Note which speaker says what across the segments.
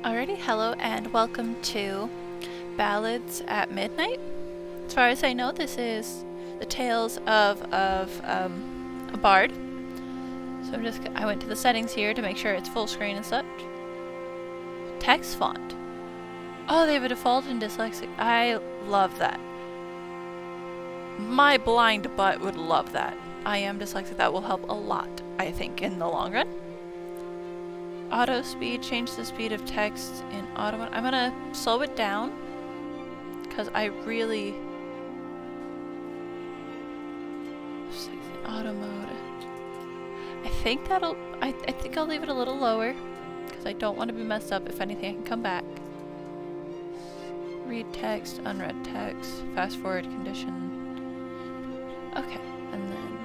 Speaker 1: Alrighty, hello and welcome to Ballads at Midnight. As far as I know, this is the tales of a bard. So I went to the settings here to make sure it's full screen and such. Text font. Oh, they have a default and dyslexic. I love that. My blind butt would love that. I am dyslexic. That will help a lot, I think, in the long run. Auto speed, change the speed of text in auto mode. I'm gonna slow it down because I really auto mode. I think I think I'll leave it a little lower because I don't want to be messed up. If anything, I can come back. Read text, unread text, fast forward condition. Okay, and then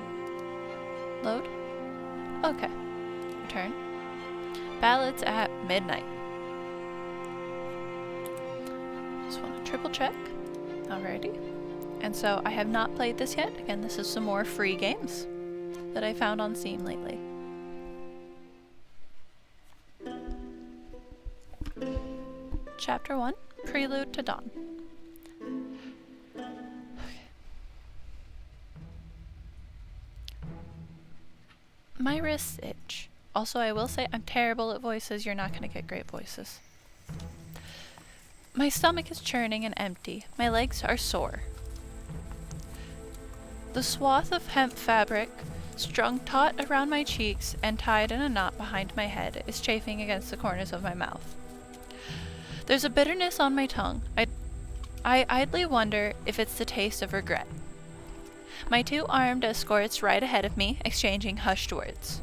Speaker 1: load. Okay, return. Ballads at Midnight. Just want to triple check. Alrighty. And so I have not played this yet. Again, this is some more free games that I found on Steam lately. Chapter 1, Prelude to Dawn. My wrists itch. Also, I will say I'm terrible at voices. You're not going to get great voices. My stomach is churning and empty. My legs are sore. The swath of hemp fabric, strung taut around my cheeks and tied in a knot behind my head, is chafing against the corners of my mouth. There's a bitterness on my tongue. I idly wonder if it's the taste of regret. My two armed escorts ride ahead of me, exchanging hushed words.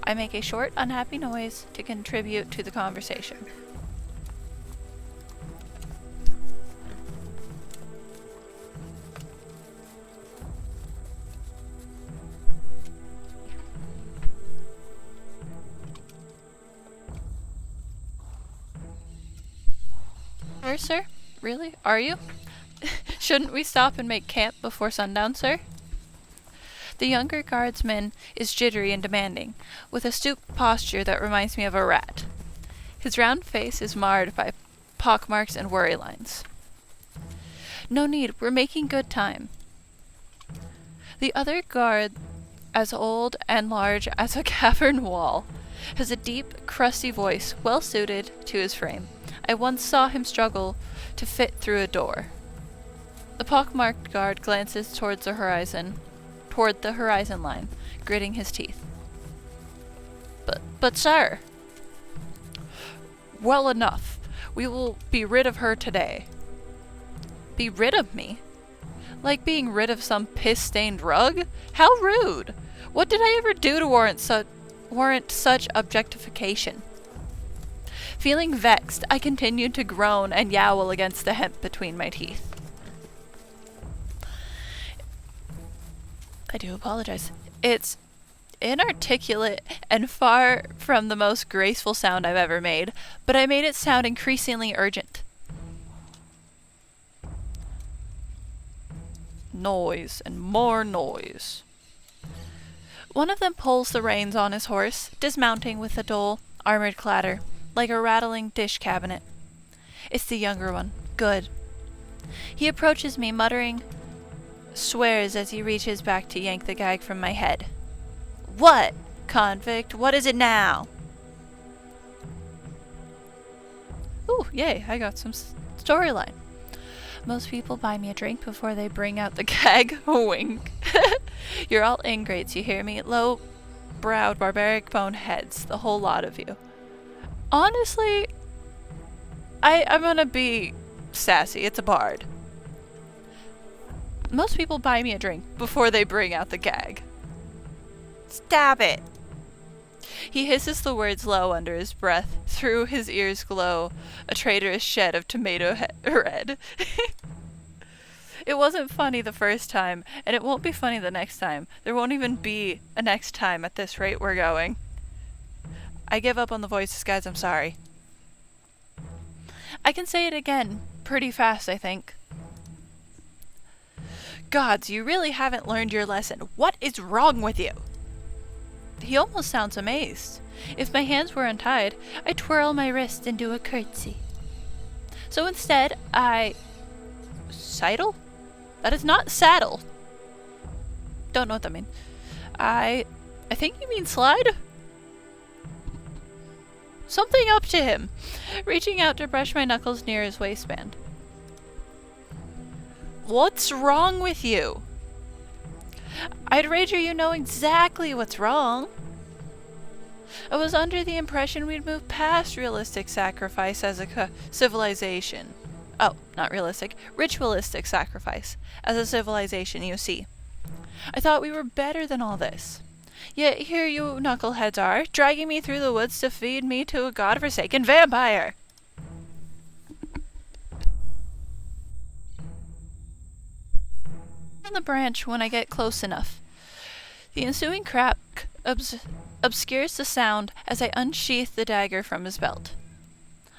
Speaker 1: I make a short, unhappy noise to contribute to the conversation. Sir? Really? Are you? Shouldn't we stop and make camp before sundown, sir? The younger guardsman is jittery and demanding, with a stooped posture that reminds me of a rat. His round face is marred by pockmarks and worry lines. No need, we're making good time. The other guard, as old and large as a cavern wall, has a deep, crusty voice well suited to his frame. I once saw him struggle to fit through a door. The pockmarked guard glances toward the horizon line, gritting his teeth. But sir! Well enough. We will be rid of her today. Be rid of me? Like being rid of some piss-stained rug? How rude! What did I ever do to warrant such objectification? Feeling vexed, I continued to groan and yowl against the hemp between my teeth. I do apologize. It's inarticulate and far from the most graceful sound I've ever made, but I made it sound increasingly urgent. Noise and more noise. One of them pulls the reins on his horse, dismounting with a dull, armored clatter, like a rattling dish cabinet. It's the younger one. Good. He approaches me, muttering swears as he reaches back to yank the gag from my head. What, convict? What is it now? Ooh, yay, I got some storyline. Most people buy me a drink before they bring out the gag. Wink. You're all ingrates, you hear me? Low-browed, barbaric boneheads, the whole lot of you. Honestly, I'm gonna be sassy. It's a bard. Most people buy me a drink before they bring out the gag. Stab it! He hisses the words low under his breath. Through his ears glow a traitorous shed of tomato red. It wasn't funny the first time, and it won't be funny the next time. There won't even be a next time at this rate we're going. I give up on the voices, guys. I'm sorry. I can say it again pretty fast, I think. Gods, you really haven't learned your lesson. What is wrong with you? He almost sounds amazed. If my hands were untied, I'd twirl my wrist and do a curtsy. So instead, I... Sidle? That is not saddle. Don't know what that means. I think you mean slide? Something up to him, reaching out to brush my knuckles near his waistband. What's wrong with you? I'd wager you know exactly what's wrong. I was under the impression we'd moved past realistic sacrifice as a civilization. Oh, not realistic, ritualistic sacrifice as a civilization, you see. I thought we were better than all this. Yet here you knuckleheads are, dragging me through the woods to feed me to a godforsaken vampire. On the branch when I get close enough. The ensuing crack obscures the sound as I unsheath the dagger from his belt.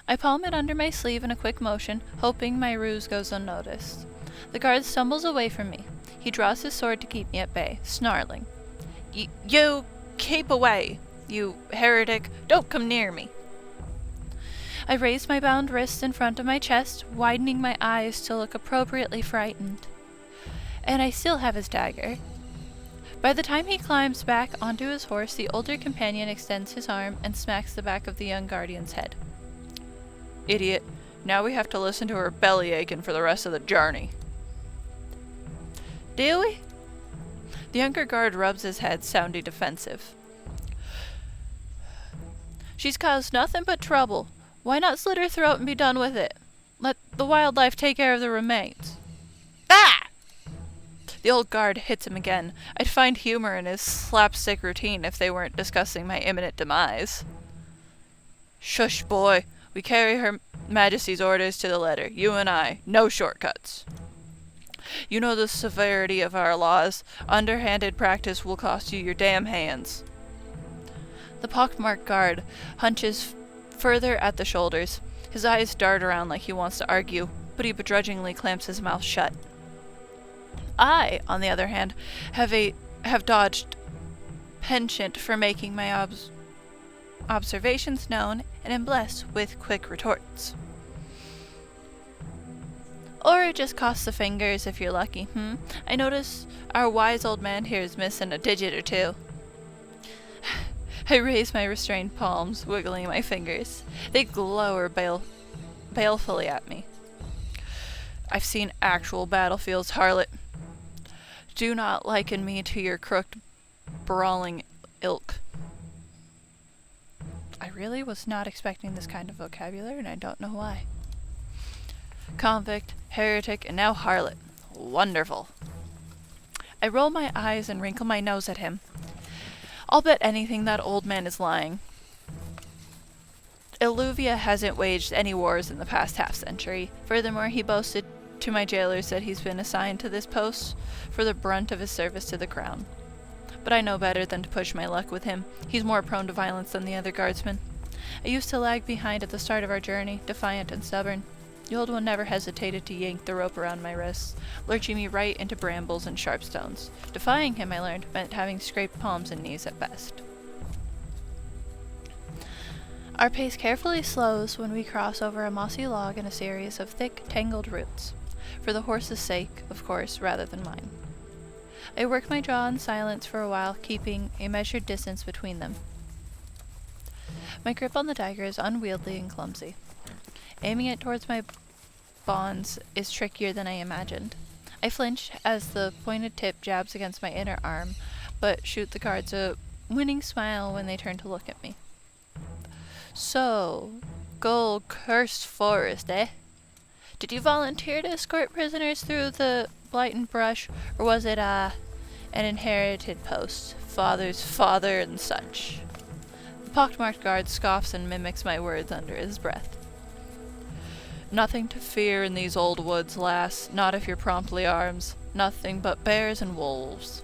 Speaker 1: I palm it under my sleeve in a quick motion, hoping my ruse goes unnoticed. The guard stumbles away from me. He draws his sword to keep me at bay, snarling. You keep away, you heretic. Don't come near me. I raise my bound wrist in front of my chest, widening my eyes to look appropriately frightened. And I still have his dagger. By the time he climbs back onto his horse, the older companion extends his arm and smacks the back of the young guardian's head. Idiot. Now we have to listen to her belly aching for the rest of the journey. Do we? The younger guard rubs his head, sounding defensive. She's caused nothing but trouble. Why not slit her throat and be done with it? Let the wildlife take care of the remains. Ah! The old guard hits him again. I'd find humor in his slapstick routine if they weren't discussing my imminent demise. Shush, boy. We carry Her Majesty's orders to the letter. You and I. No shortcuts. You know the severity of our laws. Underhanded practice will cost you your damn hands. The pockmarked guard hunches further at the shoulders. His eyes dart around like he wants to argue, but he begrudgingly clamps his mouth shut. I, on the other hand, have dodged penchant for making my observations known and am blessed with quick retorts. Or it just costs the fingers if you're lucky, I notice our wise old man here is missing a digit or two. I raise my restrained palms, wiggling my fingers. They glower balefully at me. I've seen actual battlefields, harlot. Do not liken me to your crooked, brawling ilk. I really was not expecting this kind of vocabulary, and I don't know why. Convict, heretic, and now harlot. Wonderful. I roll my eyes and wrinkle my nose at him. I'll bet anything that old man is lying. Illuvia hasn't waged any wars in the past half-century. Furthermore, he boasted to my jailers that he's been assigned to this post for the brunt of his service to the crown. But I know better than to push my luck with him. He's more prone to violence than the other guardsmen. I used to lag behind at the start of our journey, defiant and stubborn. The old one never hesitated to yank the rope around my wrists, lurching me right into brambles and sharp stones. Defying him, I learned, meant having scraped palms and knees at best. Our pace carefully slows when we cross over a mossy log and a series of thick, tangled roots. For the horse's sake, of course, rather than mine. I work my jaw in silence for a while, keeping a measured distance between them. My grip on the dagger is unwieldy and clumsy. Aiming it towards my bonds is trickier than I imagined. I flinch as the pointed tip jabs against my inner arm, but shoot the guards a winning smile when they turn to look at me. So, Gold Cursed Forest, eh? Did you volunteer to escort prisoners through the blighted brush, or was it, an inherited post? Father's father and such. The pockmarked guard scoffs and mimics my words under his breath. Nothing to fear in these old woods, lass, not if you're promptly armed. Nothing but bears and wolves.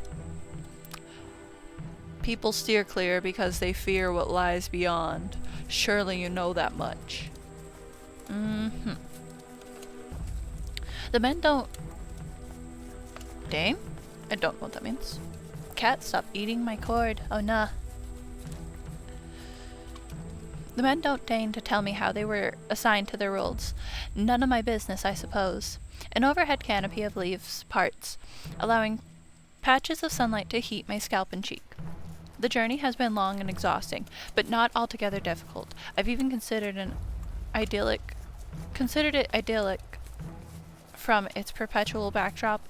Speaker 1: People steer clear because they fear what lies beyond. Surely you know that much. The men don't... Dame? I don't know what that means. Cat, stop eating my cord. Oh, nah. The men don't deign to tell me how they were assigned to their roles. None of my business, I suppose. An overhead canopy of leaves parts, allowing patches of sunlight to heat my scalp and cheek. The journey has been long and exhausting, but not altogether difficult. I've even considered it idyllic from its perpetual backdrop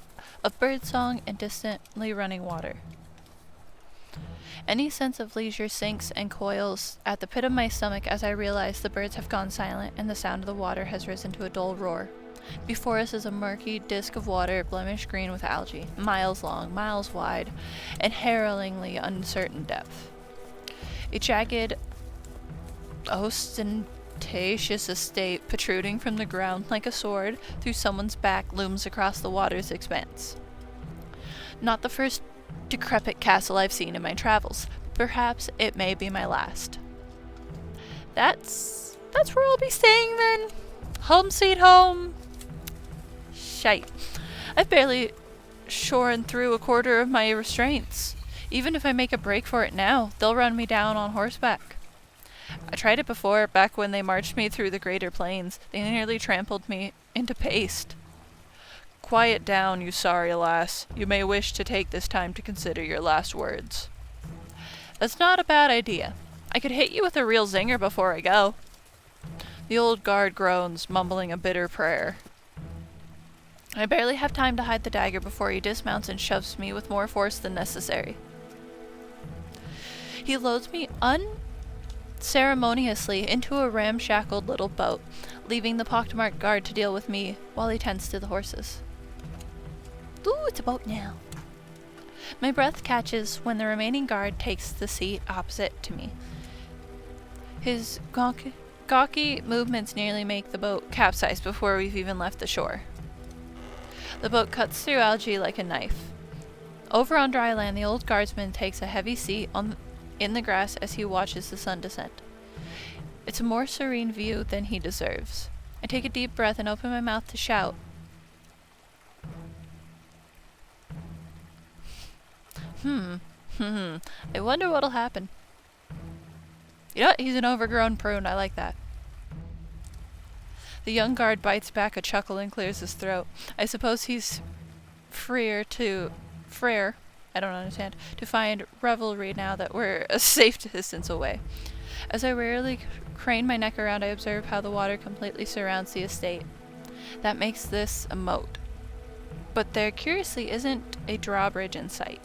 Speaker 1: of birdsong and distantly running water. Any sense of leisure sinks and coils at the pit of my stomach as I realize the birds have gone silent and the sound of the water has risen to a dull roar. Before us is a murky disk of water, blemished green with algae, miles long, miles wide, and harrowingly uncertain depth. A jagged, ostentatious estate protruding from the ground like a sword through someone's back looms across the water's expanse. Not the first decrepit castle I've seen in my travels. Perhaps it may be my last. That's where I'll be staying then. Home sweet home. Shite. I've barely shorn through a quarter of my restraints. Even if I make a break for it now, they'll run me down on horseback. I tried it before, back when they marched me through the greater plains. They nearly trampled me into paste. Quiet down, you sorry lass. You may wish to take this time to consider your last words. That's not a bad idea. I could hit you with a real zinger before I go. The old guard groans, mumbling a bitter prayer. I barely have time to hide the dagger before he dismounts and shoves me with more force than necessary. He loads me unceremoniously into a ramshackled little boat, leaving the pockmarked guard to deal with me while he tends to the horses. Ooh, it's a boat now. My breath catches when the remaining guard takes the seat opposite to me. His gawky movements nearly make the boat capsize before we've even left the shore. The boat cuts through algae like a knife. Over on dry land, the old guardsman takes a heavy seat in the grass as he watches the sun descend. It's a more serene view than he deserves. I take a deep breath and open my mouth to shout. I wonder what'll happen. You know what? He's an overgrown prune. I like that. The young guard bites back a chuckle and clears his throat. I suppose he's freer, I don't understand, to find revelry now that we're a safe distance away. As I rarely crane my neck around, I observe how the water completely surrounds the estate. That makes this a moat. But there curiously isn't a drawbridge in sight.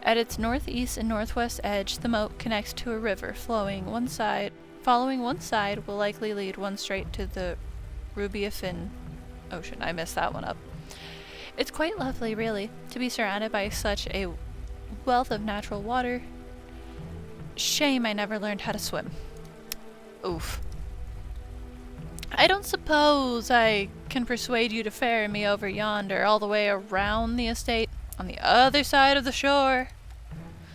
Speaker 1: At its northeast and northwest edge, the moat connects to a river following one side will likely lead one straight to the Rubiafin Ocean. I messed that one up. It's quite lovely, really, to be surrounded by such a wealth of natural water. Shame I never learned how to swim. Oof. I don't suppose I can persuade you to ferry me over yonder, all the way around the estate, on the other side of the shore.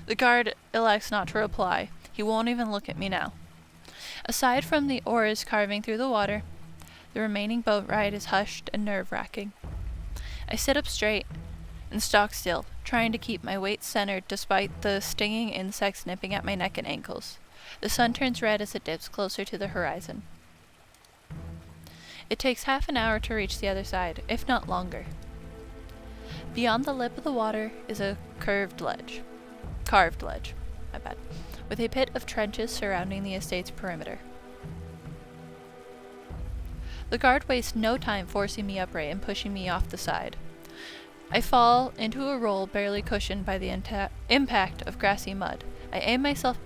Speaker 1: The guard elects not to reply. He won't even look at me now. Aside from the oars carving through the water, the remaining boat ride is hushed and nerve-wracking. I sit up straight and stock still, trying to keep my weight centered despite the stinging insects nipping at my neck and ankles. The sun turns red as it dips closer to the horizon. It takes half an hour to reach the other side, if not longer. Beyond the lip of the water is a carved ledge, with a pit of trenches surrounding the estate's perimeter. The guard wastes no time forcing me upright and pushing me off the side. I fall into a roll barely cushioned by the impact of grassy mud. I aim myself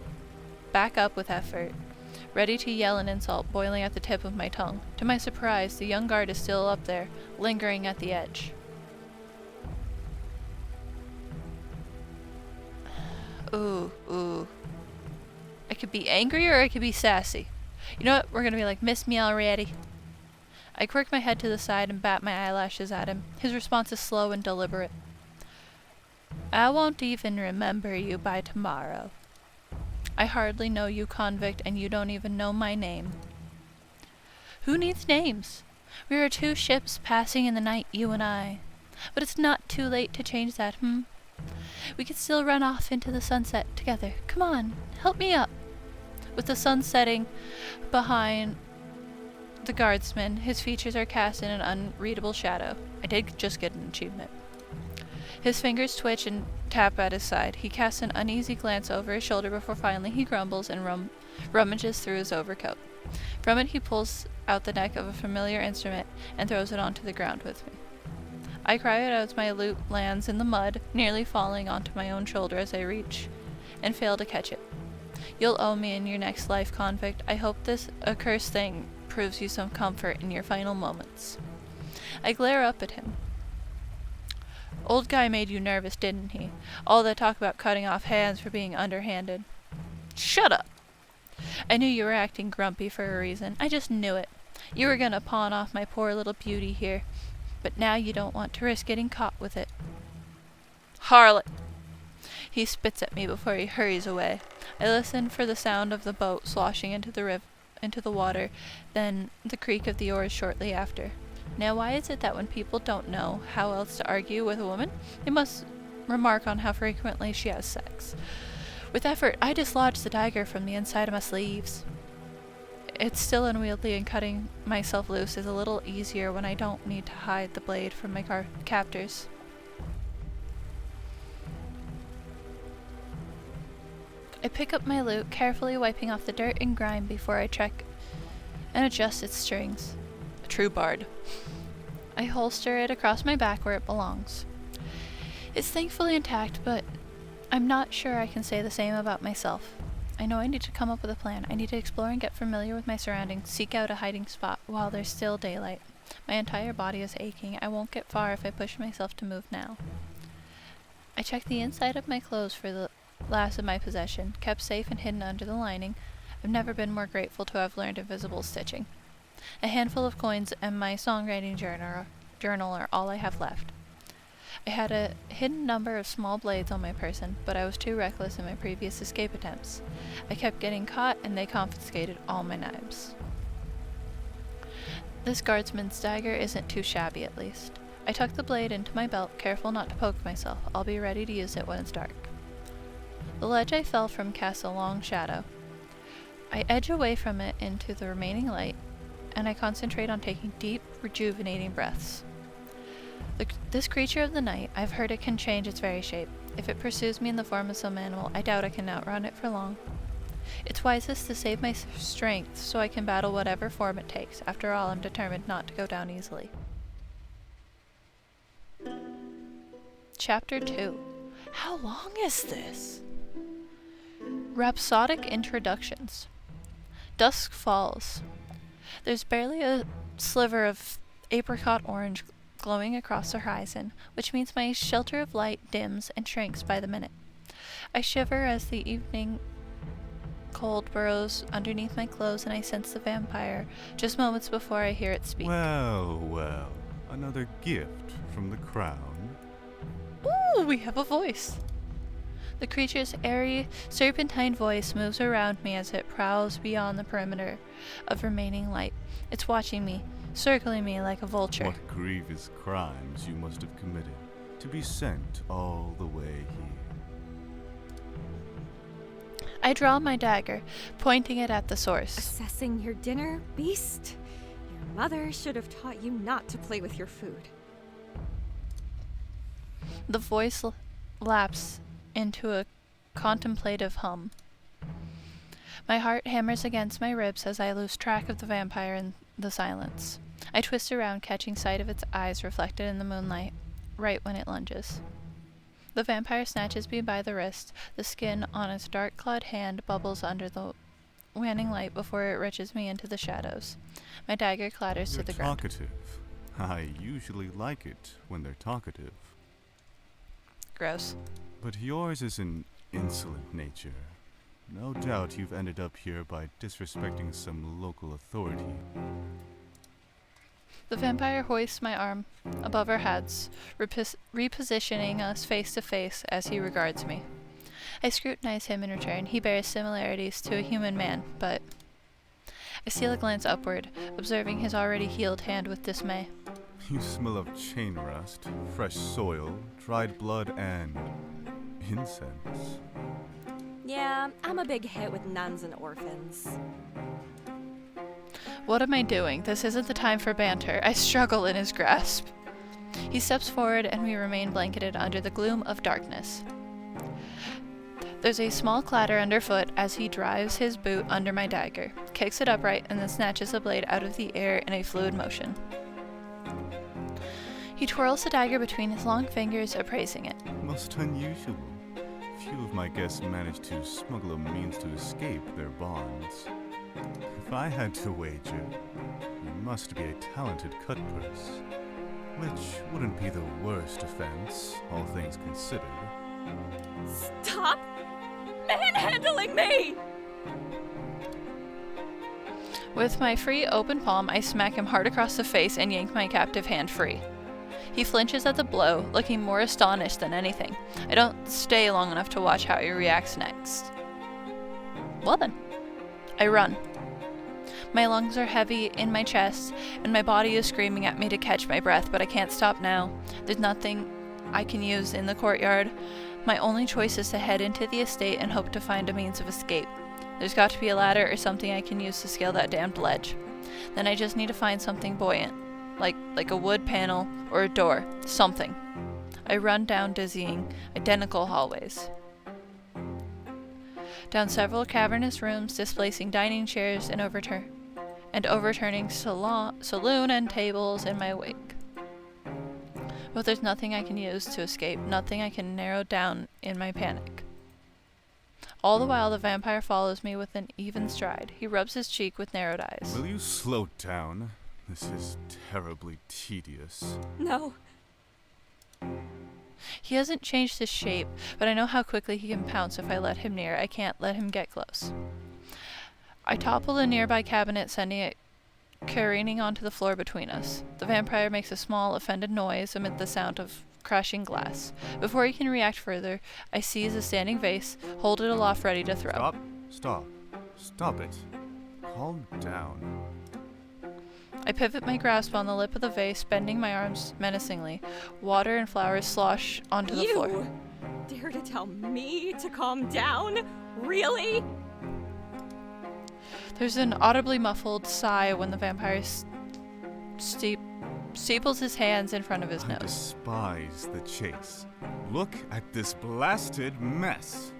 Speaker 1: back up with effort, ready to yell an insult boiling at the tip of my tongue. To my surprise, the young guard is still up there, lingering at the edge. Ooh. I could be angry or I could be sassy. You know what? We're gonna be like, miss me already. I quirk my head to the side and bat my eyelashes at him. His response is slow and deliberate. I won't even remember you by tomorrow. I hardly know you, convict, and you don't even know my name. Who needs names? We are two ships passing in the night, you and I. But it's not too late to change that, We could still run off into the sunset together. Come on, help me up. With the sun setting behind the guardsman, his features are cast in an unreadable shadow. I did just get an achievement. His fingers twitch and tap at his side. He casts an uneasy glance over his shoulder before finally he grumbles and rummages through his overcoat. From it he pulls out the neck of a familiar instrument and throws it onto the ground with me. I cry it out as my lute lands in the mud, nearly falling onto my own shoulder as I reach and fail to catch it. You'll owe me in your next life, convict. I hope this accursed thing proves you some comfort in your final moments. I glare up at him. Old guy made you nervous, didn't he? All that talk about cutting off hands for being underhanded. Shut up! I knew you were acting grumpy for a reason. I just knew it. You were gonna pawn off my poor little beauty here. But now you don't want to risk getting caught with it. Harlot! He spits at me before he hurries away. I listen for the sound of the boat sloshing into the water, then the creak of the oars shortly after. Now why is it that when people don't know how else to argue with a woman, they must remark on how frequently she has sex? With effort, I dislodge the dagger from the inside of my sleeves. It's still unwieldy, and cutting myself loose is a little easier when I don't need to hide the blade from my captors. I pick up my lute, carefully wiping off the dirt and grime before I check and adjust its strings. A true bard. I holster it across my back where it belongs. It's thankfully intact, but I'm not sure I can say the same about myself. I know I need to come up with a plan. I need to explore and get familiar with my surroundings, seek out a hiding spot while there's still daylight. My entire body is aching. I won't get far if I push myself to move now. I check the inside of my clothes for the last of my possession, kept safe and hidden under the lining. I've never been more grateful to have learned invisible stitching. A handful of coins and my songwriting journal are all I have left. I had a hidden number of small blades on my person, but I was too reckless in my previous escape attempts. I kept getting caught, and they confiscated all my knives. This guardsman's dagger isn't too shabby, at least. I tuck the blade into my belt, careful not to poke myself. I'll be ready to use it when it's dark. The ledge I fell from casts a long shadow. I edge away from it into the remaining light, and I concentrate on taking deep, rejuvenating breaths. This creature of the night, I've heard it can change its very shape. If it pursues me in the form of some animal, I doubt I can outrun it for long. It's wisest to save my strength so I can battle whatever form it takes. After all, I'm determined not to go down easily. Chapter 2. How long is this? Rhapsodic introductions. Dusk falls. There's barely a sliver of apricot orange glowing across the horizon, which means my shelter of light dims and shrinks by the minute. I shiver as the evening cold burrows underneath my clothes, and I sense the vampire just moments before I hear it speak.
Speaker 2: Well, well, another gift from the crown.
Speaker 1: Ooh, we have a voice. The creature's airy, serpentine voice moves around me as it prowls beyond the perimeter of remaining light. It's watching me, circling me like a vulture.
Speaker 2: What grievous crimes you must have committed to be sent all the way here.
Speaker 1: I draw my dagger, pointing it at the source.
Speaker 3: Assessing your dinner, beast? Your mother should have taught you not to play with your food.
Speaker 1: The voice lapses into a contemplative hum. My heart hammers against my ribs as I lose track of the vampire in the silence. I twist around, catching sight of its eyes reflected in the moonlight, right when it lunges. The vampire snatches me by the wrist. The skin on its dark-clawed hand bubbles under the waning light before it reaches me into the shadows. My dagger clatters to the ground.
Speaker 2: Talkative. I usually like it when they're talkative.
Speaker 1: Gross.
Speaker 2: But yours is an insolent nature. No doubt you've ended up here by disrespecting some local authority.
Speaker 1: The vampire hoists my arm above our heads, repositioning us face to face as he regards me. I scrutinize him in return. He bears similarities to a human man, but I steal a glance upward, observing his already healed hand with dismay.
Speaker 2: You smell of chain rust, fresh soil, dried blood, and incense.
Speaker 3: Yeah, I'm a big hit with nuns and orphans.
Speaker 1: What am I doing? This isn't the time for banter. I struggle in his grasp. He steps forward and we remain blanketed under the gloom of darkness. There's a small clatter underfoot as he drives his boot under my dagger, kicks it upright, and then snatches the blade out of the air in a fluid motion. He twirls the dagger between his long fingers, appraising it.
Speaker 2: Most unusual. Few of my guests manage to smuggle a means to escape their bonds. If I had to wager, you must be a talented cutpurse. Which wouldn't be the worst offense, all things considered.
Speaker 3: Stop manhandling me!
Speaker 1: With my free open palm, I smack him hard across the face and yank my captive hand free. He flinches at the blow, looking more astonished than anything. I don't stay long enough to watch how he reacts next. Well then, I run. My lungs are heavy in my chest, and my body is screaming at me to catch my breath, but I can't stop now. There's nothing I can use in the courtyard. My only choice is to head into the estate and hope to find a means of escape. There's got to be a ladder or something I can use to scale that damned ledge. Then I just need to find something buoyant, like a wood panel or a door, something. I run down dizzying, identical hallways. Down several cavernous rooms, displacing dining chairs and overturning saloon and tables in my wake. But there's nothing I can use to escape, nothing I can narrow down in my panic. All the while, the vampire follows me with an even stride. He rubs his cheek with narrowed eyes.
Speaker 2: Will you slow down? This is terribly tedious.
Speaker 3: No.
Speaker 1: He hasn't changed his shape, but I know how quickly he can pounce if I let him near. I can't let him get close. I topple a nearby cabinet, sending it careening onto the floor between us. The vampire makes a small, offended noise amid the sound of crashing glass. Before he can react further, I seize a standing vase, hold it aloft ready to throw.
Speaker 2: Stop it. Calm down.
Speaker 1: I pivot my grasp on the lip of the vase, bending my arms menacingly. Water and flowers slosh onto the floor.
Speaker 3: You dare to tell me to calm down? Really?
Speaker 1: There's an audibly muffled sigh when the vampire steeples his hands in front of his
Speaker 2: I
Speaker 1: nose.
Speaker 2: despise the chase. Look at this blasted mess.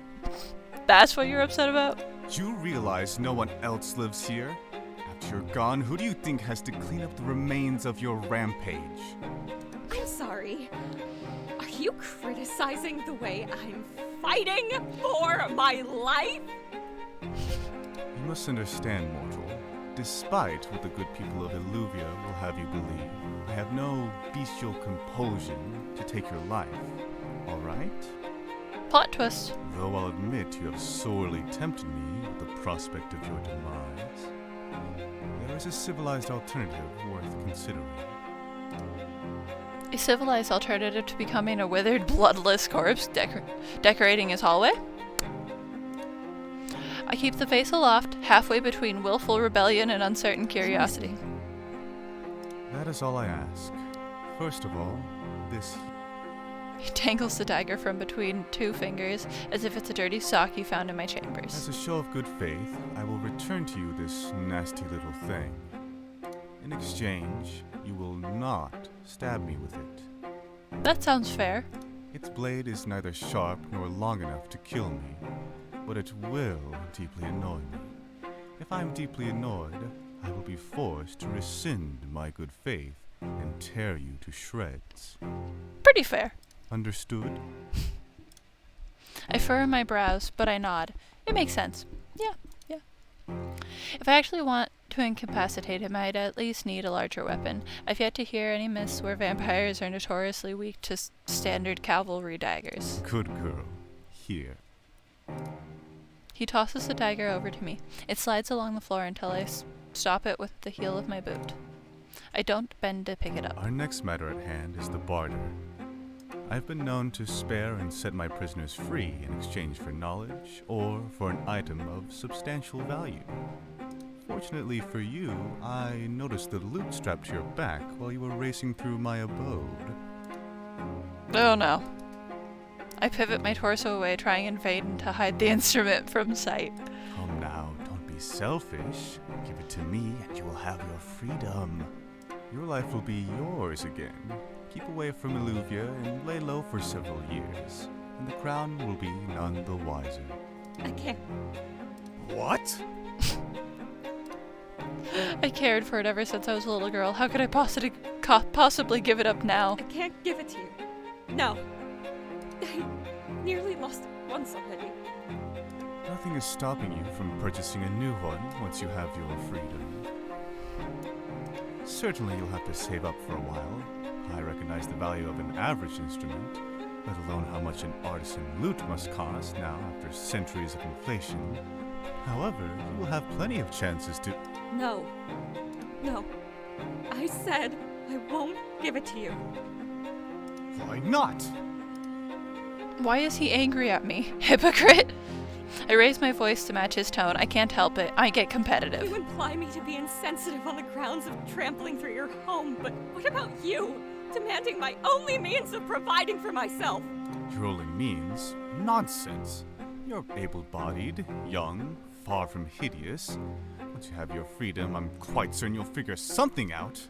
Speaker 1: That's what you're upset about?
Speaker 2: You realize no one else lives here? After you're gone, who do you think has to clean up the remains of your rampage?
Speaker 3: I'm sorry. Are you criticizing the way I'm fighting for my life?
Speaker 2: You must understand, mortal. Despite what the good people of Illuvia will have you believe, I have no bestial compulsion to take your life. All right?
Speaker 1: Plot twist.
Speaker 2: Though I'll admit you have sorely tempted me with the prospect of your demise, there is a civilized alternative worth considering.
Speaker 1: A civilized alternative to becoming a withered, bloodless corpse decorating his hallway? I keep the vase aloft, halfway between willful rebellion and uncertain curiosity.
Speaker 2: That is all I ask. First of all, this...
Speaker 1: He tangles the dagger from between two fingers, as if it's a dirty sock he found in my
Speaker 2: As
Speaker 1: chambers.
Speaker 2: a show of good faith, I will return to you this nasty little thing. In exchange, you will not stab me with it.
Speaker 1: That sounds fair.
Speaker 2: Its blade is neither sharp nor long enough to kill me, but it will deeply annoy me. If I am deeply annoyed, I will be forced to rescind my good faith and tear you to shreds.
Speaker 1: Pretty fair.
Speaker 2: Understood?
Speaker 1: I furrow my brows, but I nod. It makes sense. Yeah. If I actually want to incapacitate him, I'd at least need a larger weapon. I've yet to hear any myths where vampires are notoriously weak to standard cavalry daggers.
Speaker 2: Good girl. Here.
Speaker 1: He tosses the dagger over to me. It slides along the floor until I stop it with the heel of my boot. I don't bend to pick it up.
Speaker 2: Our next matter at hand is the barter. I've been known to spare and set my prisoners free in exchange for knowledge or for an item of substantial value. Fortunately for you, I noticed the loot strapped to your back while you were racing through my abode.
Speaker 1: Oh no. I pivot my torso away, trying in vain to hide the instrument from sight.
Speaker 2: Come now, don't be selfish. Give it to me and you will have your freedom. Your life will be yours again. Keep away from Illuvia and lay low for several years, and the crown will be none the wiser.
Speaker 3: I can't.
Speaker 2: What?
Speaker 1: I cared for it ever since I was a little girl. How could I possibly give it up now?
Speaker 3: I can't give it to you. No. I nearly lost it once already.
Speaker 2: Nothing is stopping you from purchasing a new one once you have your freedom. Certainly you'll have to save up for a while. I recognize the value of an average instrument, let alone how much an artisan lute must cost now after centuries of inflation. However, you will have plenty of chances to...
Speaker 3: No. No. I said I won't give it to you.
Speaker 2: Why not?
Speaker 1: Why is he angry at me? Hypocrite! I raise my voice to match his tone. I can't help it. I get competitive.
Speaker 3: You imply me to be insensitive on the grounds of trampling through your home, but what about you? Demanding my only means of providing for myself.
Speaker 2: Your only means? Nonsense. You're able-bodied, young, far from hideous. Once you have your freedom, I'm quite certain you'll figure something out.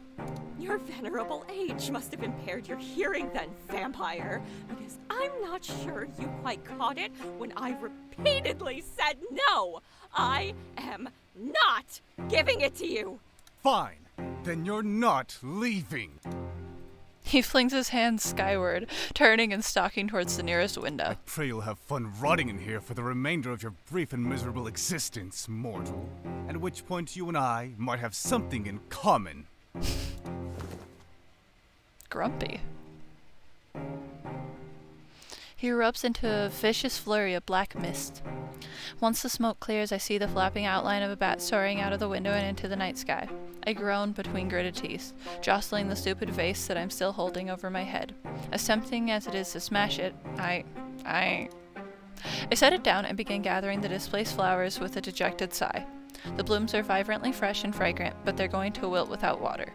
Speaker 3: Your venerable age must have impaired your hearing then, vampire, because I'm not sure you quite caught it when I repeatedly said no. I am not giving it to you.
Speaker 2: Fine. Then you're not leaving.
Speaker 1: He flings his hands skyward, turning and stalking towards the nearest
Speaker 2: I
Speaker 1: window.
Speaker 2: pray you'll have fun rotting in here for the remainder of your brief and miserable existence, mortal. At which point you and I might have something in common.
Speaker 1: Grumpy. He erupts into a vicious flurry of black mist. Once the smoke clears, I see the flapping outline of a bat soaring out of the window and into the night sky. I groan between gritted teeth, jostling the stupid vase that I'm still holding over my head. As tempting as it is to smash it, I set it down and begin gathering the displaced flowers with a dejected sigh. The blooms are vibrantly fresh and fragrant, but they're going to wilt without water.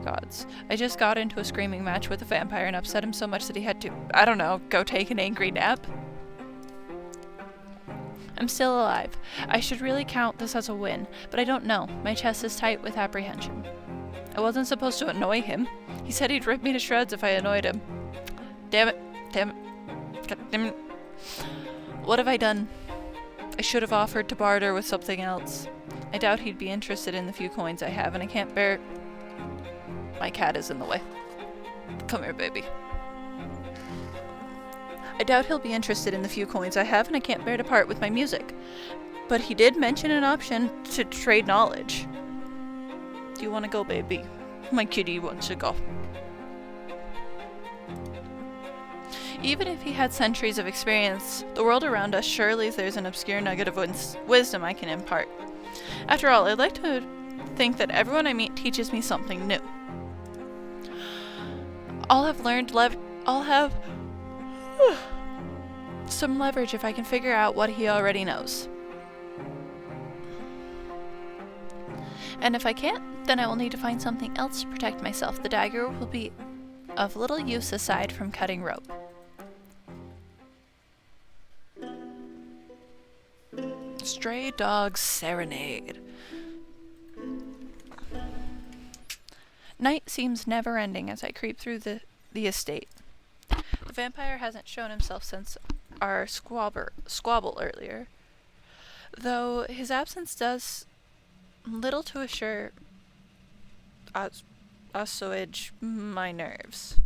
Speaker 1: Gods, I just got into a screaming match with a vampire and upset him so much that he had to, I don't know, go take an angry nap? I'm still alive. I should really count this as a win, but I don't know. My chest is tight with apprehension. I wasn't supposed to annoy him. He said he'd rip me to shreds if I annoyed him. Damn it. Damn it. God damn it. What have I done? I should have offered to barter with something else. I doubt he'd be interested in the few coins I have, and I can't bear... My cat is in the way. Come here, baby. I doubt he'll be interested in the few coins I have, and I can't bear to part with my music. But he did mention an option to trade knowledge. Do you want to go, baby? My kitty wants to go. Even if he had centuries of experience, the world around us, surely there's an obscure nugget of wisdom I can impart. After all, I'd like to think that everyone I meet teaches me something new. I'll have some leverage if I can figure out what he already knows. And if I can't, then I will need to find something else to protect myself. The dagger will be of little use aside from cutting rope. Stray Dog's Serenade. Night seems never-ending as I creep through the estate. The vampire hasn't shown himself since our squabble earlier, though his absence does little to assure assuage my nerves.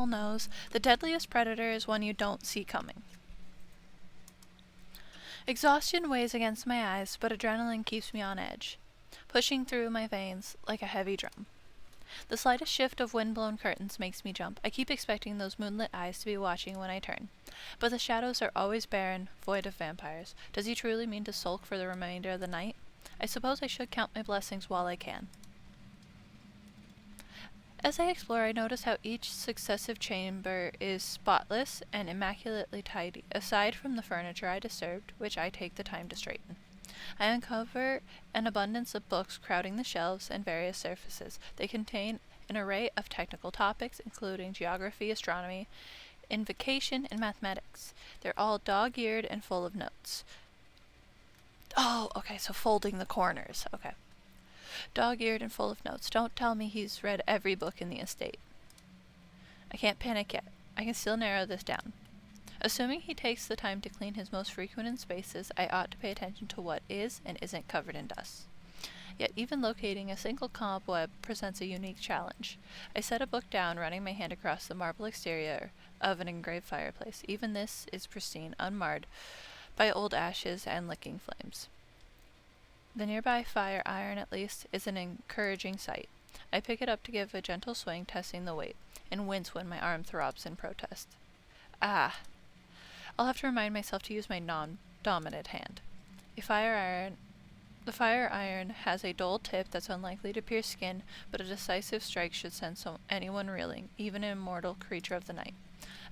Speaker 1: Knows the deadliest predator is one you don't see coming. Exhaustion weighs against my eyes, but adrenaline keeps me on edge, pushing through my veins like a heavy drum. The slightest shift of wind-blown curtains makes me jump. I keep expecting those moonlit eyes to be watching when I turn. But the shadows are always barren, void of vampires. Does he truly mean to sulk for the remainder of the night? I suppose I should count my blessings while I can. As I explore, I notice how each successive chamber is spotless and immaculately tidy, aside from the furniture I disturbed, which I take the time to straighten. I uncover an abundance of books crowding the shelves and various surfaces. They contain an array of technical topics, including geography, astronomy, invocation, and mathematics. They're all dog-eared and full of notes. Oh, okay, so folding the corners. Okay. Dog-eared and full of notes. Don't tell me he's read every book in the estate. I can't panic yet. I can still narrow this down. Assuming he takes the time to clean his most frequented spaces, I ought to pay attention to what is and isn't covered in dust. Yet even locating a single cobweb presents a unique challenge. I set a book down, running my hand across the marble exterior of an engraved fireplace. Even this is pristine, unmarred by old ashes and licking flames. The nearby fire iron, at least, is an encouraging sight. I pick it up to give a gentle swing, testing the weight, and wince when my arm throbs in protest. Ah! I'll have to remind myself to use my non-dominant hand. The fire iron has a dull tip that's unlikely to pierce skin, but a decisive strike should send anyone reeling, even an immortal creature of the night.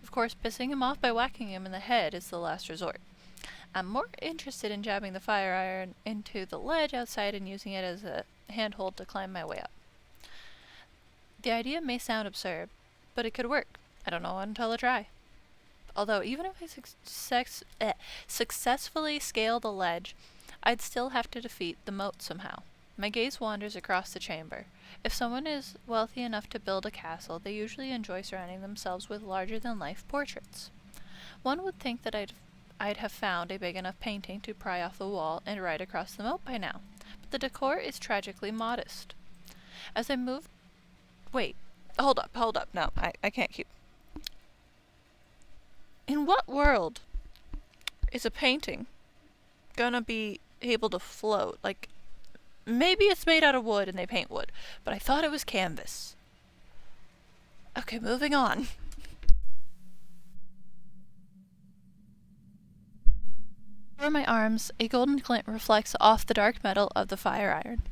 Speaker 1: Of course, pissing him off by whacking him in the head is the last resort. I'm more interested in jabbing the fire iron into the ledge outside and using it as a handhold to climb my way up. The idea may sound absurd, but it could work. I don't know until I try. Although, even if I successfully scale the ledge, I'd still have to defeat the moat somehow. My gaze wanders across the chamber. If someone is wealthy enough to build a castle, they usually enjoy surrounding themselves with larger-than-life portraits. One would think that I'd have found a big enough painting to pry off the wall and ride across the moat by now, but the decor is tragically modest. As I move... Wait, hold up, no, I can't keep... In what world is a painting gonna be able to float? Like, maybe it's made out of wood and they paint wood, but I thought it was canvas. Okay, moving on. Over my arms, a golden glint reflects off the dark metal of the fire iron.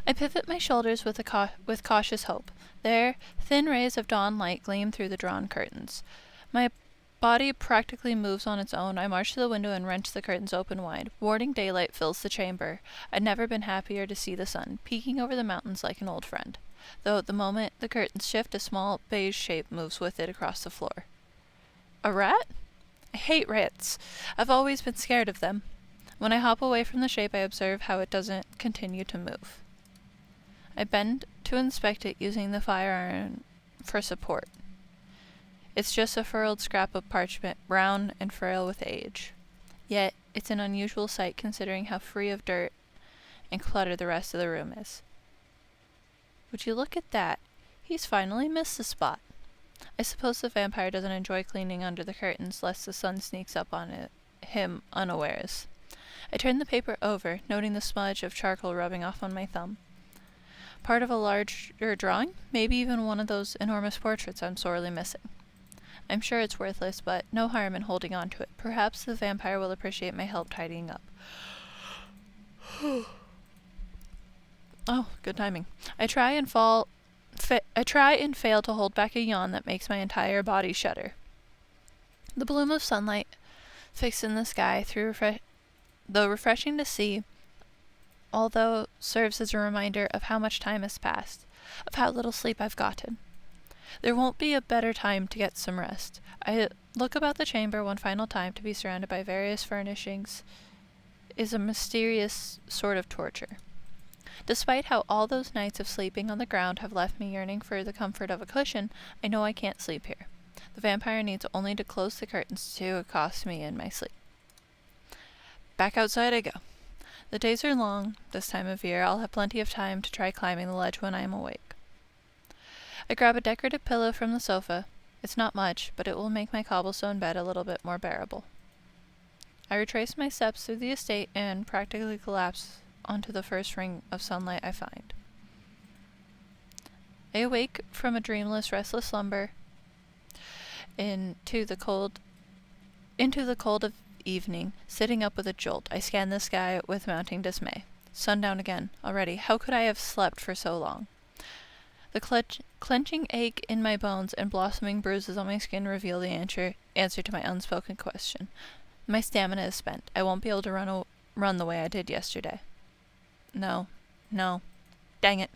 Speaker 1: I pivot my shoulders with cautious hope. There, thin rays of dawn light gleam through the drawn curtains. My body practically moves on its own. I march to the window and wrench the curtains open wide. Warning daylight fills the chamber. I'd never been happier to see the sun, peeking over the mountains like an old friend. Though at the moment the curtains shift, a small beige shape moves with it across the floor. A rat? I hate rats. I've always been scared of them. When I hop away from the shape, I observe how it doesn't continue to move. I bend to inspect it, using the fire iron for support. It's just a furrowed scrap of parchment, brown and frail with age. Yet, it's an unusual sight considering how free of dirt and clutter the rest of the room is. Would you look at that? He's finally missed the spot. I suppose the vampire doesn't enjoy cleaning under the curtains, lest the sun sneaks up on him unawares. I turn the paper over, noting the smudge of charcoal rubbing off on my thumb. Part of a larger drawing? Maybe even one of those enormous portraits I'm sorely missing. I'm sure it's worthless, but no harm in holding on to it. Perhaps the vampire will appreciate my help tidying up. Oh, good timing. I try and fail to hold back a yawn that makes my entire body shudder. The bloom of sunlight fixed in the sky, though refreshing to see, although serves as a reminder of how much time has passed, of how little sleep I've gotten. There won't be a better time to get some rest. I look about the chamber one final time. To be surrounded by various furnishings is a mysterious sort of torture. Despite how all those nights of sleeping on the ground have left me yearning for the comfort of a cushion, I know I can't sleep here. The vampire needs only to close the curtains to accost me in my sleep. Back outside I go. The days are long this time of year. I'll have plenty of time to try climbing the ledge when I am awake. I grab a decorative pillow from the sofa. It's not much, but it will make my cobblestone bed a little bit more bearable. I retrace my steps through the estate and practically collapse onto the first ring of sunlight I find. I awake from a dreamless, restless slumber into the cold of evening, sitting up with a jolt. I scan the sky with mounting dismay. Sundown again, already. How could I have slept for so long? The clenching ache in my bones and blossoming bruises on my skin reveal the answer to my unspoken question. My stamina is spent. I won't be able to run the way I did yesterday. No. Dang it.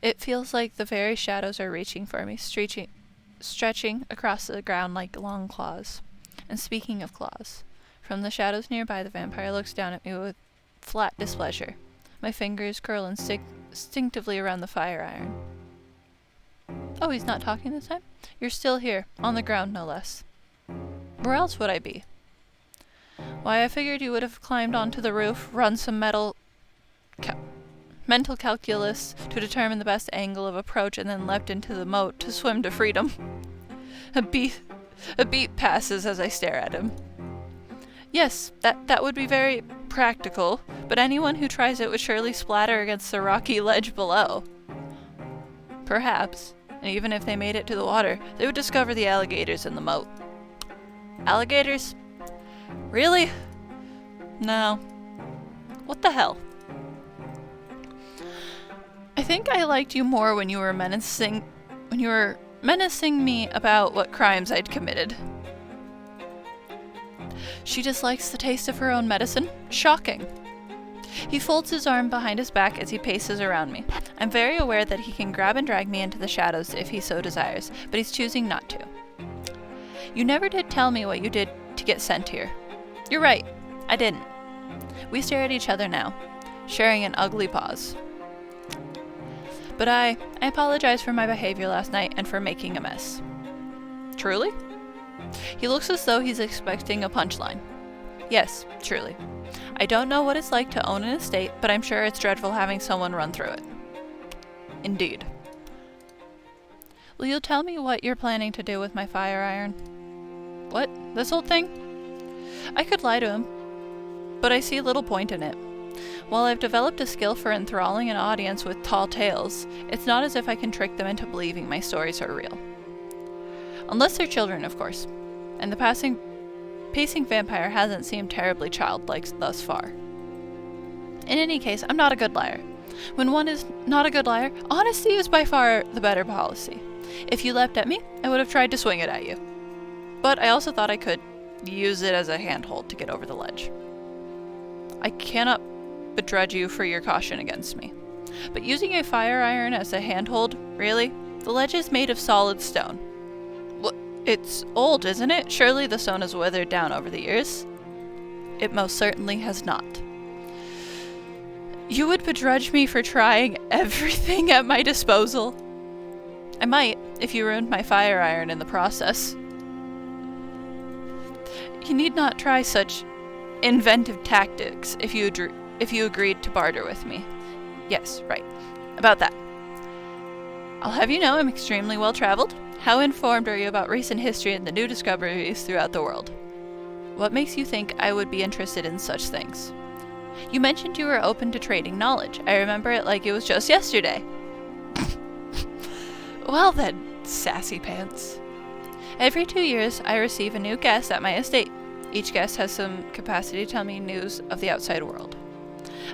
Speaker 1: It feels like the very shadows are reaching for me, stretching across the ground like long claws. And speaking of claws, from the shadows nearby, the vampire looks down at me with flat displeasure. My fingers curl instinctively around the fire iron. Oh, he's not talking this time? You're still here, on the ground no less. Where else would I be? Why, I figured you would have climbed onto the roof, run some mental calculus to determine the best angle of approach, and then leapt into the moat to swim to freedom. A beat passes as I stare at him. Yes, that would be very practical, but anyone who tries it would surely splatter against the rocky ledge below. Perhaps, and even if they made it to the water, they would discover the alligators in the moat. Alligators? Really? No. What the hell? I think I liked you more when you were menacing me about what crimes I'd committed. She dislikes the taste of her own medicine? Shocking. He folds his arm behind his back as he paces around me. I'm very aware that he can grab and drag me into the shadows if he so desires, but he's choosing not to. You never did tell me what you did to get sent here. You're right, I didn't. We stare at each other now, sharing an ugly pause. But I apologize for my behavior last night and for making a mess. Truly? He looks as though he's expecting a punchline. Yes, truly. I don't know what it's like to own an estate, but I'm sure it's dreadful having someone run through it. Indeed. Will you tell me what you're planning to do with my fire iron? What? This old thing? I could lie to him, but I see little point in it. While I've developed a skill for enthralling an audience with tall tales, it's not as if I can trick them into believing my stories are real. Unless they're children, of course. And the pacing vampire hasn't seemed terribly childlike thus far. In any case, I'm not a good liar. When one is not a good liar, honesty is by far the better policy. If you leapt at me, I would have tried to swing it at you. But I also thought I could use it as a handhold to get over the ledge. I cannot begrudge you for your caution against me. But using a fire iron as a handhold, really? The ledge is made of solid stone. It's old, isn't it? Surely the stone has withered down over the years. It most certainly has not. You would begrudge me for trying everything at my disposal? I might, if you ruined my fire iron in the process. You need not try such inventive tactics if you agreed to barter with me. Yes, right. About that. I'll have you know I'm extremely well traveled. How informed are you about recent history and the new discoveries throughout the world? What makes you think I would be interested in such things? You mentioned you were open to trading knowledge. I remember it like it was just yesterday. Well then, sassy pants. Every 2 years, I receive a new guest at my estate. Each guest has some capacity to tell me news of the outside world.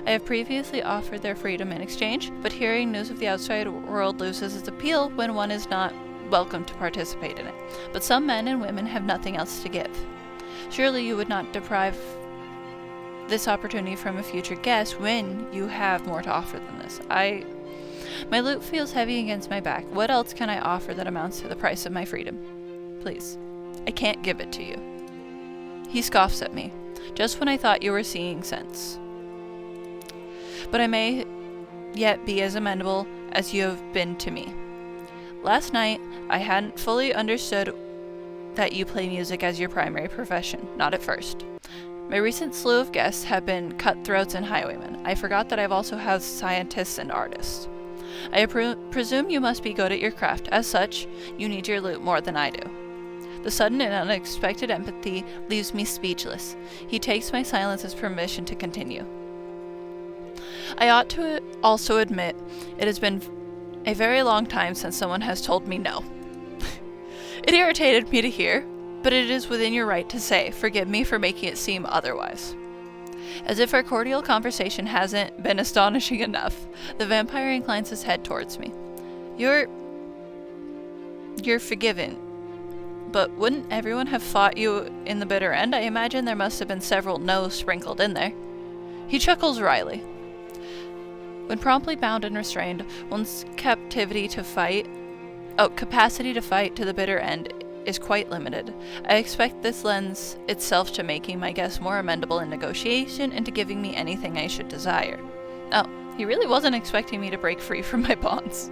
Speaker 1: I have previously offered their freedom in exchange, but hearing news of the outside world loses its appeal when one is not welcome to participate in it. But some men and women have nothing else to give. Surely you would not deprive this opportunity from a future guest when you have more to offer than this. My loot feels heavy against my back. What else can I offer that amounts to the price of my freedom? Please, I can't give it to you. He scoffs at me, just when I thought you were seeing sense. But I may yet be as amenable as you have been to me. Last night, I hadn't fully understood that you play music as your primary profession, not at first. My recent slew of guests have been cutthroats and highwaymen. I forgot that I've also had scientists and artists. I presume you must be good at your craft. As such, you need your loot more than I do. The sudden and unexpected empathy leaves me speechless. He takes my silence as permission to continue. I ought to also admit it has been a very long time since someone has told me no. It irritated me to hear, but it is within your right to say, forgive me for making it seem otherwise. As if our cordial conversation hasn't been astonishing enough, the vampire inclines his head towards me. You're forgiven. but wouldn't everyone have fought you in the bitter end? I imagine there must have been several no's sprinkled in there. He chuckles wryly. When promptly bound and restrained, one's capacity to fight to the bitter end is quite limited. I expect this lends itself to making my guests more amenable in negotiation and to giving me anything I should desire. Oh, he really wasn't expecting me to break free from my bonds.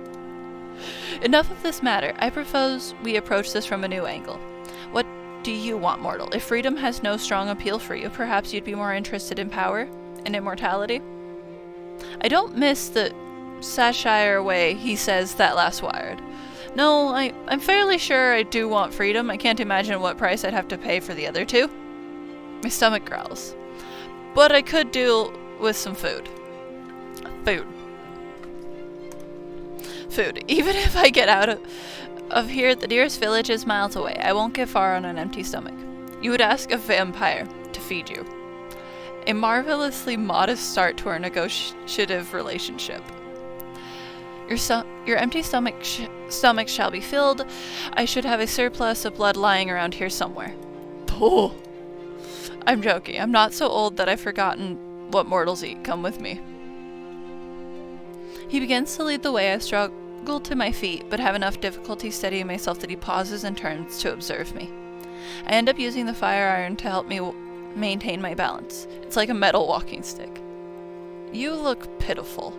Speaker 1: Enough of this matter. I propose we approach this from a new angle. What do you want, mortal? If freedom has no strong appeal for you, perhaps you'd be more interested in power and immortality? I don't miss the satire way he says that last word. No, I'm fairly sure I do want freedom. I can't imagine what price I'd have to pay for the other two. My stomach growls. But I could deal with some food. Food. Even if I get out of here, the nearest village is miles away. I won't get far on an empty stomach. You would ask a vampire to feed you. A marvelously modest start to our negotiative relationship. Your empty stomach shall be filled. I should have a surplus of blood lying around here somewhere. Oh, I'm joking. I'm not so old that I've forgotten what mortals eat. Come with me. He begins to lead the way. I struggle to my feet, but have enough difficulty steadying myself that he pauses and turns to observe me. I end up using the fire iron to help me maintain my balance. It's like a metal walking stick. You look pitiful.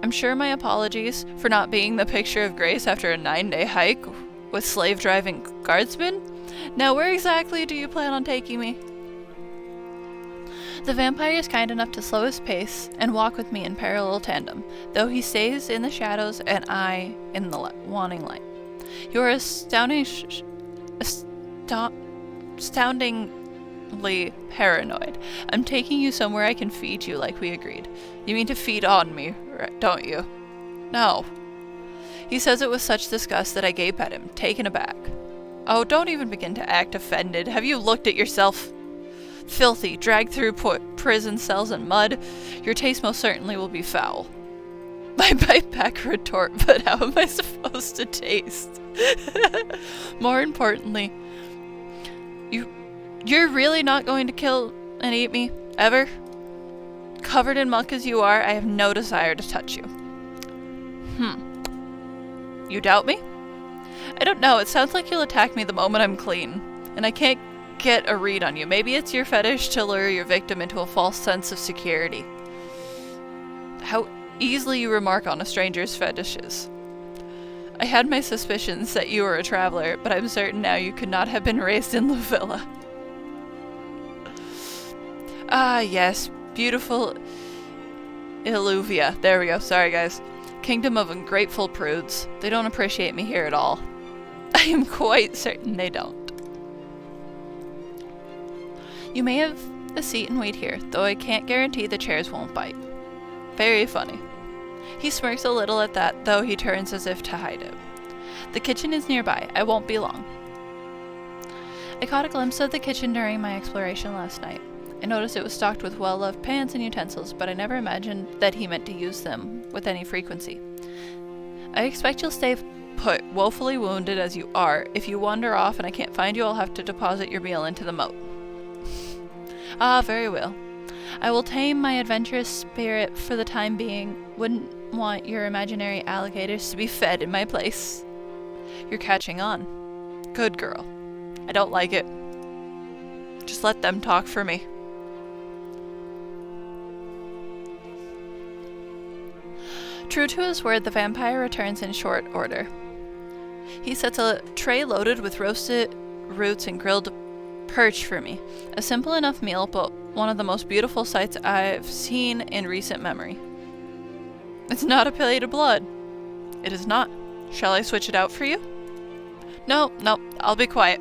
Speaker 1: I'm sure my apologies for not being the picture of grace after a 9-day hike with slave-driving guardsmen. Now, where exactly do you plan on taking me? The vampire is kind enough to slow his pace and walk with me in parallel tandem, though he stays in the shadows and I in the waning light. You are astoundingly paranoid. I'm taking you somewhere I can feed you like we agreed. You mean to feed on me, don't you? No. He says it with such disgust that I gape at him, taken aback. Oh, don't even begin to act offended. Have you looked at yourself? Filthy, dragged through prison cells and mud. Your taste most certainly will be foul. I bite back a retort, but how am I supposed to taste? More importantly, you're really not going to kill and eat me, ever? Covered in muck as you are, I have no desire to touch you. You doubt me? I don't know, it sounds like you'll attack me the moment I'm clean, and I can't get a read on you. Maybe it's your fetish to lure your victim into a false sense of security. How easily you remark on a stranger's fetishes. I had my suspicions that you were a traveler, but I'm certain now you could not have been raised in La Villa. Ah, yes, beautiful Illuvia. There we go, sorry guys. Kingdom of ungrateful prudes. They don't appreciate me here at all. I am quite certain they don't. You may have a seat and wait here, though I can't guarantee the chairs won't bite. Very funny. He smirks a little at that, though he turns as if to hide it. The kitchen is nearby. I won't be long. I caught a glimpse of the kitchen during my exploration last night. I noticed it was stocked with well-loved pans and utensils, but I never imagined that he meant to use them with any frequency. I expect you'll stay put, woefully wounded as you are. If you wander off and I can't find you, I'll have to deposit your meal into the moat. Ah, very well. I will tame my adventurous spirit for the time being. Wouldn't want your imaginary alligators to be fed in my place. You're catching on. Good girl. I don't like it. Just let them talk for me. True to his word, the vampire returns in short order. He sets a tray loaded with roasted roots and grilled perch for me. A simple enough meal, but one of the most beautiful sights I've seen in recent memory. It's not a plate of blood. It is not. Shall I switch it out for you? No, I'll be quiet.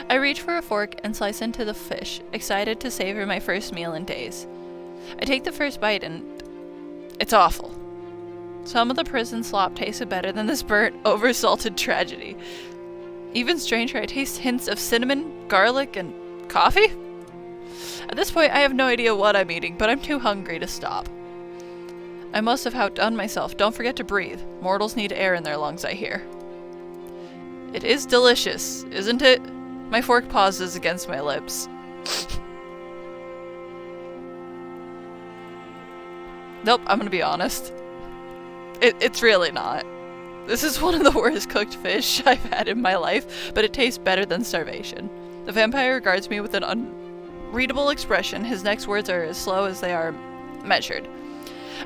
Speaker 1: I reach for a fork and slice into the fish, excited to savor my first meal in days. I take the first bite and it's awful. Some of the prison slop tasted better than this burnt, over-salted tragedy. Even stranger, I taste hints of cinnamon, garlic, and coffee? At this point, I have no idea what I'm eating, but I'm too hungry to stop. I must have outdone myself. Don't forget to breathe. Mortals need air in their lungs, I hear. It is delicious, isn't it? My fork pauses against my lips. Nope, I'm gonna be honest. It's really not. This is one of the worst cooked fish I've had in my life, but it tastes better than starvation. The vampire regards me with an unreadable expression. His next words are as slow as they are measured.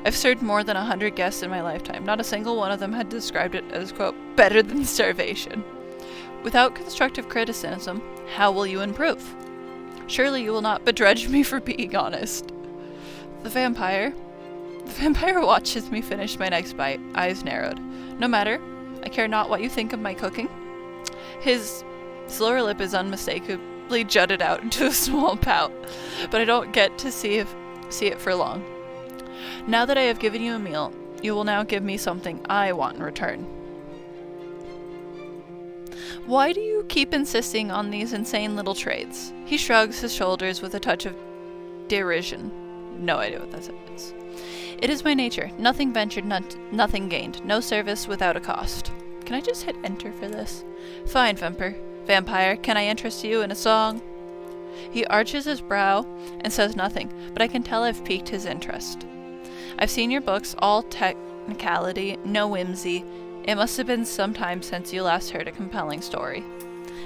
Speaker 1: I've served more than 100 guests in my lifetime. Not a single one of them had described it as, quote, better than starvation. Without constructive criticism, how will you improve? Surely you will not begrudge me for being honest. The vampire watches me finish my next bite, eyes narrowed. No matter, I care not what you think of my cooking. His lower lip is unmistakably jutted out into a small pout, but I don't get to see it for long. Now that I have given you a meal, you will now give me something I want in return. Why do you keep insisting on these insane little trades? He shrugs his shoulders with a touch of derision. No idea what that is. It is my nature. Nothing ventured, nothing gained. No service without a cost. Can I just hit enter for this? Fine, Vampire, can I interest you in a song? He arches his brow and says nothing, but I can tell I've piqued his interest. I've seen your books, all technicality, no whimsy. It must have been some time since you last heard a compelling story.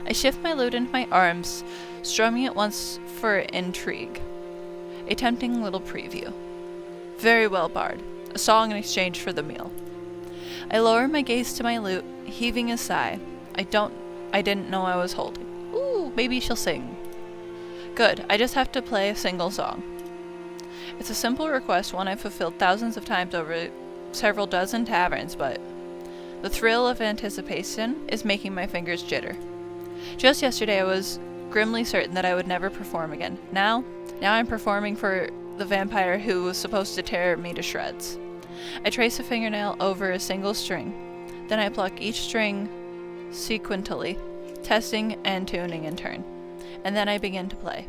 Speaker 1: I shift my lute into my arms, strumming it once for intrigue. A tempting little preview. Very well, bard. A song in exchange for the meal. I lower my gaze to my lute, heaving a sigh. I didn't know I was holding. Ooh, maybe she'll sing. Good, I just have to play a single song. It's a simple request, one I've fulfilled thousands of times over several dozen taverns, but the thrill of anticipation is making my fingers jitter. Just yesterday I was grimly certain that I would never perform again. Now I'm performing for the vampire who was supposed to tear me to shreds. I trace a fingernail over a single string. Then I pluck each string sequentially, testing and tuning in turn. And then I begin to play.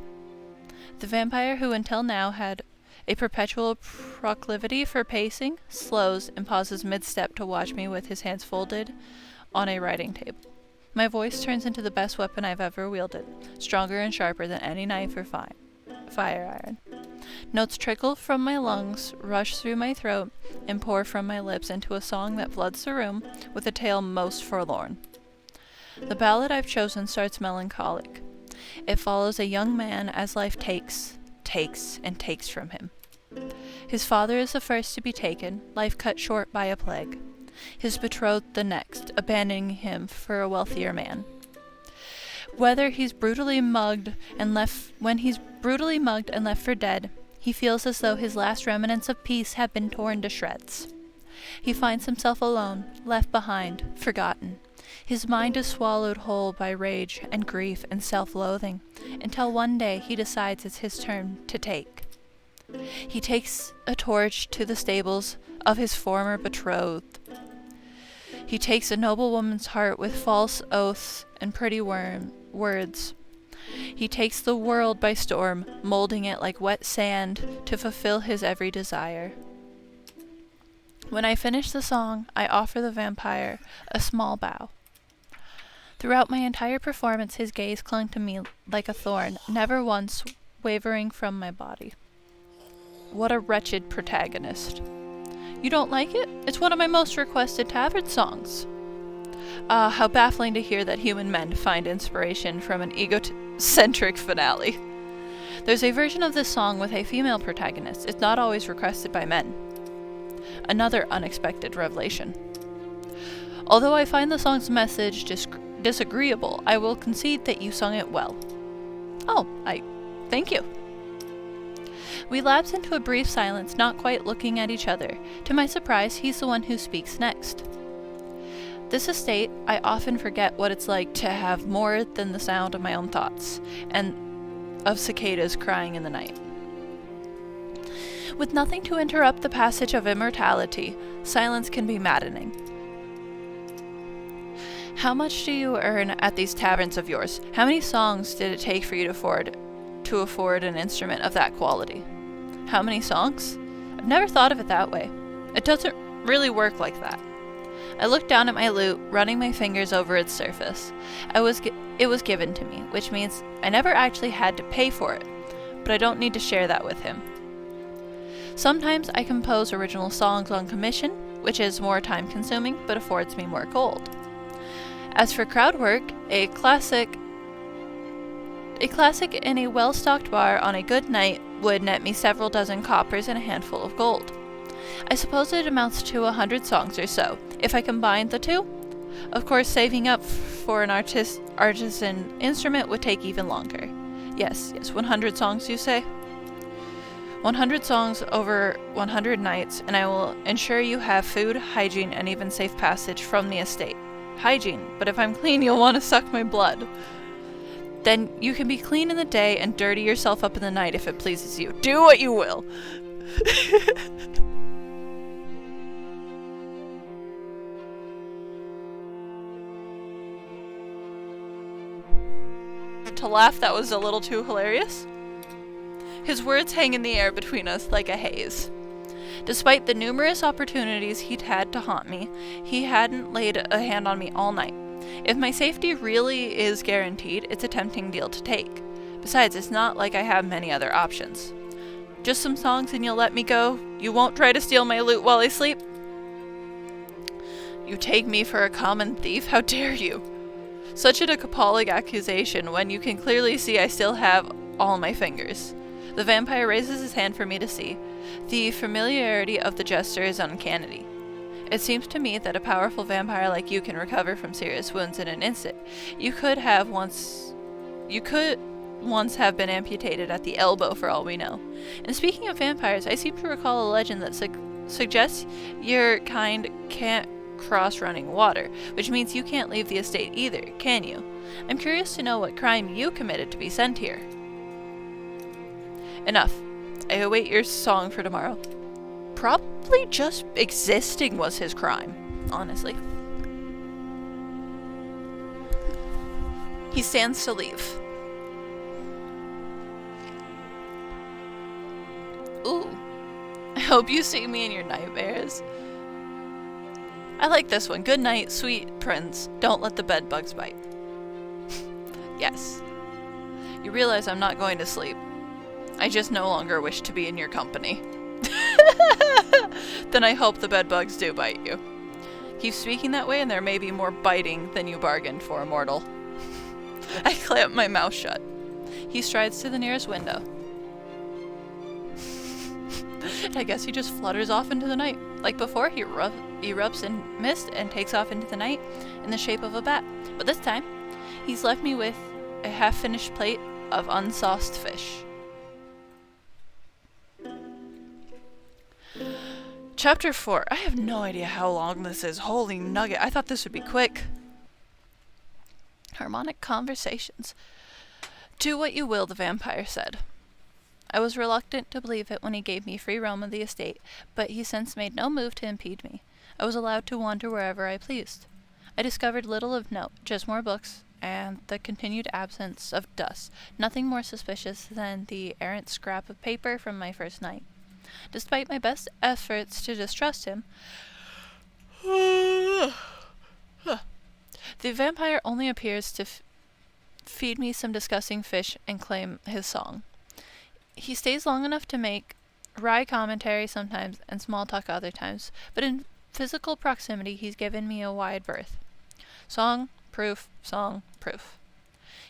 Speaker 1: The vampire, who until now had a perpetual proclivity for pacing, slows and pauses mid-step to watch me with his hands folded on a writing table. My voice turns into the best weapon I've ever wielded, stronger and sharper than any knife or fire iron. Notes trickle from my lungs, rush through my throat, and pour from my lips into a song that floods the room with a tale most forlorn. The ballad I've chosen starts melancholic. It follows a young man as life takes, and takes from him. His father is the first to be taken, life cut short by a plague. His betrothed the next, abandoning him for a wealthier man. When he's brutally mugged and left for dead, he feels as though his last remnants of peace have been torn to shreds. He finds himself alone, left behind, forgotten. His mind is swallowed whole by rage and grief and self-loathing, until one day he decides it's his turn to take. He takes a torch to the stables of his former betrothed. He takes a noble woman's heart with false oaths and pretty words. He takes the world by storm, molding it like wet sand to fulfill his every desire. When I finish the song, I offer the vampire a small bow. Throughout my entire performance, his gaze clung to me like a thorn, never once wavering from my body. What a wretched protagonist. You don't like it? It's one of my most requested tavern songs. Ah, how baffling to hear that human men find inspiration from an egocentric finale. There's a version of this song with a female protagonist. It's not always requested by men. Another unexpected revelation. Although I find the song's message disagreeable, I will concede that you sung it well. Oh, thank you. We lapse into a brief silence, not quite looking at each other. To my surprise, he's the one who speaks next. This estate, I often forget what it's like to have more than the sound of my own thoughts, and of cicadas crying in the night. With nothing to interrupt the passage of immortality, silence can be maddening. How much do you earn at these taverns of yours? How many songs did it take for you to afford an instrument of that quality? How many songs? I've never thought of it that way. It doesn't really work like that. I looked down at my lute, running my fingers over its surface. It was given to me, which means I never actually had to pay for it, but I don't need to share that with him. Sometimes I compose original songs on commission, which is more time-consuming but affords me more gold. As for crowd work, a classic in a well-stocked bar on a good night would net me several dozen coppers and a handful of gold. I suppose it amounts to 100 songs or so, if I combined the two. Of course, saving up for an artisan instrument would take even longer. Yes, 100 songs, you say? 100 songs over 100 nights, and I will ensure you have food, hygiene, and even safe passage from the estate. Hygiene, but if I'm clean, you'll want to suck my blood. Then you can be clean in the day and dirty yourself up in the night if it pleases you. Do what you will. To laugh, that was a little too hilarious. His words hang in the air between us like a haze. Despite the numerous opportunities he'd had to haunt me, he hadn't laid a hand on me all night. If my safety really is guaranteed, it's a tempting deal to take. Besides, it's not like I have many other options. Just some songs and you'll let me go? You won't try to steal my loot while I sleep? You take me for a common thief? How dare you? Such an appalling accusation when you can clearly see I still have all my fingers. The vampire raises his hand for me to see. The familiarity of the gesture is uncanny. It seems to me that a powerful vampire like you can recover from serious wounds in an instant. You could once have been amputated at the elbow for all we know. And speaking of vampires, I seem to recall a legend that suggests your kind can't cross running water, which means you can't leave the estate either, can you? I'm curious to know what crime you committed to be sent here. Enough. I await your song for tomorrow. Probably just existing was his crime, honestly. He stands to leave. Ooh. I hope you see me in your nightmares. I like this one. Good night, sweet prince. Don't let the bed bugs bite. Yes. You realize I'm not going to sleep. I just no longer wish to be in your company. Then I hope the bed bugs do bite you. Keep speaking that way and there may be more biting than you bargained for, mortal. I clamp my mouth shut. He strides to the nearest window. I guess he just flutters off into the night. Like before, he erupts in mist and takes off into the night in the shape of a bat. But this time, he's left me with a half-finished plate of unsauced fish. Chapter 4. I have no idea how long this is. Holy nugget. I thought this would be quick. Harmonic conversations. Do what you will, the vampire said. I was reluctant to believe it when he gave me free roam of the estate, but he since made no move to impede me. I was allowed to wander wherever I pleased. I discovered little of note, just more books, and the continued absence of dust, nothing more suspicious than the errant scrap of paper from my first night. Despite my best efforts to distrust him, the vampire only appears to feed me some disgusting fish and claim his song. He stays long enough to make wry commentary sometimes and small talk other times, but in physical proximity he's given me a wide berth. Song, proof, song, proof.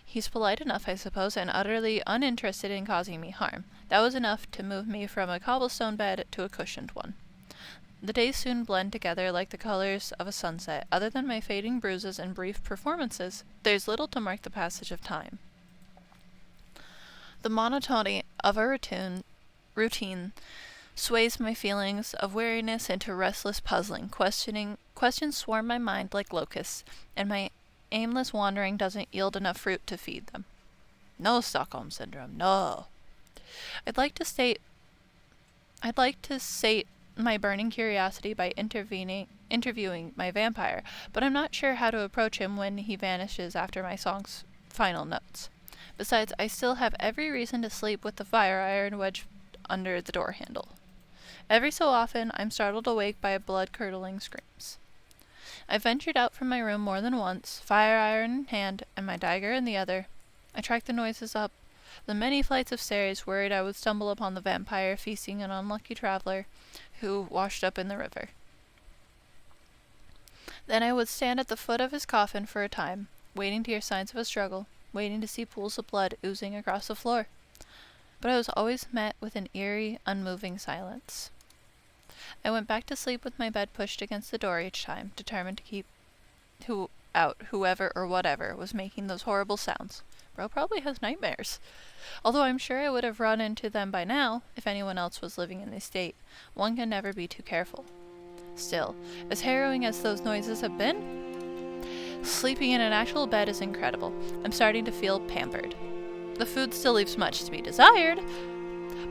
Speaker 1: He's polite enough, I suppose, and utterly uninterested in causing me harm. That was enough to move me from a cobblestone bed to a cushioned one. The days soon blend together like the colors of a sunset. Other than my fading bruises and brief performances, there's little to mark the passage of time. The monotony of a routine sways my feelings of weariness into restless puzzling. Questions swarm my mind like locusts, and my aimless wandering doesn't yield enough fruit to feed them. No Stockholm Syndrome, no. I'd like to sate my burning curiosity by interviewing my vampire, but I'm not sure how to approach him when he vanishes after my song's final notes. Besides, I still have every reason to sleep with the fire iron wedged under the door handle. Every so often, I'm startled awake by blood-curdling screams. I ventured out from my room more than once, fire iron in hand and my dagger in the other. I tracked the noises up the many flights of stairs, worried I would stumble upon the vampire feasting an unlucky traveler who washed up in the river. Then I would stand at the foot of his coffin for a time, waiting to hear signs of a struggle, waiting to see pools of blood oozing across the floor. But I was always met with an eerie, unmoving silence. I went back to sleep with my bed pushed against the door each time, determined to keep out whoever or whatever was making those horrible sounds. Bro probably has nightmares. Although I'm sure I would have run into them by now if anyone else was living in this state. One can never be too careful. Still, as harrowing as those noises have been, sleeping in an actual bed is incredible. I'm starting to feel pampered. The food still leaves much to be desired,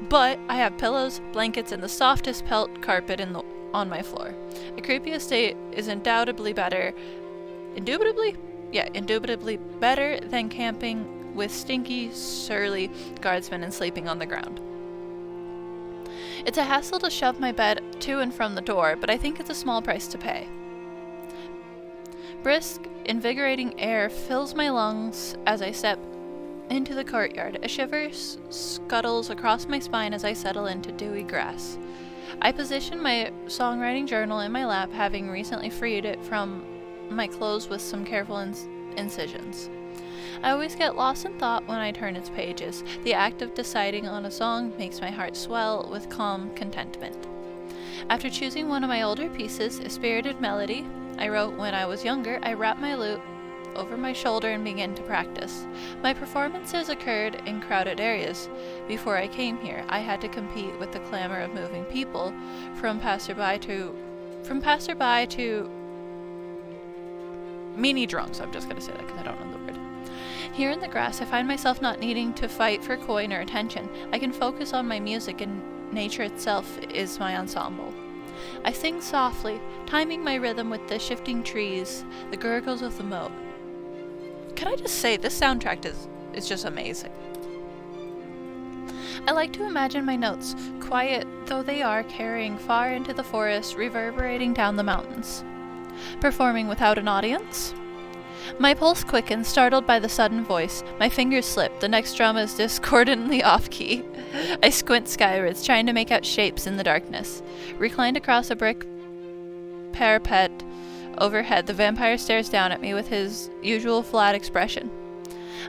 Speaker 1: but I have pillows, blankets, and the softest pelt carpet on my floor. A creepy estate is indubitably better than camping with stinky, surly guardsmen and sleeping on the ground. It's a hassle to shove my bed to and from the door, but I think it's a small price to pay. Brisk, invigorating air fills my lungs as I step into the courtyard. A shiver scuttles across my spine as I settle into dewy grass. I position my songwriting journal in my lap, having recently freed it from my clothes with some careful incisions. I always get lost in thought when I turn its pages. The act of deciding on a song makes my heart swell with calm contentment. After choosing one of my older pieces, a spirited melody I wrote when I was younger, I wrap my lute over my shoulder and begin to practice. My performances occurred in crowded areas. Before I came here, I had to compete with the clamor of moving people, from passerby to meanie drunks. I'm just going to say that because I don't know the word. Here in the grass, I find myself not needing to fight for coin or attention. I can focus on my music, and nature itself is my ensemble. I sing softly, timing my rhythm with the shifting trees, the gurgles of the moat. Can I just say, this soundtrack is just amazing. I like to imagine my notes, quiet though they are, carrying far into the forest, reverberating down the mountains. Performing without an audience? My pulse quickens, startled by the sudden voice. My fingers slip. The next drum is discordantly off-key. I squint skywards, trying to make out shapes in the darkness. Reclined across a brick parapet overhead, the vampire stares down at me with his usual flat expression.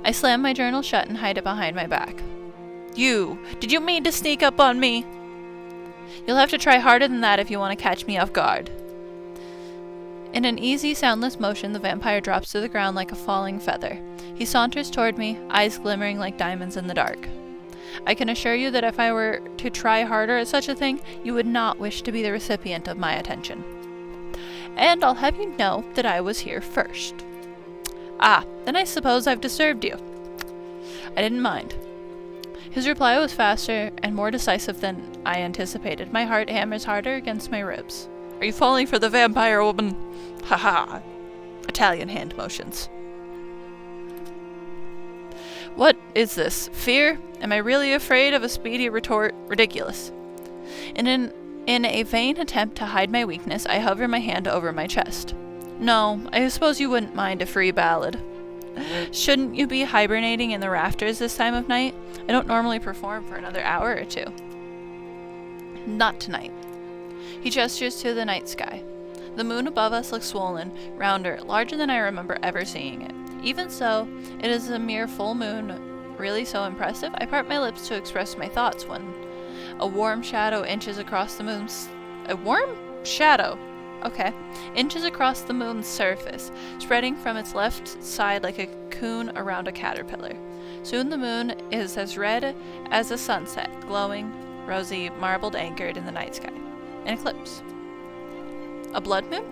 Speaker 1: I slam my journal shut and hide it behind my back. Did you mean to sneak up on me? You'll have to try harder than that if you want to catch me off guard. In an easy, soundless motion, the vampire drops to the ground like a falling feather. He saunters toward me, eyes glimmering like diamonds in the dark. I can assure you that if I were to try harder at such a thing, you would not wish to be the recipient of my attention. And I'll have you know that I was here first. Then I suppose I've disturbed you. I didn't mind. His reply was faster and more decisive than I anticipated. My heart hammers harder against my ribs. Are you falling for the vampire woman? Ha! Italian hand motions. What is this? Fear? Am I really afraid of a speedy retort? Ridiculous. In a vain attempt to hide my weakness, I hover my hand over my chest. No, I suppose you wouldn't mind a free ballad. Shouldn't you be hibernating in the rafters this time of night? I don't normally perform for another hour or two. Not tonight. He gestures to the night sky. The moon above us looks swollen, rounder, larger than I remember ever seeing it. Even so, it is a mere full moon, really so impressive. I part my lips to express my thoughts when a warm shadow inches across the moon's... A warm shadow? Okay. Inches across the moon's surface, spreading from its left side like a cocoon around a caterpillar. Soon the moon is as red as a sunset, glowing, rosy, marbled, anchored in the night sky. An eclipse. A blood moon?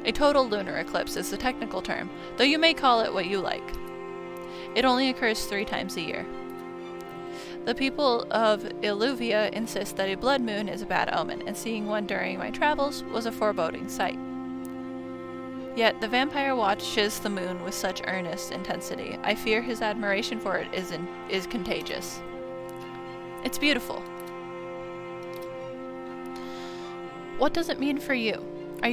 Speaker 1: A total lunar eclipse is the technical term, though you may call it what you like. It only occurs 3 times a year. The people of Illuvia insist that a blood moon is a bad omen, and seeing one during my travels was a foreboding sight. Yet the vampire watches the moon with such earnest intensity. I fear his admiration for it is contagious. It's beautiful. What does it mean for you? Are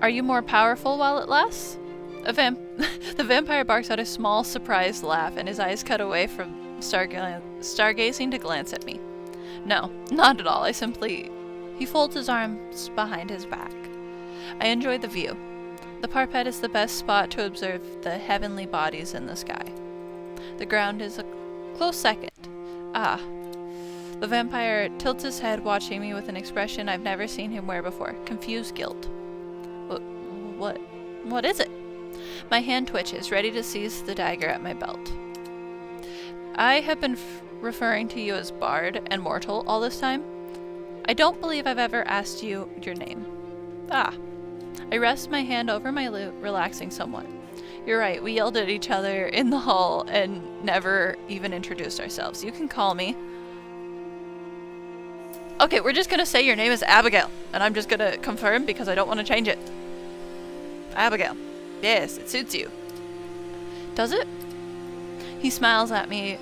Speaker 1: Are you more powerful while it lasts? The vampire barks out a small, surprised laugh, and his eyes cut away from stargazing to glance at me. No, not at all. He folds his arms behind his back. I enjoy the view. The parapet is the best spot to observe the heavenly bodies in the sky. The ground is a close second. Ah. The vampire tilts his head, watching me with an expression I've never seen him wear before. Confused guilt. What is it? My hand twitches, ready to seize the dagger at my belt. I have been referring to you as Bard and Mortal all this time. I don't believe I've ever asked you your name. Ah. I rest my hand over my lute, relaxing somewhat. You're right, we yelled at each other in the hall and never even introduced ourselves. You can call me. Okay, we're just gonna say your name is Abigail, and I'm just gonna confirm because I don't want to change it. Abigail. Yes, it suits you. Does it? He smiles at me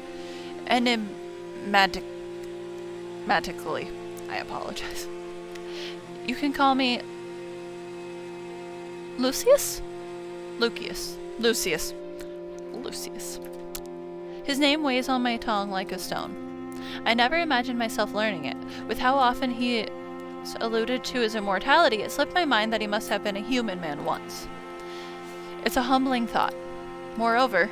Speaker 1: enigmatically. I apologize. You can call me Lucius? Lucius. His name weighs on my tongue like a stone. I never imagined myself learning it. With how often he alluded to his immortality, it slipped my mind that he must have been a human man once. It's a humbling thought. Moreover,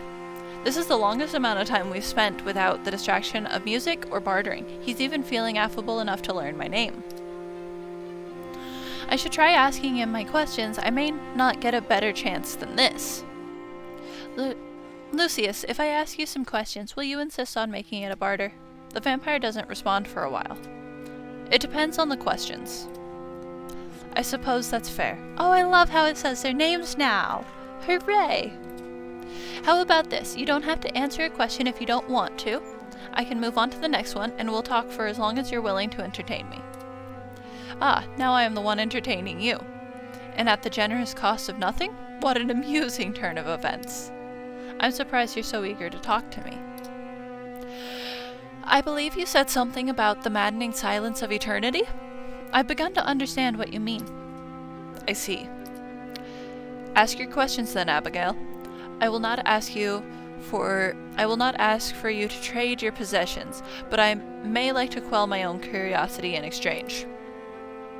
Speaker 1: this is the longest amount of time we've spent without the distraction of music or bartering. He's even feeling affable enough to learn my name. I should try asking him my questions. I may not get a better chance than this. Lucius, if I ask you some questions, will you insist on making it a barter? The vampire doesn't respond for a while. It depends on the questions. I suppose that's fair. Oh, I love how it says their names now. Hooray! How about this? You don't have to answer a question if you don't want to. I can move on to the next one, and we'll talk for as long as you're willing to entertain me. Ah, now I am the one entertaining you. And at the generous cost of nothing? What an amusing turn of events. I'm surprised you're so eager to talk to me. I believe you said something about the maddening silence of eternity? I've begun to understand what you mean. I see. Ask your questions then, Abigail. I will not ask for you to trade your possessions, but I may like to quell my own curiosity in exchange.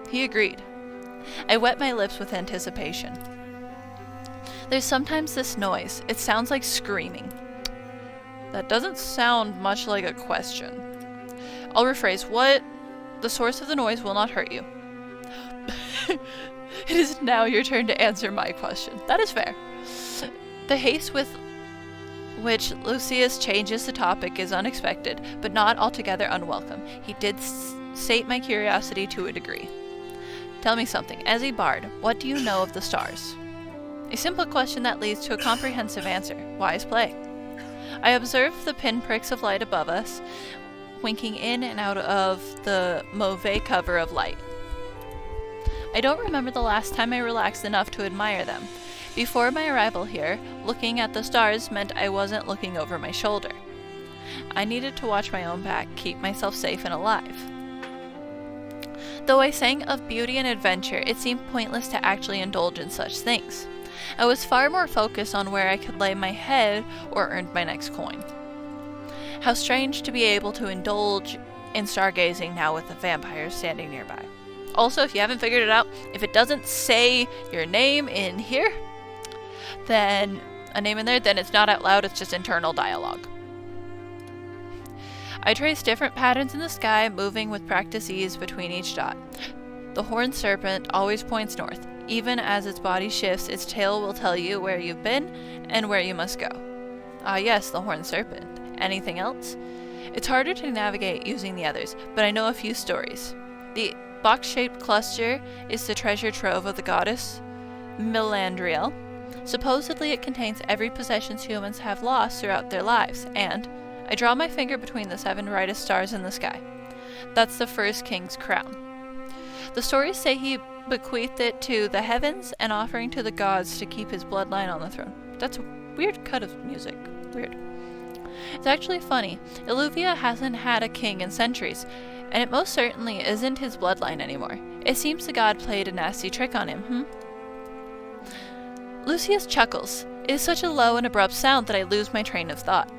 Speaker 1: He agreed. I wet my lips with anticipation. There's sometimes this noise. It sounds like screaming. That doesn't sound much like a question. I'll rephrase. What? The source of the noise will not hurt you. It is now your turn to answer my question. That is fair. The haste with which Lucius changes the topic is unexpected, but not altogether unwelcome. He did sate my curiosity to a degree. Tell me something. As a bard, what do you know of the stars? A simple question that leads to a comprehensive answer. Wise play. I observed the pinpricks of light above us, winking in and out of the mauve cover of light. I don't remember the last time I relaxed enough to admire them. Before my arrival here, looking at the stars meant I wasn't looking over my shoulder. I needed to watch my own back, keep myself safe and alive. Though I sang of beauty and adventure, it seemed pointless to actually indulge in such things. I was far more focused on where I could lay my head or earn my next coin. How strange to be able to indulge in stargazing now with the vampires standing nearby. Also, if you haven't figured it out, if it doesn't say your name in here, then it's not out loud, it's just internal dialogue. I trace different patterns in the sky, moving with practice ease between each dot. The horned serpent always points north. Even as its body shifts, its tail will tell you where you've been and where you must go. Ah yes, the horned serpent. Anything else? It's harder to navigate using the others, but I know a few stories. The box-shaped cluster is the treasure trove of the goddess Milandriel. Supposedly it contains every possession humans have lost throughout their lives, and I draw my finger between the 7 brightest stars in the sky. That's the first king's crown. The stories say he bequeathed it to the heavens, an offering to the gods to keep his bloodline on the throne. That's a weird cut of music. Weird. It's actually funny. Illuvia hasn't had a king in centuries, and it most certainly isn't his bloodline anymore. It seems the god played a nasty trick on him, Lucius chuckles. It is such a low and abrupt sound that I lose my train of thought.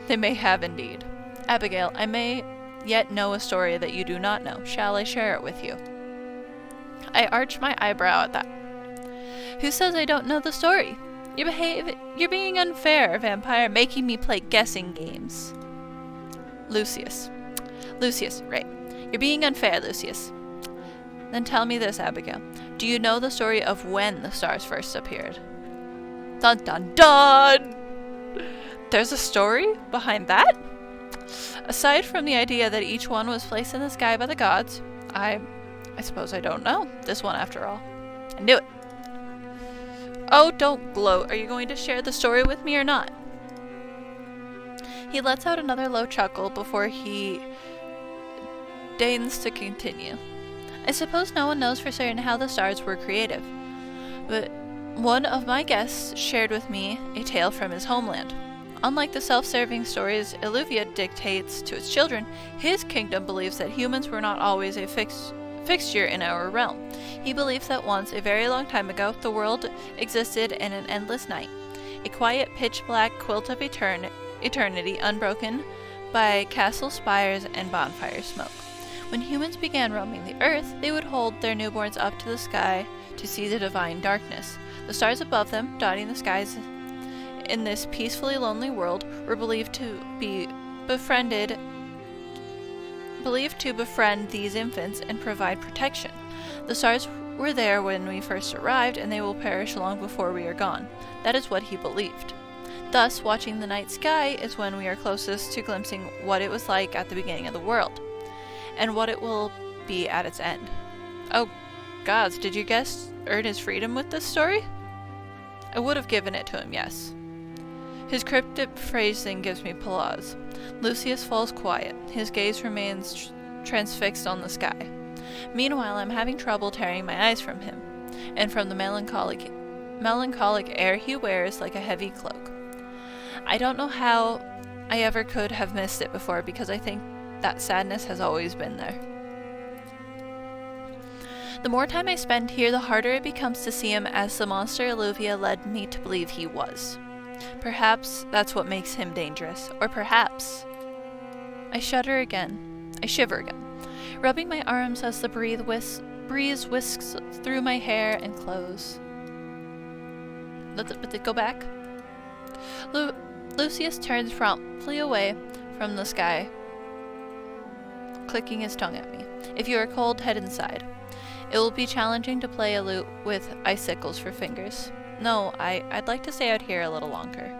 Speaker 1: They may have indeed. Abigail, I may yet know a story that you do not know. Shall I share it with you? I arch my eyebrow at that. Who says I don't know the story? You're being unfair, vampire, making me play guessing games. Lucius, right. You're being unfair, Lucius. Then tell me this, Abigail. Do you know the story of when the stars first appeared? Dun dun dun! There's a story behind that? Aside from the idea that each one was placed in the sky by the gods, I suppose I don't know this one after all. I knew it. Oh, don't gloat. Are you going to share the story with me or not? He lets out another low chuckle before he deigns to continue. I suppose no one knows for certain how the stars were created, but one of my guests shared with me a tale from his homeland. Unlike the self-serving stories Illuvia dictates to its children, his kingdom believes that humans were not always a fixture in our realm. He believes that once, a very long time ago, the world existed in an endless night, a quiet, pitch-black quilt of eternity unbroken by castle spires and bonfire smoke. When humans began roaming the earth, they would hold their newborns up to the sky to see the divine darkness. The stars above them, dotting the skies in this peacefully lonely world, were believed to befriend these infants and provide protection. The stars were there when we first arrived, and they will perish long before we are gone. That is what he believed. Thus, watching the night sky is when we are closest to glimpsing what it was like at the beginning of the world, and what it will be at its end. Oh, gods, did you guess earn his freedom with this story? I would have given it to him, yes. His cryptic phrasing gives me pause. Lucius falls quiet. His gaze remains transfixed on the sky. Meanwhile, I'm having trouble tearing my eyes from him, and from the melancholic air he wears like a heavy cloak. I don't know how I ever could have missed it before, because I think that sadness has always been there. The more time I spend here, the harder it becomes to see him as the monster Illuvia led me to believe he was. Perhaps that's what makes him dangerous, or perhaps... I shiver again, rubbing my arms as the breeze whisks through my hair and clothes. But go back. Lucius turns promptly away from the sky, clicking his tongue at me. If you are cold, head inside. It will be challenging to play a lute with icicles for fingers. No, I'd like to stay out here a little longer.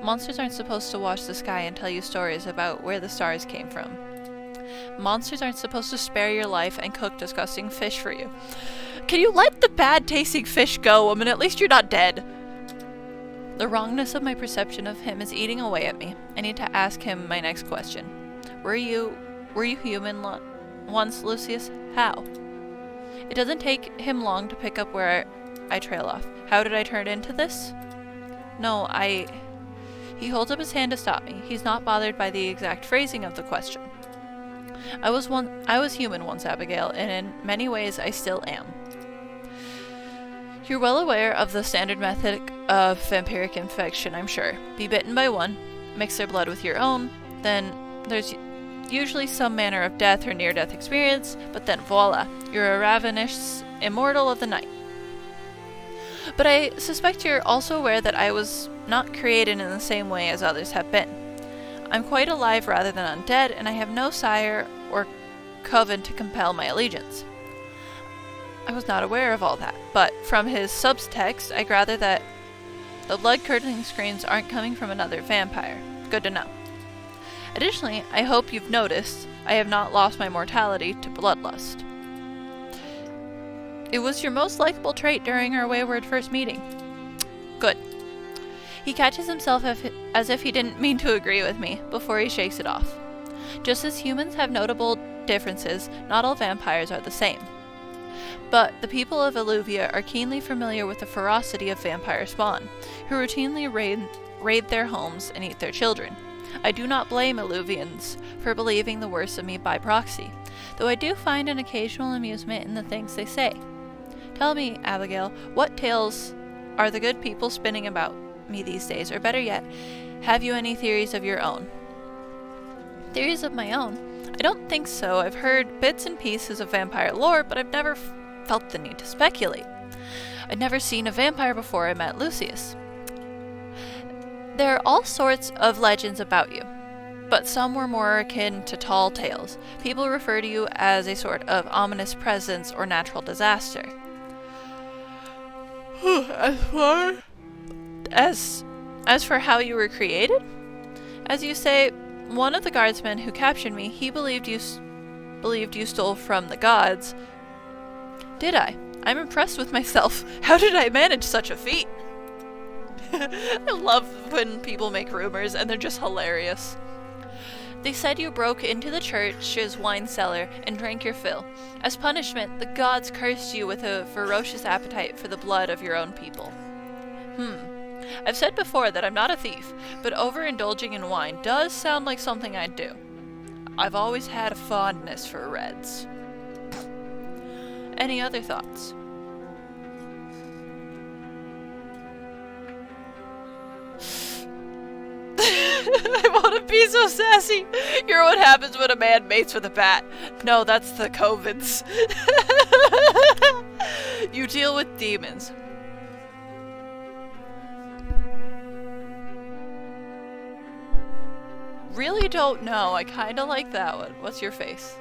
Speaker 1: Monsters aren't supposed to watch the sky and tell you stories about where the stars came from. Monsters aren't supposed to spare your life and cook disgusting fish for you. Can you let the bad-tasting fish go, woman? At least you're not dead. The wrongness of my perception of him is eating away at me. I need to ask him my next question. Were you human once, Lucius? How? It doesn't take him long to pick up where I trail off. How did I turn into this? No, He holds up his hand to stop me. He's not bothered by the exact phrasing of the question. I was human once, Abigail, and in many ways I still am. You're well aware of the standard method of vampiric infection, I'm sure. Be bitten by one, mix their blood with your own, then there's usually some manner of death or near-death experience, but then voila, you're a ravenous immortal of the night. But I suspect you're also aware that I was not created in the same way as others have been. I'm quite alive rather than undead, and I have no sire or coven to compel my allegiance. I was not aware of all that, but from his subtext, I gather that the blood-curdling screams aren't coming from another vampire. Good to know. Additionally, I hope you've noticed I have not lost my mortality to bloodlust. It was your most likable trait during our wayward first meeting. Good. He catches himself as if he didn't mean to agree with me before he shakes it off. Just as humans have notable differences, not all vampires are the same. But the people of Illuvia are keenly familiar with the ferocity of vampire spawn, who routinely raid their homes and eat their children. I do not blame Illuvians for believing the worst of me by proxy, though I do find an occasional amusement in the things they say. Tell me, Abigail, what tales are the good people spinning about me these days? Or better yet, have you any theories of your own? Theories of my own? I don't think so. I've heard bits and pieces of vampire lore, but I've never felt the need to speculate. I'd never seen a vampire before I met Lucius. There are all sorts of legends about you, but some were more akin to tall tales. People refer to you as a sort of ominous presence or natural disaster. As for how you were created? As you say, one of the guardsmen who captured me, he believed you stole from the gods. Did I? I'm impressed with myself. How did I manage such a feat? I love when people make rumors and they're just hilarious. They said you broke into the church's wine cellar and drank your fill. As punishment, the gods cursed you with a ferocious appetite for the blood of your own people. I've said before that I'm not a thief, but overindulging in wine does sound like something I'd do. I've always had a fondness for reds. Any other thoughts? I want to be so sassy. You're what happens when a man mates with a bat. No, that's the COVIDs. You deal with demons. Really don't know. I kinda like that one. What's your face?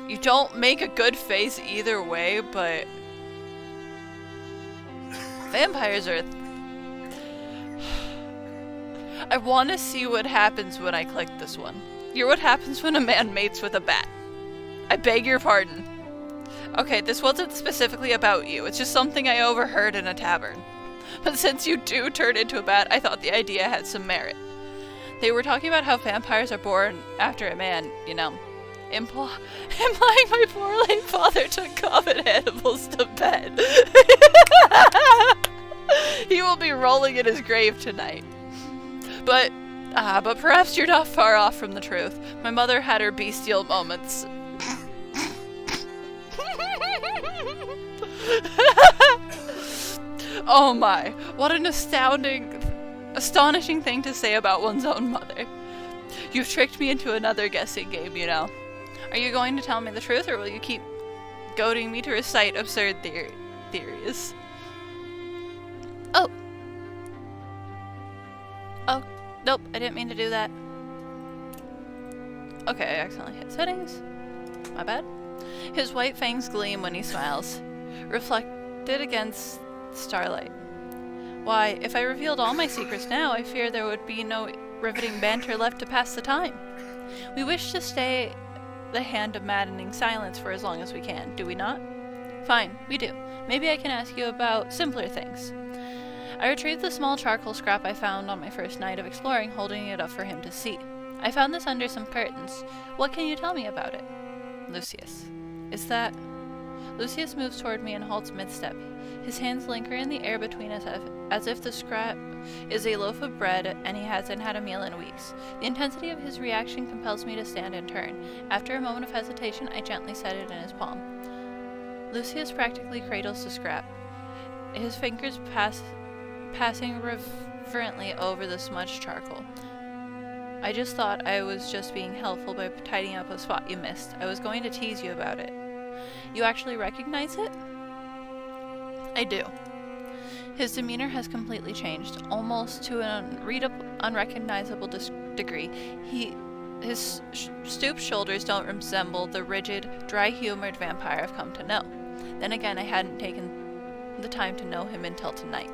Speaker 1: You don't make a good face either way, but vampires are... I want to see what happens when I click this one. You're what happens when a man mates with a bat. I beg your pardon. Okay, this wasn't specifically about you. It's just something I overheard in a tavern. But since you do turn into a bat, I thought the idea had some merit. They were talking about how vampires are born after a man, you know, implying my poor late father took common animals to bed. He will be rolling in his grave tonight. But perhaps you're not far off from the truth. My mother had her bestial moments. Oh my, what an astonishing thing to say about one's own mother. You've tricked me into another guessing game, you know. Are you going to tell me the truth, or will you keep goading me to recite absurd theories? Oh, nope, I didn't mean to do that. Okay, I accidentally hit settings. My bad. His white fangs gleam when he smiles, reflected against starlight. Why, if I revealed all my secrets now, I fear there would be no riveting banter left to pass the time. We wish to stay the hand of maddening silence for as long as we can, do we not? Fine, we do. Maybe I can ask you about simpler things. I retrieved the small charcoal scrap I found on my first night of exploring, holding it up for him to see. I found this under some curtains. What can you tell me about it? Lucius. Is that... Lucius moves toward me and halts mid-step. His hands linger in the air between us as if the scrap is a loaf of bread and he hasn't had a meal in weeks. The intensity of his reaction compels me to stand and turn. After a moment of hesitation, I gently set it in his palm. Lucius practically cradles the scrap, his fingers passing reverently over the smudged charcoal. I just thought I was just being helpful by tidying up a spot you missed. I was going to tease you about it. You actually recognize it? I do. His demeanor has completely changed, almost to an unrecognizable degree. His stooped shoulders don't resemble the rigid, dry-humored vampire I've come to know. Then again, I hadn't taken the time to know him until tonight.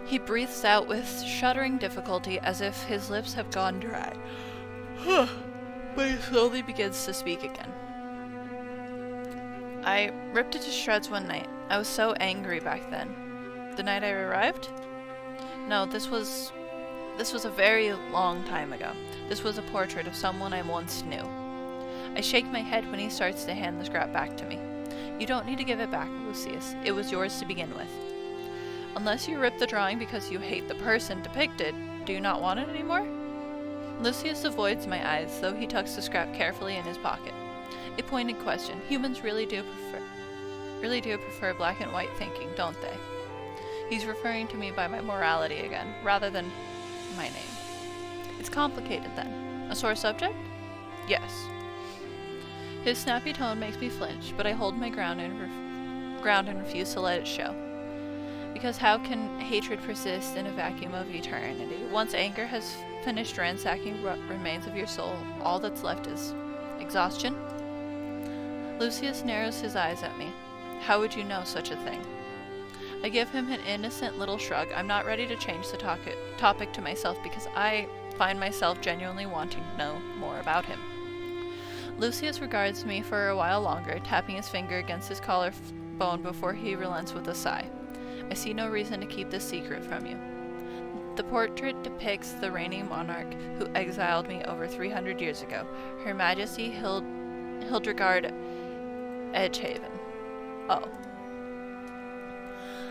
Speaker 1: He breathes out with shuddering difficulty as if his lips have gone dry. But he slowly begins to speak again. I ripped it to shreds one night. I was so angry back then. The night I arrived? No, this was a very long time ago. This was a portrait of someone I once knew. I shake my head when he starts to hand the scrap back to me. You don't need to give it back, Lucius. It was yours to begin with. Unless you ripped the drawing because you hate the person depicted, do you not want it anymore? Lucius avoids my eyes, though he tucks the scrap carefully in his pocket. A pointed question. Humans really do prefer black and white thinking, don't they? He's referring to me by my morality again, rather than my name. It's complicated then. A sore subject? Yes. His snappy tone makes me flinch, but I hold my ground and refuse to let it show. Because how can hatred persist in a vacuum of eternity? Once anger has finished ransacking what remains of your soul, all that's left is exhaustion? Lucius narrows his eyes at me. How would you know such a thing? I give him an innocent little shrug. I'm not ready to change the topic to myself because I find myself genuinely wanting to know more about him. Lucius regards me for a while longer, tapping his finger against his collarbone before he relents with a sigh. I see no reason to keep this secret from you. The portrait depicts the reigning monarch who exiled me over 300 years ago, Her Majesty Hildegard Edgehaven. Oh.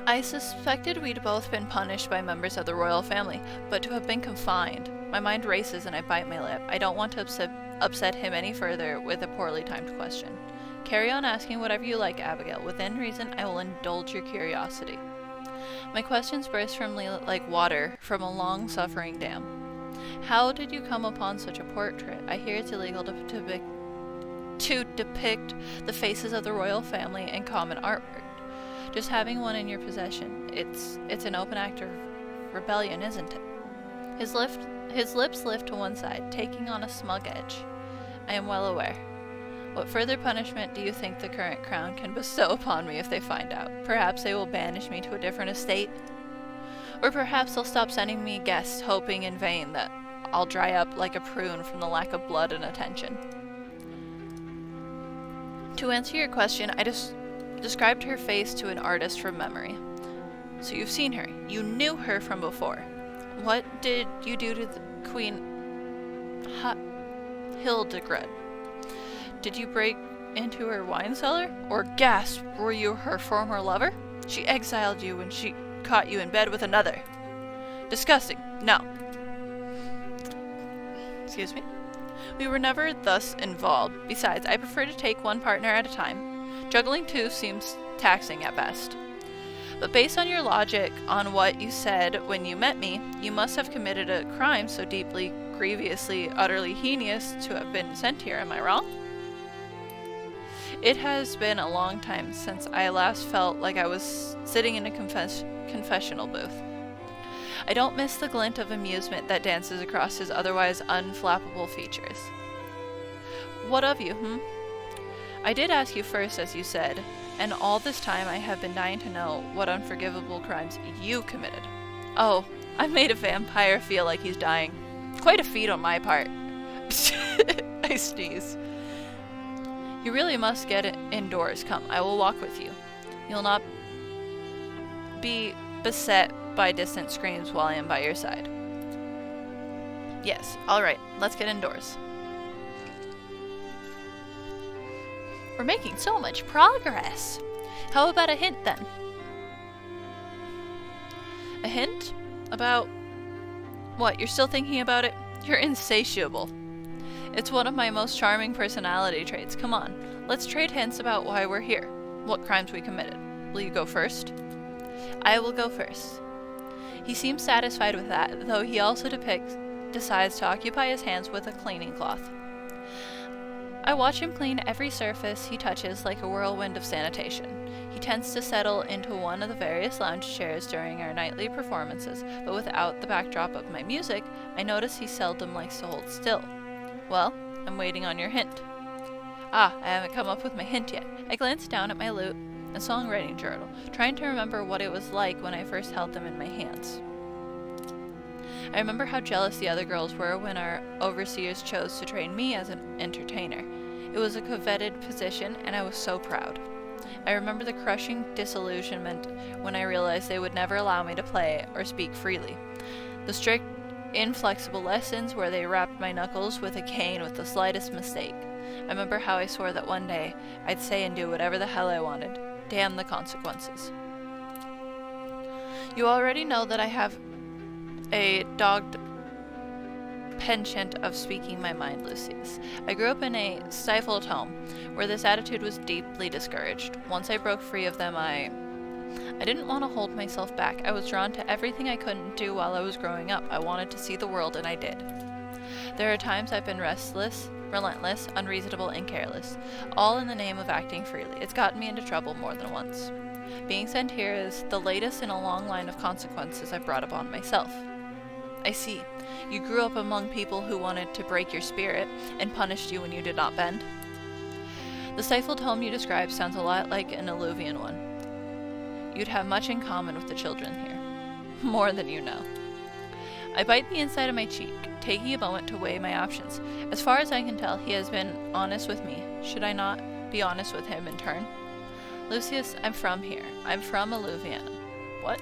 Speaker 1: I suspected we'd both been punished by members of the royal family, but to have been confined. My mind races and I bite my lip. I don't want to upset him any further with a poorly timed question. Carry on asking whatever you like, Abigail. Within reason, I will indulge your curiosity. My questions burst from me like water from a long-suffering dam. How did you come upon such a portrait? I hear it's illegal to depict the faces of the royal family in common artwork. Just having one in your possession, it's an open act of rebellion, isn't it? His lips lift to one side, taking on a smug edge. I am well aware. What further punishment do you think the current crown can bestow upon me if they find out? Perhaps they will banish me to a different estate? Or perhaps they'll stop sending me guests, hoping in vain that I'll dry up like a prune from the lack of blood and attention. To answer your question, I described her face to an artist from memory. So you've seen her. You knew her from before. What did you do to the Queen Hildegard? Did you break into her wine cellar? Or, gasp, were you her former lover? She exiled you when she caught you in bed with another. Disgusting. No. Excuse me? We were never thus involved. Besides, I prefer to take one partner at a time. Juggling two seems taxing at best. But based on your logic on what you said when you met me, you must have committed a crime so deeply, grievously, utterly heinous to have been sent here. Am I wrong? It has been a long time since I last felt like I was sitting in a confessional booth. I don't miss the glint of amusement that dances across his otherwise unflappable features. What of you, I did ask you first, as you said, and all this time I have been dying to know what unforgivable crimes you committed. Oh, I made a vampire feel like he's dying. Quite a feat on my part. I sneeze. You really must get indoors. Come, I will walk with you. You'll not be beset by distant screams while I am by your side. Yes, alright, let's get indoors. We're making so much progress. How about a hint then? A hint? About what? You're still thinking about it? You're insatiable. It's one of my most charming personality traits. Come on, let's trade hints about why we're here, what crimes we committed. Will you go first? I will go first. He seems satisfied with that, though he also decides to occupy his hands with a cleaning cloth. I watch him clean every surface he touches like a whirlwind of sanitation. He tends to settle into one of the various lounge chairs during our nightly performances, but without the backdrop of my music, I notice he seldom likes to hold still. Well, I'm waiting on your hint. Ah, I haven't come up with my hint yet. I glanced down at my lute and songwriting journal, trying to remember what it was like when I first held them in my hands. I remember how jealous the other girls were when our overseers chose to train me as an entertainer. It was a coveted position, and I was so proud. I remember the crushing disillusionment when I realized they would never allow me to play or speak freely. The strict, inflexible lessons where they rapped my knuckles with a cane with the slightest mistake. I remember how I swore that one day I'd say and do whatever the hell I wanted. Damn the consequences. You already know that I have a dogged penchant of speaking my mind, Lucius. I grew up in a stifled home, where this attitude was deeply discouraged. Once I broke free of them, I I didn't want to hold myself back. I was drawn to everything I couldn't do while I was growing up. I wanted to see the world, and I did. There are times I've been restless, relentless, unreasonable, and careless, all in the name of acting freely. It's gotten me into trouble more than once. Being sent here is the latest in a long line of consequences I've brought upon myself. I see. You grew up among people who wanted to break your spirit and punished you when you did not bend. The stifled home you describe sounds a lot like an Alluvian one. You'd have much in common with the children here. More than you know. I bite the inside of my cheek, taking a moment to weigh my options. As far as I can tell, he has been honest with me. Should I not be honest with him in turn? Lucius, I'm from here. I'm from Alluviana. What?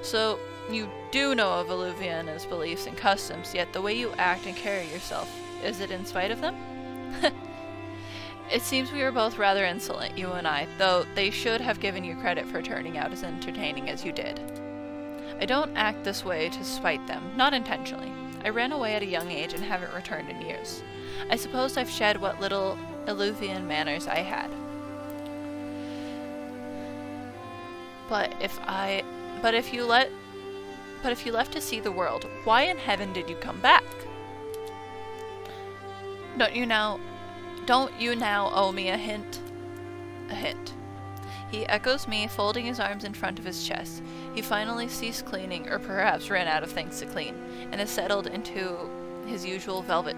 Speaker 1: So, you do know of Alluviana's beliefs and customs, yet the way you act and carry yourself, is it in spite of them? It seems we are both rather insolent, you and I, though they should have given you credit for turning out as entertaining as you did. I don't act this way to spite them, not intentionally. I ran away at a young age and haven't returned in years. I suppose I've shed what little Alluvian manners I had. But if you left to see the world, why in heaven did you come back? Don't you now owe me a hint? A hint. He echoes me, folding his arms in front of his chest. He finally ceased cleaning, or perhaps ran out of things to clean, and has settled into his usual velvet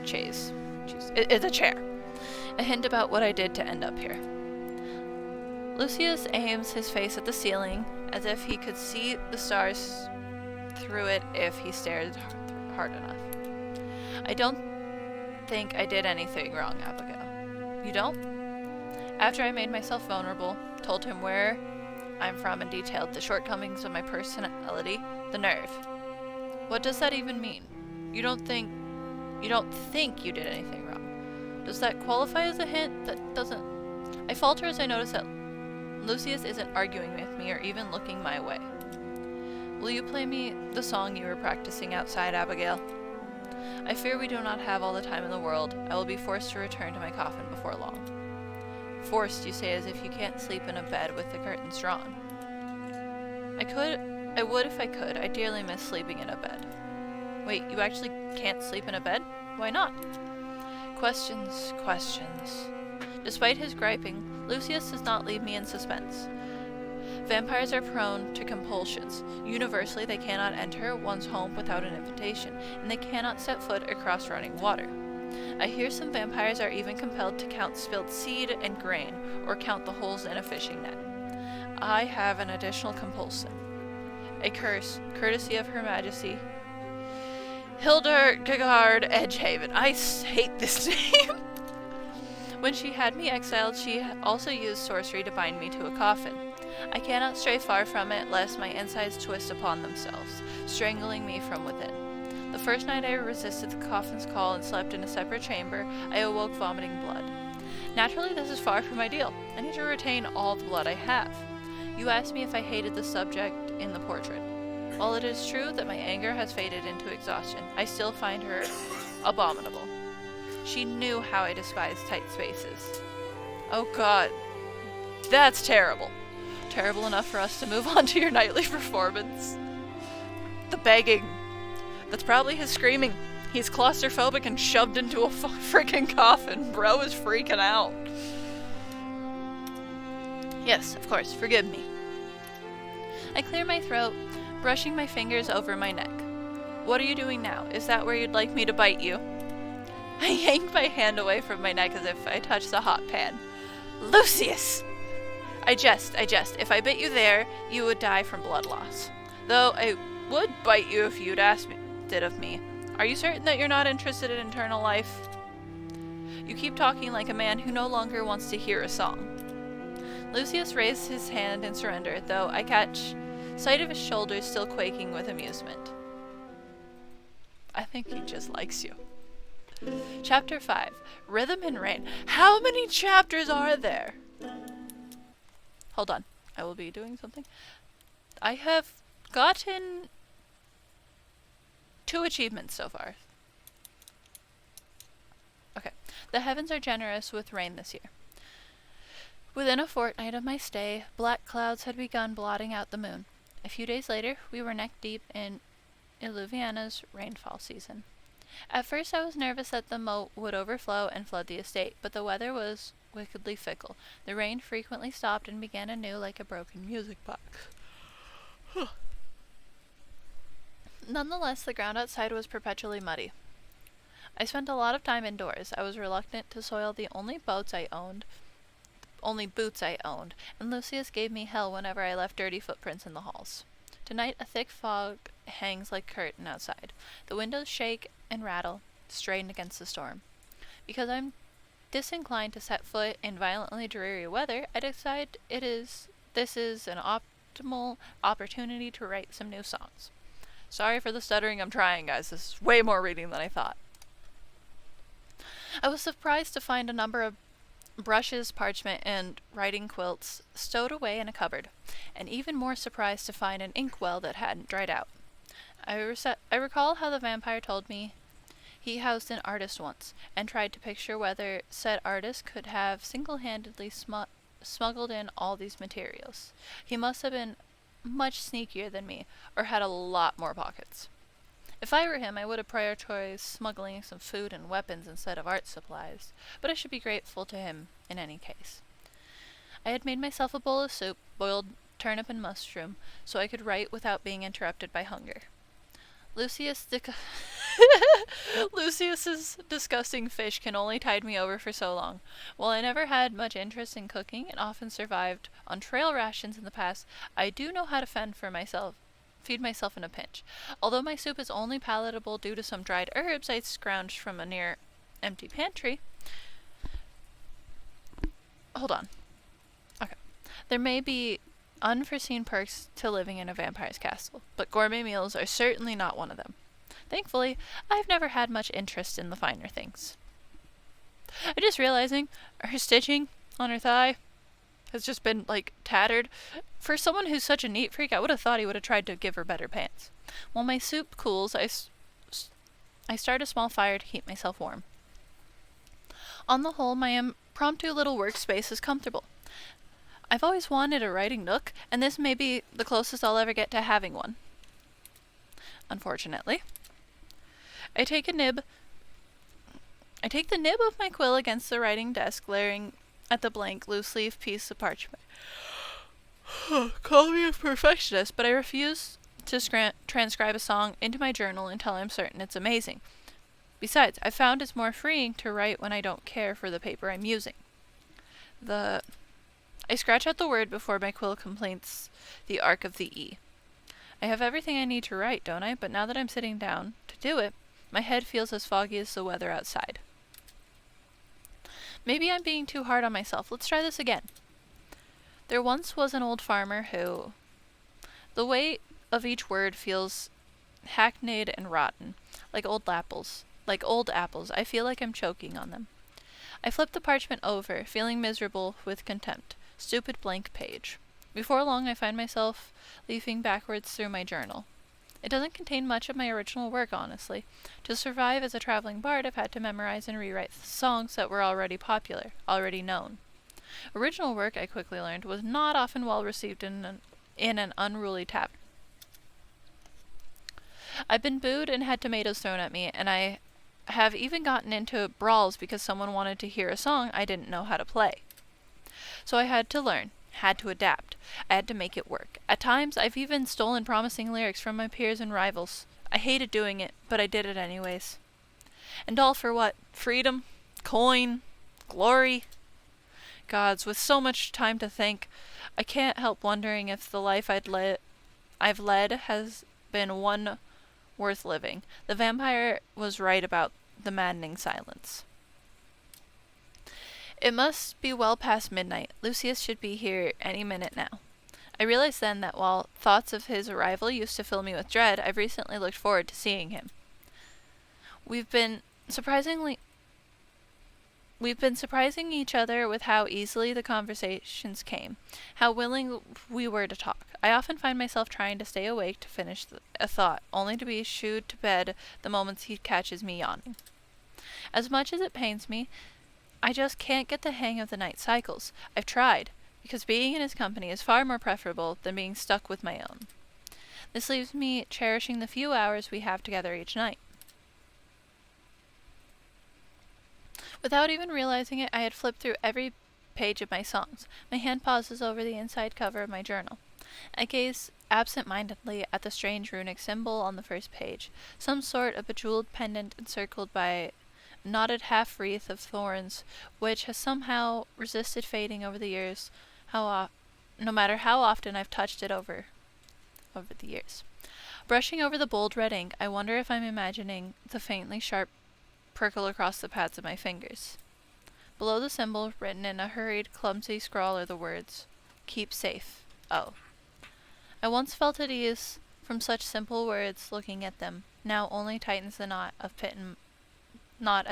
Speaker 1: chaise. It's a chair. A hint about what I did to end up here. Lucius aims his face at the ceiling, as if he could see the stars through it if he stared hard enough. I don't think I did anything wrong, Abigail. You don't? After I made myself vulnerable, told him where I'm from, and detailed the shortcomings of my personality, the nerve. What does that even mean? You don't think you did anything wrong. Does that qualify as a hint? That doesn't... I falter as I notice that Lucius isn't arguing with me or even looking my way. Will you play me the song you were practicing outside, Abigail? I fear we do not have all the time in the world. I will be forced to return to my coffin before long. Forced, you say, as if you can't sleep in a bed with the curtains drawn. I would if I could. I dearly miss sleeping in a bed. Wait, you actually can't sleep in a bed? Why not? Questions. Despite his griping, Lucius does not leave me in suspense. Vampires are prone to compulsions. Universally, they cannot enter one's home without an invitation, and they cannot set foot across running water. I hear some vampires are even compelled to count spilled seed and grain, or count the holes in a fishing net. I have an additional compulsion. A curse, courtesy of Her Majesty Hildegard Edgehaven. I hate this name. When she had me exiled, she also used sorcery to bind me to a coffin. I cannot stray far from it, lest my insides twist upon themselves, strangling me from within. The first night I resisted the coffin's call and slept in a separate chamber, I awoke vomiting blood. Naturally, this is far from ideal. I need to retain all the blood I have. You asked me if I hated the subject in the portrait. While it is true that my anger has faded into exhaustion, I still find her abominable. She knew how I despised tight spaces. Oh God, that's terrible. Terrible enough for us to move on to your nightly performance. The begging. That's probably his screaming. He's claustrophobic and shoved into a freaking coffin. Bro is freaking out. Yes, of course, forgive me. I clear my throat, brushing my fingers over my neck. What are you doing now? Is that where you'd like me to bite you? I yank my hand away from my neck as if I touched a hot pan. Lucius! I jest. If I bit you there, you would die from blood loss. Though I would bite you if you'd asked it of me. Are you certain that you're not interested in eternal life? You keep talking like a man who no longer wants to hear a song. Lucius raised his hand in surrender, though I catch sight of his shoulders still quaking with amusement. I think he just likes you. Chapter 5. Rhythm and Rain. How many chapters are there? Hold on. I will be doing something. I have gotten 2 achievements so far. Okay. The heavens are generous with rain this year. Within a fortnight of my stay, black clouds had begun blotting out the moon. A few days later, we were neck deep in Iluviana's rainfall season. At first I was nervous that the moat would overflow and flood the estate, but the weather was wickedly fickle. The rain frequently stopped and began anew like a broken music box. Nonetheless, the ground outside was perpetually muddy. I spent a lot of time indoors. I was reluctant to soil the only boots I owned, and Lucius gave me hell whenever I left dirty footprints in the halls. Tonight a thick fog hangs like curtain outside. The windows shake and rattle, strained against the storm. Because I'm disinclined to set foot in violently dreary weather, I decide this is an optimal opportunity to write some new songs. Sorry for the stuttering, I'm trying, guys. This is way more reading than I thought. I was surprised to find a number of brushes, parchment, and writing quilts stowed away in a cupboard, and even more surprised to find an inkwell that hadn't dried out. I recall how the vampire told me he housed an artist once, and tried to picture whether said artist could have single-handedly smuggled in all these materials. He must have been much sneakier than me, or had a lot more pockets. If I were him, I would have prioritized smuggling some food and weapons instead of art supplies, but I should be grateful to him in any case. I had made myself a bowl of soup, boiled turnip and mushroom, so I could write without being interrupted by hunger. Lucius's disgusting fish can only tide me over for so long. While I never had much interest in cooking and often survived on trail rations in the past, I do know how to feed myself in a pinch. Although my soup is only palatable due to some dried herbs I scrounged from a near empty pantry. Hold on. Okay. There may be unforeseen perks to living in a vampire's castle, but gourmet meals are certainly not one of them. Thankfully, I've never had much interest in the finer things. I'm just realizing her stitching on her thigh has just been, tattered. For someone who's such a neat freak, I would have thought he would have tried to give her better pants. While my soup cools, I start a small fire to keep myself warm. On the whole, my impromptu little workspace is comfortable. I've always wanted a writing nook, and this may be the closest I'll ever get to having one. Unfortunately. I take the nib of my quill against the writing desk, glaring at the blank, loose-leaf piece of parchment. Call me a perfectionist, but I refuse to transcribe a song into my journal until I'm certain it's amazing. Besides, I've found it's more freeing to write when I don't care for the paper I'm using. I scratch out the word before my quill completes the arc of the E. I have everything I need to write, don't I? But now that I'm sitting down to do it, my head feels as foggy as the weather outside. Maybe I'm being too hard on myself. Let's try this again. There once was an old farmer who... The weight of each word feels hackneyed and rotten, like old apples. I feel like I'm choking on them. I flip the parchment over, feeling miserable with contempt. Stupid blank page. Before long, I find myself leafing backwards through my journal. It doesn't contain much of my original work, honestly. To survive as a traveling bard, I've had to memorize and rewrite songs that were already popular, already known. Original work, I quickly learned, was not often well received in an unruly tavern. I've been booed and had tomatoes thrown at me, and I have even gotten into brawls because someone wanted to hear a song I didn't know how to play. So I had to learn, had to adapt. I had to make it work. At times, I've even stolen promising lyrics from my peers and rivals. I hated doing it, but I did it anyways. And all for what? Freedom? Coin? Glory? Gods, with so much time to think, I can't help wondering if the life I've led has been one worth living. The vampire was right about the maddening silence. It must be well past midnight. Lucius should be here any minute now. I realized then that while thoughts of his arrival used to fill me with dread, I've recently looked forward to seeing him. We've been surprising each other with how easily the conversations came, how willing we were to talk. I often find myself trying to stay awake to finish a thought, only to be shooed to bed the moment he catches me yawning. As much as it pains me, I just can't get the hang of the night cycles. I've tried, because being in his company is far more preferable than being stuck with my own. This leaves me cherishing the few hours we have together each night. Without even realizing it, I had flipped through every page of my songs. My hand pauses over the inside cover of my journal. I gaze absent-mindedly at the strange runic symbol on the first page, some sort of bejeweled pendant encircled by a knotted half-wreath of thorns, which has somehow resisted fading over the years, no matter how often I've touched it over the years. Brushing over the bold red ink, I wonder if I'm imagining the faintly sharp prickle across the pads of my fingers. Below the symbol, written in a hurried, clumsy scrawl, are the words, "Keep safe. Oh." I once felt at ease from such simple words looking at them, now only tightens the knot at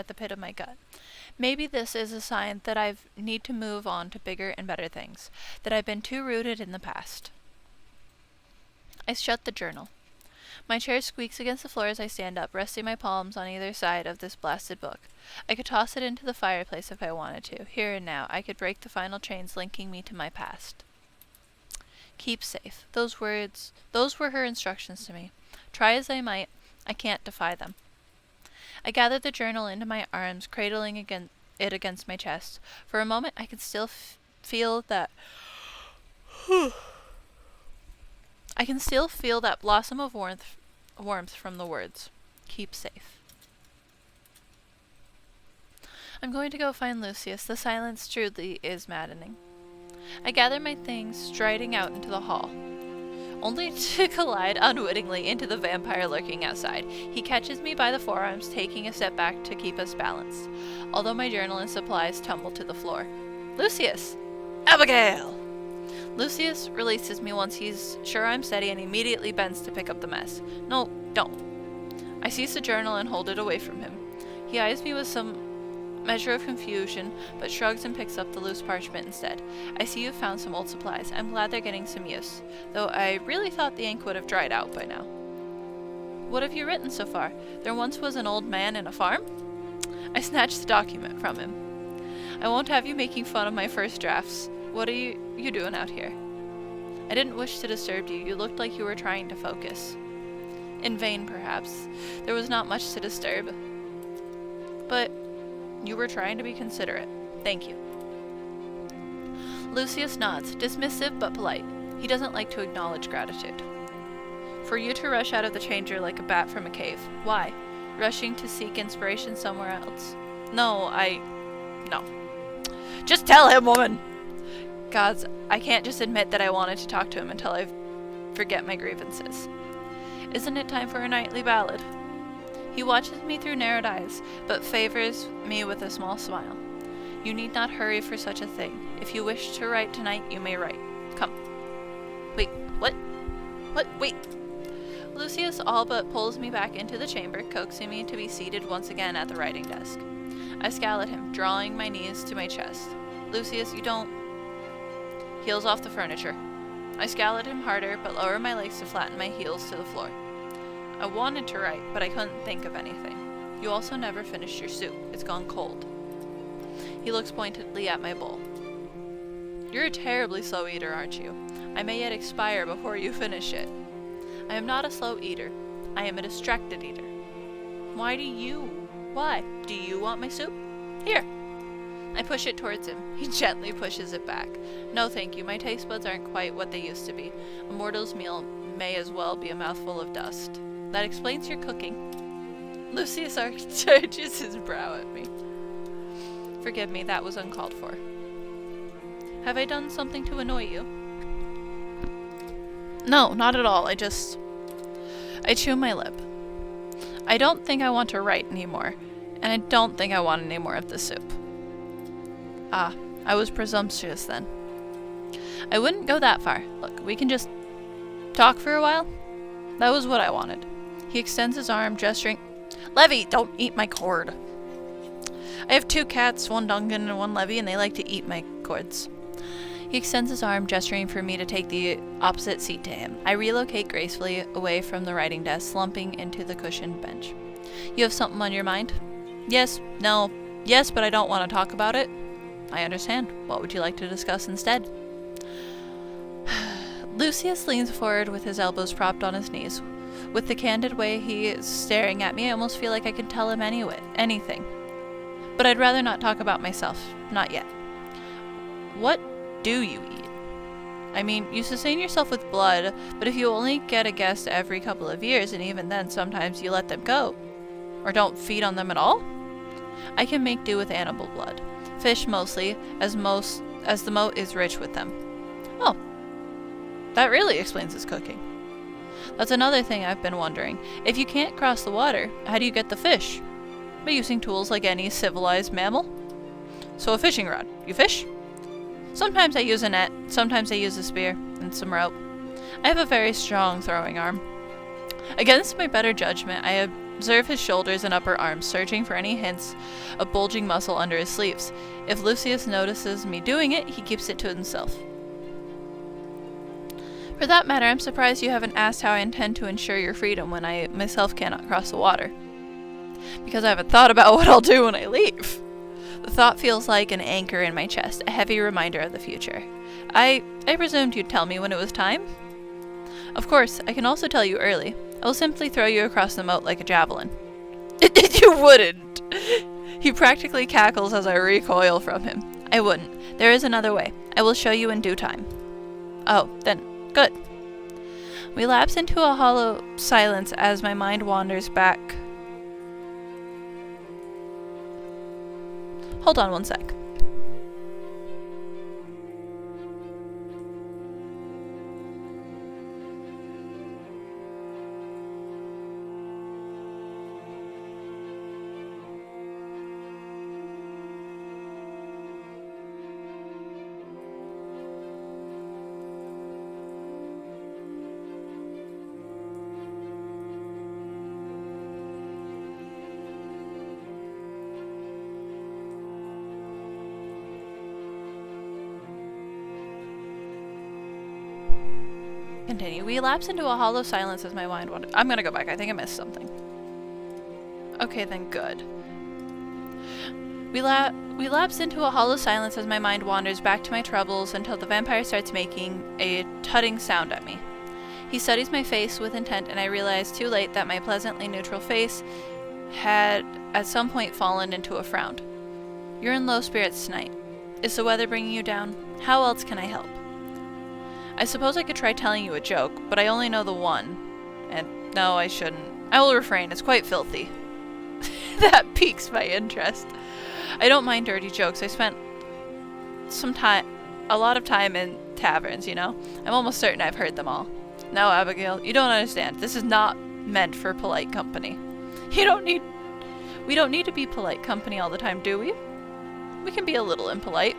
Speaker 1: the pit of my gut. Maybe this is a sign that I need to move on to bigger and better things, that I've been too rooted in the past. I shut the journal. My chair squeaks against the floor as I stand up, resting my palms on either side of this blasted book. I could toss it into the fireplace if I wanted to. Here and now, I could break the final chains linking me to my past. Keep safe. Those were her instructions to me. Try as I might, I can't defy them. I gathered the journal into my arms, cradling it against my chest. For a moment, I could still feel that... I can still feel that blossom of warmth from the words. Keep safe. I'm going to go find Lucius. The silence truly is maddening. I gather my things, striding out into the hall, only to collide unwittingly into the vampire lurking outside. He catches me by the forearms, taking a step back to keep us balanced, although my journal and supplies tumble to the floor. Lucius! Abigail! Lucius releases me once he's sure I'm steady and immediately bends to pick up the mess. No, don't. I seize the journal and hold it away from him. He eyes me with some measure of confusion, but shrugs and picks up the loose parchment instead. I see you've found some old supplies. I'm glad they're getting some use, though I really thought the ink would have dried out by now. What have you written so far? There once was an old man in a farm? I snatched the document from him. I won't have you making fun of my first drafts. What are you doing out here? I didn't wish to disturb you. You looked like you were trying to focus. In vain, perhaps. There was not much to disturb. But you were trying to be considerate. Thank you. Lucius nods, dismissive but polite. He doesn't like to acknowledge gratitude. For you to rush out of the changer like a bat from a cave. Why? Rushing to seek inspiration somewhere else? No. Just tell him, woman! Gods, I can't just admit that I wanted to talk to him until I forget my grievances. Isn't it time for a nightly ballad? He watches me through narrowed eyes, but favors me with a small smile. You need not hurry for such a thing. If you wish to write tonight, you may write. Come. Wait, what? Wait. Lucius all but pulls me back into the chamber, coaxing me to be seated once again at the writing desk. I scowl at him, drawing my knees to my chest. Lucius, you don't... Heels off the furniture. I scowl at him harder, but lower my legs to flatten my heels to the floor. I wanted to write, but I couldn't think of anything. You also never finished your soup. It's gone cold. He looks pointedly at my bowl. You're a terribly slow eater, aren't you? I may yet expire before you finish it. I am not a slow eater. I am a distracted eater. Why? Do you want my soup? Here. I push it towards him. He gently pushes it back. No, thank you. My taste buds aren't quite what they used to be. A mortal's meal may as well be a mouthful of dust. That explains your cooking. Lucius arches his brow at me. Forgive me, that was uncalled for. Have I done something to annoy you? No, not at all. I chew my lip. I don't think I want to write anymore, and I don't think I want any more of the soup. Ah, I was presumptuous then. I wouldn't go that far. Look, we can just talk for a while. That was what I wanted. He extends his arm, gesturing. Levy, don't eat my cord. I have 2 cats, one Duncan and one Levy, and they like to eat my cords. He extends his arm, gesturing for me to take the opposite seat to him. I relocate gracefully away from the writing desk, slumping into the cushioned bench. You have something on your mind? Yes, no, Yes, but I don't want to talk about it. I understand. What would you like to discuss instead? Lucius leans forward with his elbows propped on his knees. With the candid way he is staring at me, I almost feel like I can tell him anything. But I'd rather not talk about myself. Not yet. What do you eat? I mean, you sustain yourself with blood, but if you only get a guest every couple of years, and even then sometimes you let them go, or don't feed on them at all, I can make do with animal blood. Fish mostly, as the moat is rich with them. Oh, that really explains his cooking. That's another thing I've been wondering. If you can't cross the water, how do you get the fish? By using tools like any civilized mammal? So a fishing rod. You fish? Sometimes I use a net, sometimes I use a spear, and some rope. I have a very strong throwing arm. Against my better judgment, I observe his shoulders and upper arms, searching for any hints of bulging muscle under his sleeves. If Lucius notices me doing it, he keeps it to himself. For that matter, I'm surprised you haven't asked how I intend to ensure your freedom when I myself cannot cross the water. Because I haven't thought about what I'll do when I leave. The thought feels like an anchor in my chest, a heavy reminder of the future. I presumed you'd tell me when it was time? Of course, I can also tell you early. I will simply throw you across the moat like a javelin. You wouldn't! He practically cackles as I recoil from him. I wouldn't. There is another way. I will show you in due time. Oh, then, good. We lapse into a hollow silence as my mind wanders back. Hold on one sec. Continue. We lapse into a hollow silence as my mind wanders. I'm gonna go back. I think I missed something. Okay, then good. We lapse into a hollow silence as my mind wanders back to my troubles until the vampire starts making a tutting sound at me. He studies my face with intent, and I realize too late that my pleasantly neutral face had at some point fallen into a frown. You're in low spirits tonight. Is the weather bringing you down? How else can I help? I suppose I could try telling you a joke, but I only know the one. And no, I shouldn't. I will refrain. It's quite filthy. That piques my interest. I don't mind dirty jokes. I spent a lot of time in taverns, you know? I'm almost certain I've heard them all. No, Abigail, you don't understand. This is not meant for polite company. We don't need to be polite company all the time, do we? We can be a little impolite.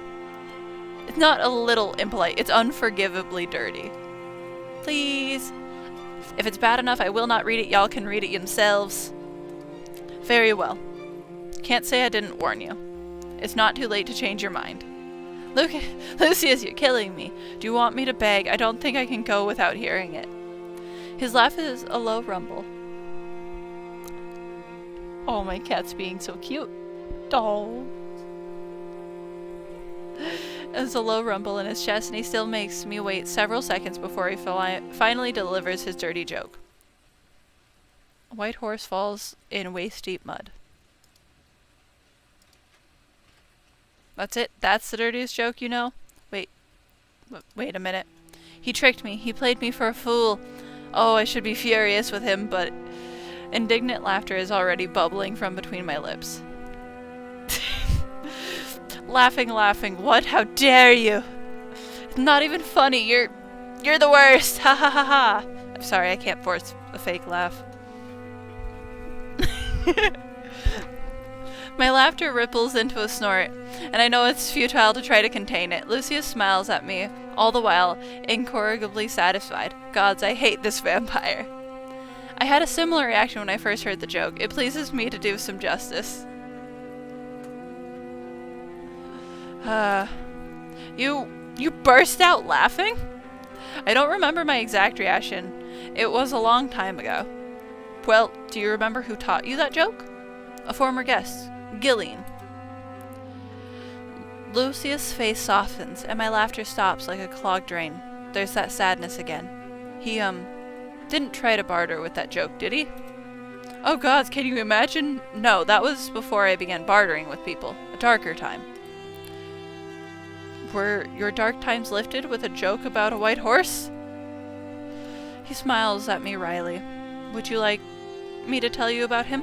Speaker 1: It's not a little impolite, it's unforgivably dirty. Please. If it's bad enough, I will not read it. Y'all can read it yourselves. Very well. Can't say I didn't warn you. It's not too late to change your mind. Lucius, you're killing me. Do you want me to beg? I don't think I can go without hearing it. His laugh is a low rumble. Oh, my cat's being so cute. Oh. There's a low rumble in his chest, and he still makes me wait several seconds before he finally delivers his dirty joke. A white horse falls in waist-deep mud. That's it? That's the dirtiest joke you know? Wait a minute. He tricked me. He played me for a fool. Oh, I should be furious with him, but indignant laughter is already bubbling from between my lips. Laughing. What? How dare you? It's not even funny. You're the worst. Ha ha ha ha. I'm sorry, I can't force a fake laugh. My laughter ripples into a snort, and I know it's futile to try to contain it. Lucius smiles at me, all the while incorrigibly satisfied. Gods, I hate this vampire. I had a similar reaction when I first heard the joke. It pleases me to do some justice. You burst out laughing? I don't remember my exact reaction. It was a long time ago. Well, do you remember who taught you that joke? A former guest, Gillian. Lucius' face softens, and my laughter stops like a clogged drain. There's that sadness again. He, didn't try to barter with that joke, did he? Oh gods, can you imagine? No, that was before I began bartering with people. A darker time. Were your dark times lifted with a joke about a white horse? He smiles at me wryly. Would you like me to tell you about him?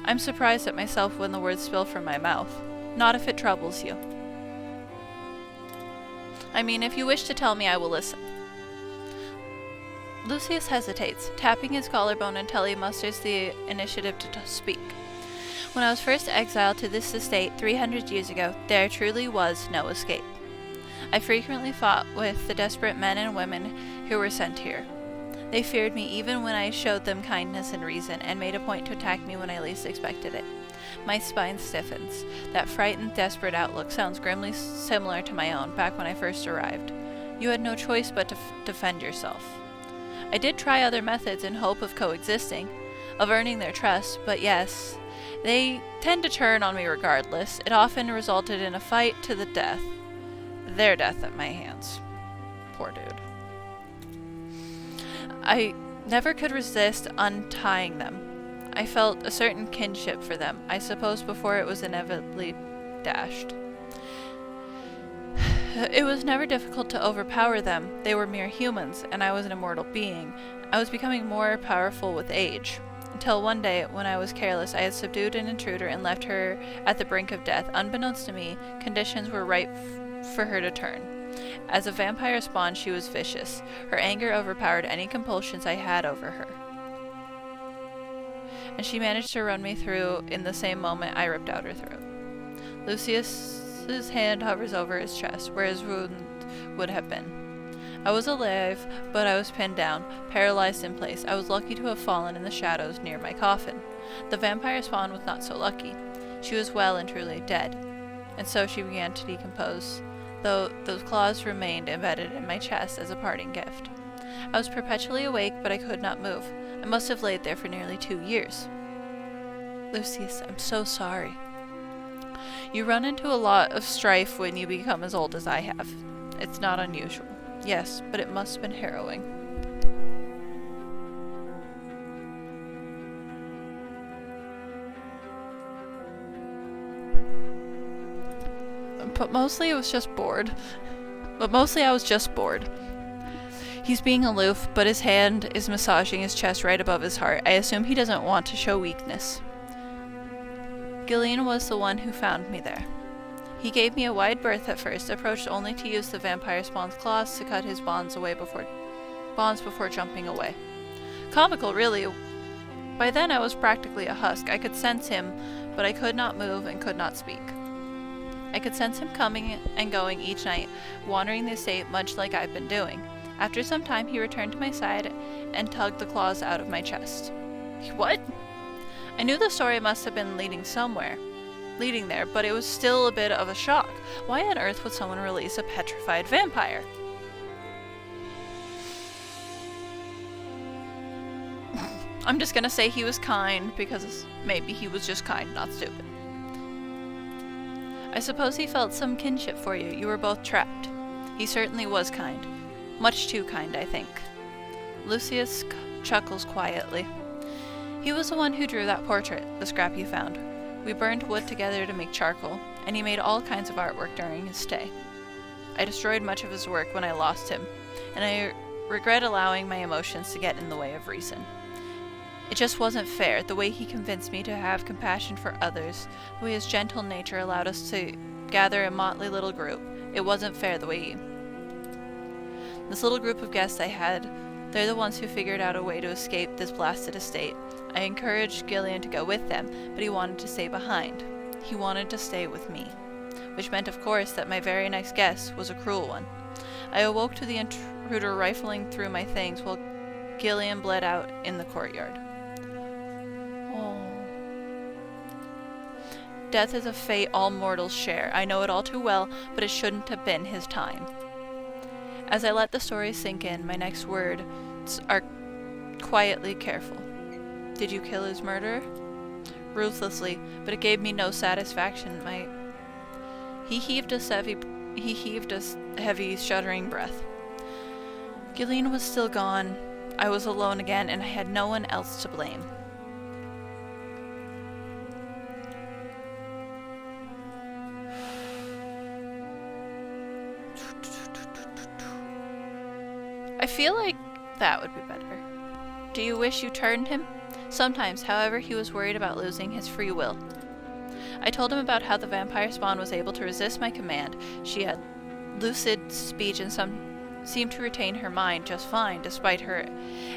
Speaker 1: I'm surprised at myself when the words spill from my mouth. Not if it troubles you. I mean, if you wish to tell me, I will listen. Lucius hesitates, tapping his collarbone until he musters the initiative to speak. When I was first exiled to this estate 300 years ago, there truly was no escape. I frequently fought with the desperate men and women who were sent here. They feared me even when I showed them kindness and reason, and made a point to attack me when I least expected it. My spine stiffens. That frightened, desperate outlook sounds grimly similar to my own back when I first arrived. You had no choice but to defend yourself. I did try other methods in hope of coexisting, of earning their trust, but yes, they tend to turn on me regardless. It often resulted in a fight to the death. Their death at my hands. Poor dude. I never could resist untying them. I felt a certain kinship for them, I suppose before it was inevitably dashed. It was never difficult to overpower them. They were mere humans, and I was an immortal being. I was becoming more powerful with age. Until one day, when I was careless, I had subdued an intruder and left her at the brink of death. Unbeknownst to me, conditions were ripe for her to turn. As a vampire spawn, she was vicious. Her anger overpowered any compulsions I had over her. And she managed to run me through in the same moment I ripped out her throat. Lucius's hand hovers over his chest, where his wound would have been. I was alive, but I was pinned down, paralyzed in place. I was lucky to have fallen in the shadows near my coffin. The vampire spawn was not so lucky. She was well and truly dead, and so she began to decompose, though those claws remained embedded in my chest as a parting gift. I was perpetually awake, but I could not move. I must have laid there for nearly 2 years. Lucius, I'm so sorry. You run into a lot of strife when you become as old as I have. It's not unusual. Yes, but it must have been harrowing. But mostly I was just bored. He's being aloof, but his hand is massaging his chest right above his heart. I assume he doesn't want to show weakness. Gillian was the one who found me there. He gave me a wide berth at first, approached only to use the vampire spawn's claws to cut his bonds before jumping away. Comical, really. By then I was practically a husk. I could sense him, but I could not move and could not speak. I could sense him coming and going each night, wandering the estate much like I've been doing. After some time, he returned to my side and tugged the claws out of my chest. What? I knew the story must have been leading there, but it was still a bit of a shock. Why on earth would someone release a petrified vampire? I'm just gonna say he was kind, because maybe he was just kind, not stupid. I suppose he felt some kinship for you. You were both trapped. He certainly was kind. Much too kind, I think. Lucius chuckles quietly. He was the one who drew that portrait, the scrap you found. We burned wood together to make charcoal, and he made all kinds of artwork during his stay. I destroyed much of his work when I lost him, and I regret allowing my emotions to get in the way of reason. It just wasn't fair, the way he convinced me to have compassion for others, the way his gentle nature allowed us to gather a motley little group. It wasn't fair the way This little group of guests I had, they're the ones who figured out a way to escape this blasted estate. I encouraged Gillian to go with them, but he wanted to stay behind. He wanted to stay with me. Which meant, of course, that my very next guest was a cruel one. I awoke to the intruder rifling through my things while Gillian bled out in the courtyard. Oh. Death is a fate all mortals share. I know it all too well, but it shouldn't have been his time. As I let the story sink in, my next words are quietly careful. Did you kill his murderer? Ruthlessly, but it gave me no satisfaction. My He heaved a heavy, shuddering breath. Gillian was still gone. I was alone again, and I had no one else to blame. I feel like that would be better. Do you wish you turned him? Sometimes, however, he was worried about losing his free will. I told him about how the vampire spawn was able to resist my command. She had lucid speech and seemed to retain her mind just fine, despite her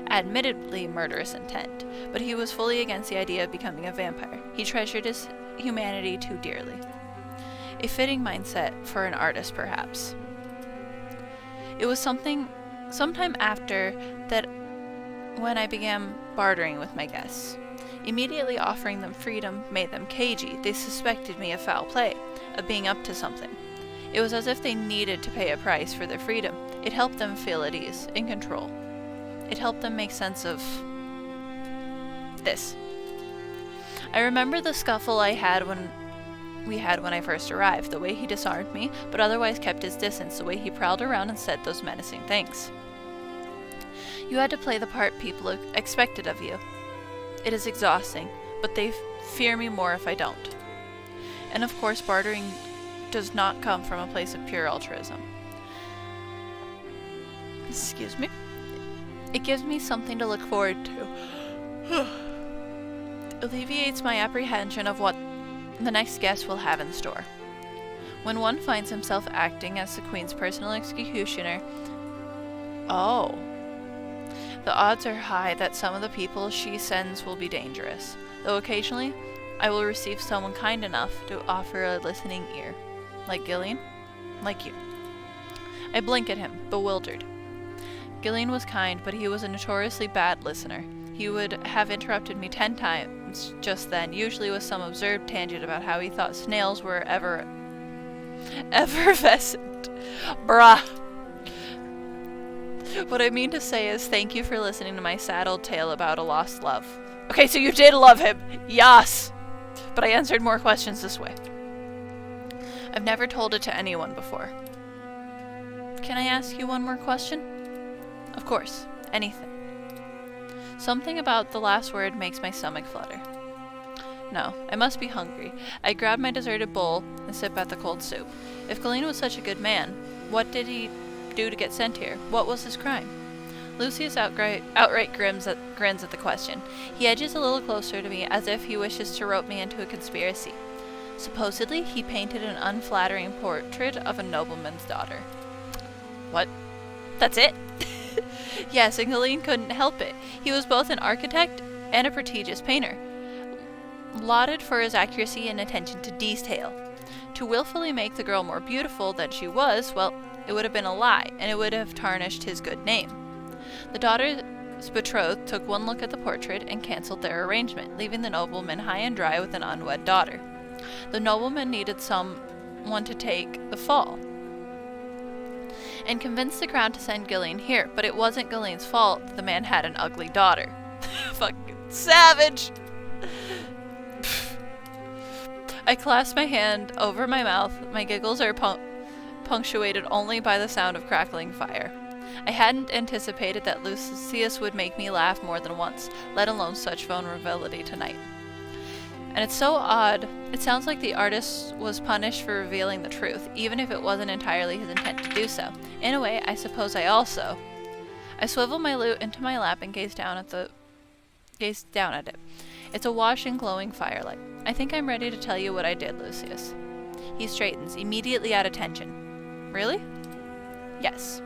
Speaker 1: admittedly murderous intent. But he was fully against the idea of becoming a vampire. He treasured his humanity too dearly. A fitting mindset for an artist, perhaps. It was sometime after that when I began bartering with my guests. Immediately offering them freedom made them cagey. They suspected me of foul play, of being up to something. It was as if they needed to pay a price for their freedom. It helped them feel at ease, in control. It helped them make sense of this. I remember the scuffle we had when I first arrived, the way he disarmed me, but otherwise kept his distance, the way he prowled around and said those menacing things. You had to play the part people expected of you. It is exhausting, but they fear me more if I don't. And of course, bartering does not come from a place of pure altruism. Excuse me. It gives me something to look forward to. Alleviates my apprehension of what the next guest will have in store. When one finds himself acting as the Queen's personal executioner, the odds are high that some of the people she sends will be dangerous, though occasionally I will receive someone kind enough to offer a listening ear. Like Gillian? Like you. I blink at him, bewildered. Gillian was kind, but he was a notoriously bad listener. He would have interrupted me 10 times just then, usually with some absurd tangent about how he thought snails were effervescent. Bruh. What I mean to say is thank you for listening to my sad old tale about a lost love. Okay, so you did love him. Yes. But I answered more questions this way. I've never told it to anyone before. Can I ask you one more question? Of course. Anything. Something about the last word makes my stomach flutter. No, I must be hungry. I grab my deserted bowl and sip at the cold soup. If Galena was such a good man, what did he do to get sent here? What was his crime? Lucius outright grins at the question. He edges a little closer to me as if he wishes to rope me into a conspiracy. Supposedly, he painted an unflattering portrait of a nobleman's daughter. What? That's it? Yes, and Galeen couldn't help it. He was both an architect and a prodigious painter, lauded for his accuracy and attention to detail. To willfully make the girl more beautiful than she was, well, it would have been a lie, and it would have tarnished his good name. The daughter's betrothed took one look at the portrait and cancelled their arrangement, leaving the nobleman high and dry with an unwed daughter. The nobleman needed someone to take the fall, and convinced the crown to send Gillian here, but it wasn't Gillian's fault that the man had an ugly daughter. Fucking savage! I clasp my hand over my mouth. My giggles are punctuated only by the sound of crackling fire. I hadn't anticipated that Lucius would make me laugh more than once, let alone such vulnerability tonight. And it's so odd. It sounds like the artist was punished for revealing the truth, even if it wasn't entirely his intent to do so. In a way, I suppose I swivel my lute into my lap and gaze down at it. It's awash in glowing firelight. I think I'm ready to tell you what I did, Lucius. He straightens, immediately at attention. Really? Yes.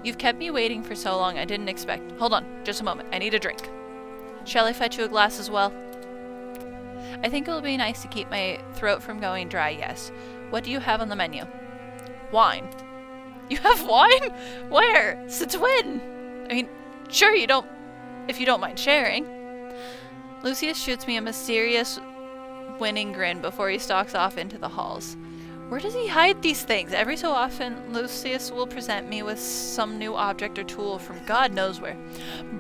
Speaker 1: You've kept me waiting for so long I didn't expect. Hold on, just a moment. I need a drink. Shall I fetch you a glass as well? I think it will be nice to keep my throat from going dry, yes. What do you have on the menu? Wine. You have wine? Where? Since when? I mean, sure if you don't mind sharing. Lucius shoots me a mysterious, winning grin before he stalks off into the halls. Where does he hide these things? Every so often, Lucius will present me with some new object or tool from God knows where.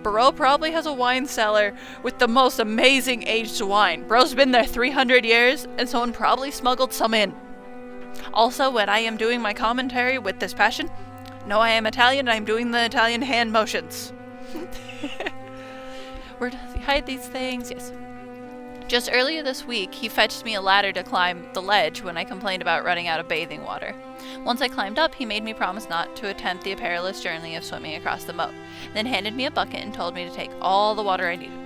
Speaker 1: Bro probably has a wine cellar with the most amazing aged wine. Bro's been there 300 years, and someone probably smuggled some in. Also, when I am doing my commentary with this passion, no, I am Italian and I'm doing the Italian hand motions. Where does he hide these things? Yes. Just earlier this week, he fetched me a ladder to climb the ledge when I complained about running out of bathing water. Once I climbed up, he made me promise not to attempt the perilous journey of swimming across the moat, then handed me a bucket and told me to take all the water I needed.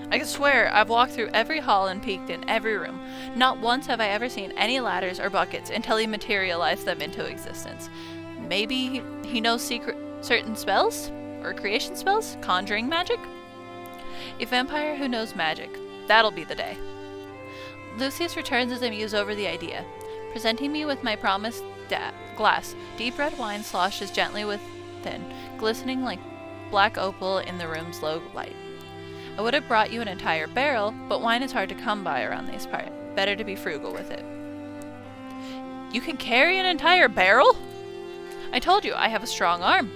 Speaker 1: I can swear I've walked through every hall and peeked in every room. Not once have I ever seen any ladders or buckets until he materialized them into existence. Maybe he knows certain spells? Or creation spells? Conjuring magic? A vampire who knows magic. That'll be the day. Lucius returns as I muse over the idea. Presenting me with my promised glass, deep red wine sloshes gently within, glistening like black opal in the room's low light. I would have brought you an entire barrel, but wine is hard to come by around these parts. Better to be frugal with it. You can carry an entire barrel? I told you, I have a strong arm.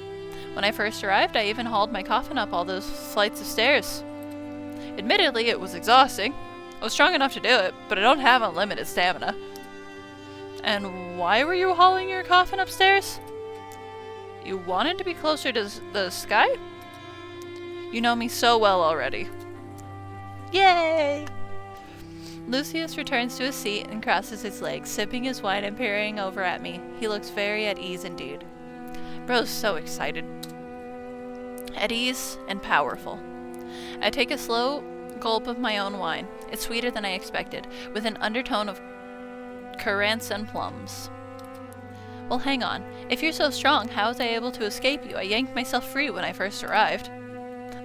Speaker 1: When I first arrived, I even hauled my coffin up all those flights of stairs. Admittedly, it was exhausting. I was strong enough to do it, but I don't have unlimited stamina. And why were you hauling your coffin upstairs? You wanted to be closer to the sky? You know me so well already. Yay! Lucius returns to his seat and crosses his legs, sipping his wine and peering over at me. He looks very at ease indeed. Bro's so excited. At ease and powerful. I take a slow gulp of my own wine. It's sweeter than I expected, with an undertone of currants and plums. Well, hang on. If you're so strong, how was I able to escape you? I yanked myself free when I first arrived.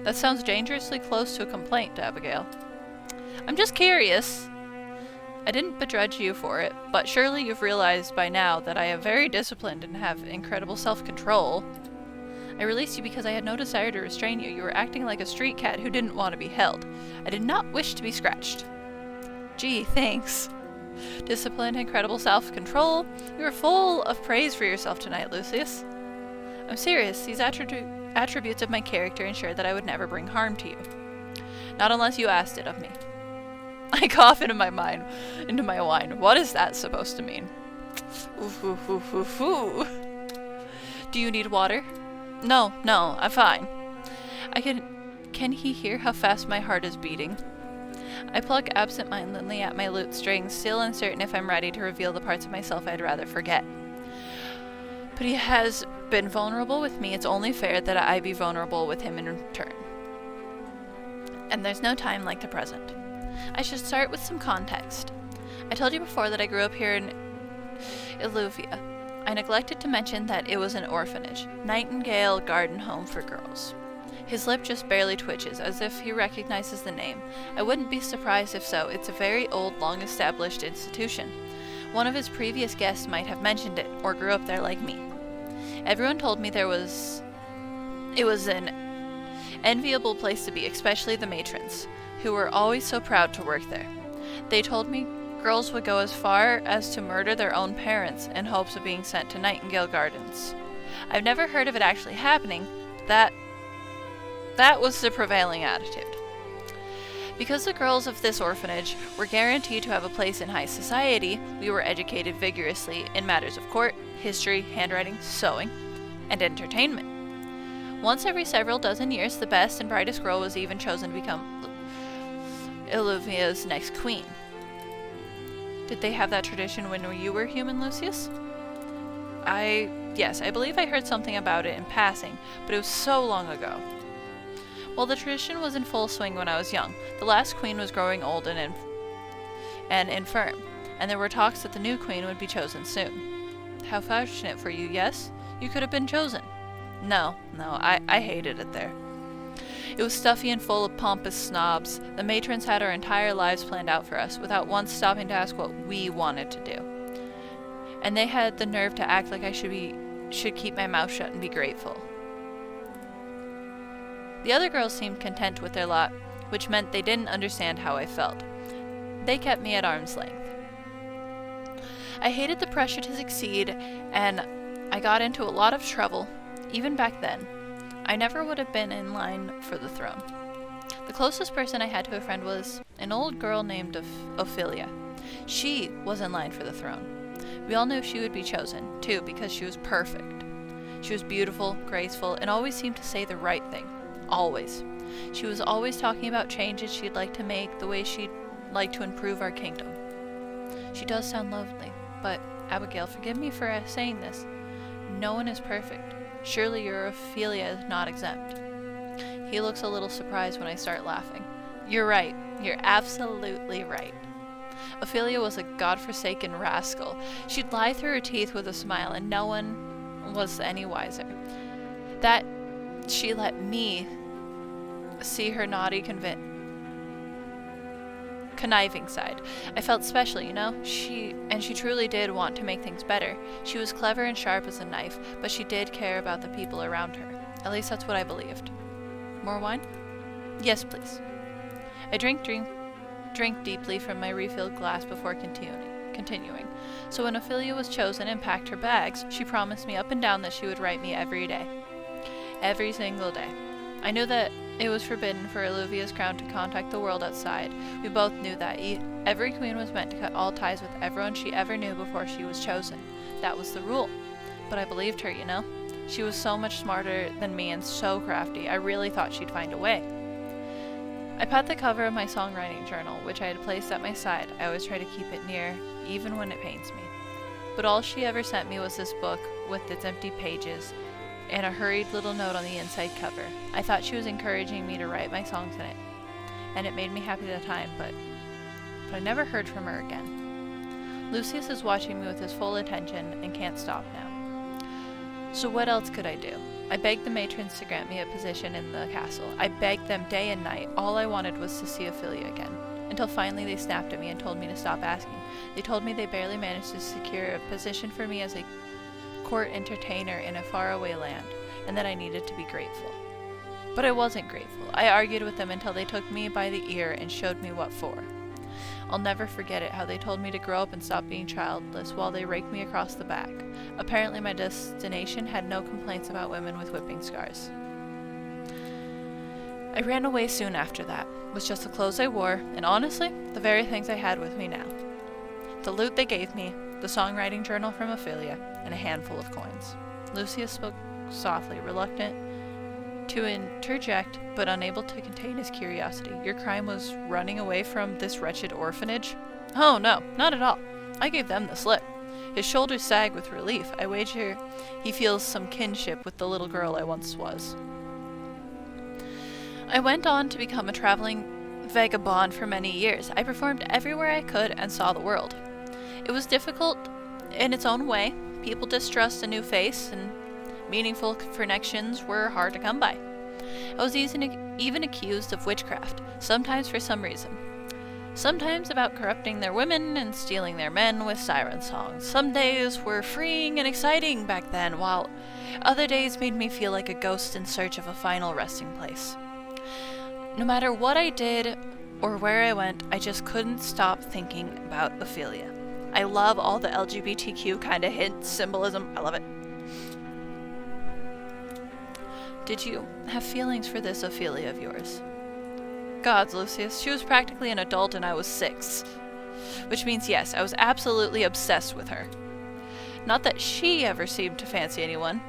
Speaker 1: That sounds dangerously close to a complaint, Abigail. I'm just curious. I didn't begrudge you for it, but surely you've realized by now that I am very disciplined and have incredible self-control. I released you because I had no desire to restrain you. You were acting like a street cat who didn't want to be held. I did not wish to be scratched. Gee, thanks. Discipline, incredible self-control. You are full of praise for yourself tonight, Lucius. I'm serious. These attributes of my character ensure that I would never bring harm to you. Not unless you asked it of me. I cough into my wine. What is that supposed to mean? Oof, oof, oof, oof, oof. Do you need water? No, I'm fine. Can he hear how fast my heart is beating? I pluck absent-mindedly at my lute strings, still uncertain if I'm ready to reveal the parts of myself I'd rather forget. But he has been vulnerable with me. It's only fair that I be vulnerable with him in return. And there's no time like the present. I should start with some context. I told you before that I grew up here in Illuvia. I neglected to mention that it was an orphanage, Nightingale Garden Home for Girls. His lip just barely twitches, as if he recognizes the name. I wouldn't be surprised if so. It's a very old, long-established institution. One of his previous guests might have mentioned it, or grew up there like me. Everyone told me it was an enviable place to be, especially the matrons, who were always so proud to work there. They told me girls would go as far as to murder their own parents in hopes of being sent to Nightingale Gardens. I've never heard of it actually happening, but that was the prevailing attitude. Because the girls of this orphanage were guaranteed to have a place in high society, we were educated vigorously in matters of court, history, handwriting, sewing, and entertainment. Once every several dozen years, the best and brightest girl was even chosen to become Illuvia's next queen. Did they have that tradition when you were human, Lucius? Yes, I believe I heard something about it in passing, but it was so long ago. Well, the tradition was in full swing when I was young. The last queen was growing old and infirm, and there were talks that the new queen would be chosen soon. How fortunate for you, yes? You could have been chosen. No, I hated it there. It was stuffy and full of pompous snobs. The matrons had our entire lives planned out for us, without once stopping to ask what we wanted to do. And they had the nerve to act like I should keep my mouth shut and be grateful. The other girls seemed content with their lot, which meant they didn't understand how I felt. They kept me at arm's length. I hated the pressure to succeed, and I got into a lot of trouble. Even back then, I never would have been in line for the throne. The closest person I had to a friend was an old girl named Ophelia. She was in line for the throne. We all knew she would be chosen, too, because she was perfect. She was beautiful, graceful, and always seemed to say the right thing. Always. She was always talking about changes she'd like to make, the way she'd like to improve our kingdom. She does sound lovely, but, Abigail, forgive me for saying this. No one is perfect. Surely your Ophelia is not exempt. He looks a little surprised when I start laughing. You're right. You're absolutely right. Ophelia was a godforsaken rascal. She'd lie through her teeth with a smile, and no one was any wiser. That she let me see her naughty, conniving side. I felt special, you know? She truly did want to make things better. She was clever and sharp as a knife, but she did care about the people around her. At least that's what I believed. More wine? Yes, please. I drank deeply from my refilled glass before continuing. So when Ophelia was chosen and packed her bags, she promised me up and down that she would write me every day. Every single day. I knew that it was forbidden for Olivia's crown to contact the world outside. We both knew that every queen was meant to cut all ties with everyone she ever knew before she was chosen. That was the rule. But I believed her, you know? She was so much smarter than me and so crafty. I really thought she'd find a way. I pat the cover of my songwriting journal, which I had placed at my side. I always try to keep it near, even when it pains me. But all she ever sent me was this book with its empty pages and a hurried little note on the inside cover. I thought she was encouraging me to write my songs in it, and it made me happy at the time, but I never heard from her again. Lucius is watching me with his full attention and can't stop now. So what else could I do? I begged the matrons to grant me a position in the castle. I begged them day and night. All I wanted was to see Ophelia again. Until finally they snapped at me and told me to stop asking. They told me they barely managed to secure a position for me as a court entertainer in a faraway land, and that I needed to be grateful. But I wasn't grateful. I argued with them until they took me by the ear and showed me what for. I'll never forget it, how they told me to grow up and stop being childless while they raked me across the back. Apparently my destination had no complaints about women with whipping scars. I ran away soon after that, with just the clothes I wore, and honestly, the very things I had with me now. The loot they gave me, the songwriting journal from Ophelia, and a handful of coins. Lucius spoke softly, reluctant to interject, but unable to contain his curiosity. Your crime was running away from this wretched orphanage? Oh, no, not at all. I gave them the slip. His shoulders sag with relief. I wager he feels some kinship with the little girl I once was. I went on to become a traveling vagabond for many years. I performed everywhere I could and saw the world. It was difficult in its own way. People distrust a new face, and meaningful connections were hard to come by. I was even accused of witchcraft, sometimes for some reason. Sometimes about corrupting their women and stealing their men with siren songs. Some days were freeing and exciting back then, while other days made me feel like a ghost in search of a final resting place. No matter what I did or where I went, I just couldn't stop thinking about Ophelia. I love all the LGBTQ kind of hints, symbolism. I love it. Did you have feelings for this Ophelia of yours? Gods, Lucius, she was practically an adult and I was 6. Which means yes, I was absolutely obsessed with her. Not that she ever seemed to fancy anyone.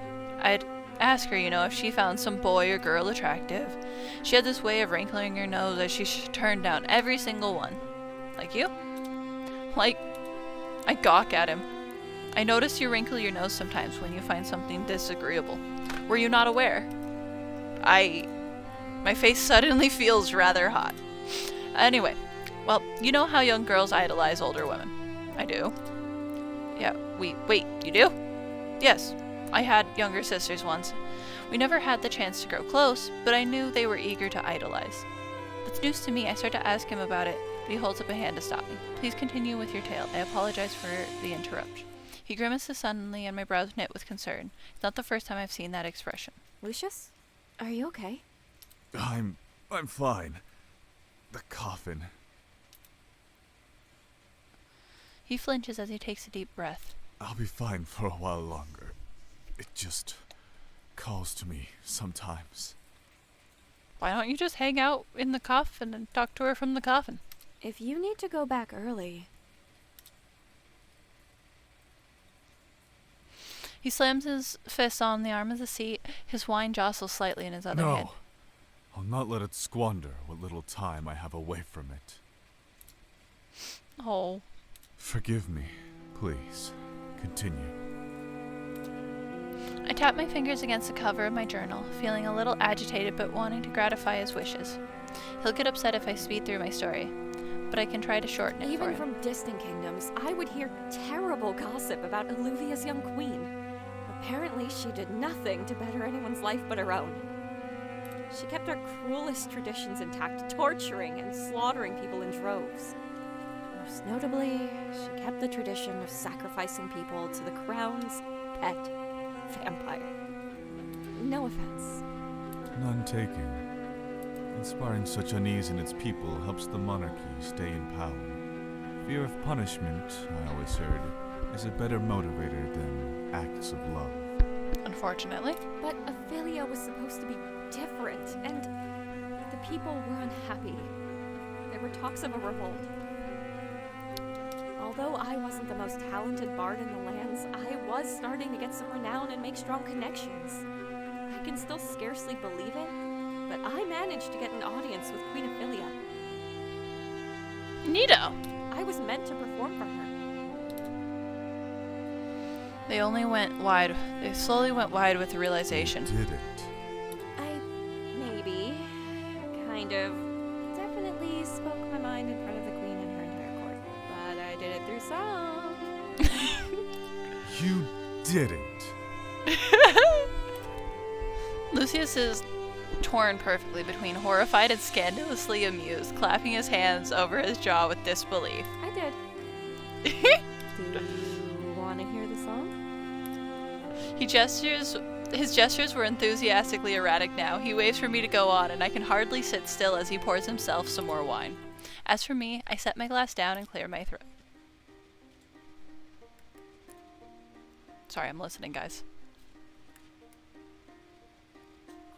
Speaker 1: I'd ask her, if she found some boy or girl attractive. She had this way of wrinkling her nose as she turned down every single one. Like you? Like, I gawk at him. I notice you wrinkle your nose sometimes when you find something disagreeable. Were you not aware? My face suddenly feels rather hot. Anyway, well, you know how young girls idolize older women. I do. Yeah, wait, you do? Yes, I had younger sisters once. We never had the chance to grow close, but I knew they were eager to idolize. That's news to me. I start to ask him about it, but he holds up a hand to stop me. Please continue with your tale. I apologize for the interruption. He grimaces suddenly, and my brows knit with concern. It's not the first time I've seen that expression.
Speaker 3: Lucius, are you okay?
Speaker 2: I'm fine. The coffin.
Speaker 1: He flinches as he takes a deep breath.
Speaker 2: I'll be fine for a while longer. It just calls to me sometimes.
Speaker 1: Why don't you just hang out in the coffin and talk to her from the coffin?
Speaker 3: If you need to go back early...
Speaker 1: He slams his fist on the arm of the seat. His wine jostles slightly in his other hand.
Speaker 2: No. I'll not let it squander what little time I have away from it.
Speaker 1: Oh.
Speaker 2: Forgive me, please. Continue.
Speaker 1: I tap my fingers against the cover of my journal, feeling a little agitated but wanting to gratify his wishes. He'll get upset if I speed through my story, but I can try to shorten it
Speaker 3: Even
Speaker 1: for him.
Speaker 3: from distant kingdoms, I would hear terrible gossip about Alluvia's young queen. Apparently, she did nothing to better anyone's life but her own. She kept our cruelest traditions intact, torturing and slaughtering people in droves. Most notably, she kept the tradition of sacrificing people to the crown's pet vampire. No offense.
Speaker 2: None taken. Inspiring such unease in its people helps the monarchy stay in power. Fear of punishment, I always heard, is a better motivator than acts of love.
Speaker 1: Unfortunately.
Speaker 3: But Ophelia was supposed to be different, and the people were unhappy. There were talks of a revolt. Although I wasn't the most talented bard in the lands, I was starting to get some renown and make strong connections. I can still scarcely believe it, but I managed to get an audience with Queen Ophelia.
Speaker 1: Neato.
Speaker 3: I was meant to perform for her.
Speaker 1: They slowly went wide with the realization.
Speaker 2: Didn't.
Speaker 3: I maybe, kind of, definitely spoke my mind in front of the queen and her entire court. But I did it through song.
Speaker 2: You didn't.
Speaker 1: Lucius is torn perfectly between horrified and scandalously amused, clapping his hands over his jaw with disbelief.
Speaker 3: I did. Do you want to hear the song?
Speaker 1: His gestures were enthusiastically erratic now. He waves for me to go on, and I can hardly sit still as he pours himself some more wine. As for me, I set my glass down and clear my throat. Sorry, I'm listening, guys.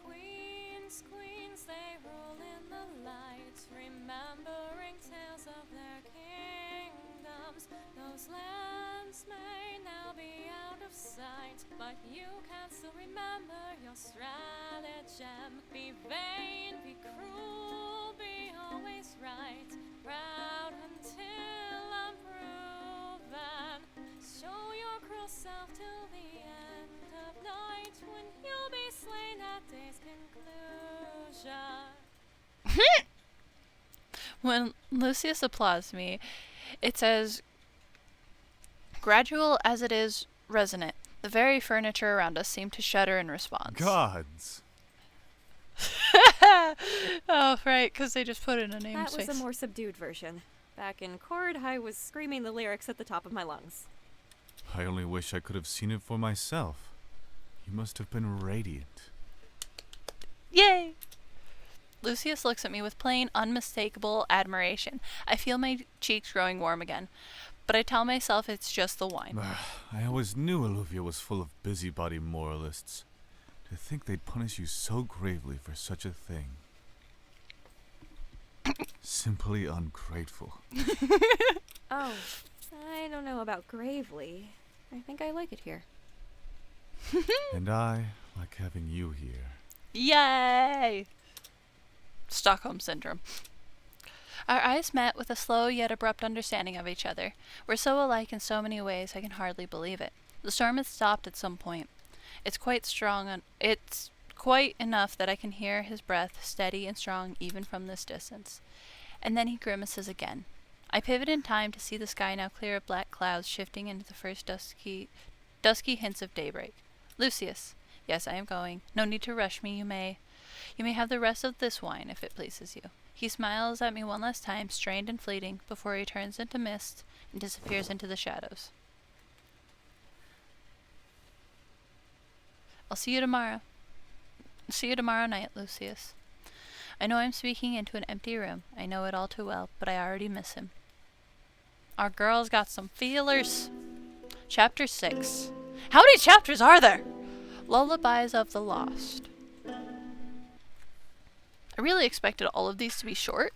Speaker 4: Queens, queens, they rule in the light, remembering tales of their kingdoms. Those lands may now be out of sight, but you can still remember your stratagem. Be vain, be cruel, be always right, proud until unproven. Show your cruel self till the end of night, when you'll be slain at day's conclusion.
Speaker 1: When Lucius applauds me, it's as gradual as it is resonant. The very furniture around us seemed to shudder in response.
Speaker 2: Gods.
Speaker 1: Oh, right, because they just put in a name
Speaker 3: That
Speaker 1: space.
Speaker 3: was a more subdued version. Back in court, I was screaming the lyrics at the top of my lungs.
Speaker 2: I only wish I could have seen it for myself. You must have been radiant.
Speaker 1: Yay! Lucius looks at me with plain, unmistakable admiration. I feel my cheeks growing warm again, but I tell myself it's just the wine.
Speaker 2: I always knew Alluvia was full of busybody moralists. To think they'd punish you so gravely for such a thing. Simply ungrateful.
Speaker 3: Oh, I don't know about gravely. I think I like it here.
Speaker 2: And I like having you here.
Speaker 1: Yay! Stockholm Syndrome. Our eyes met with a slow yet abrupt understanding of each other. We're so alike in so many ways I can hardly believe it. The storm had stopped at some point. It's quite enough that I can hear his breath steady and strong even from this distance. And then he grimaces again. I pivot in time to see the sky now clear of black clouds shifting into the first dusky hints of daybreak. Lucius. Yes, I am going. No need to rush me, you may have the rest of this wine, if it pleases you. He smiles at me one last time, strained and fleeting, before he turns into mist and disappears into the shadows. I'll see you tomorrow. See you tomorrow night, Lucius. I know I'm speaking into an empty room. I know it all too well, but I already miss him. Our girl's got some feelers. Chapter 6. How many chapters are there? Lullabies of the Lost. I really expected all of these to be short,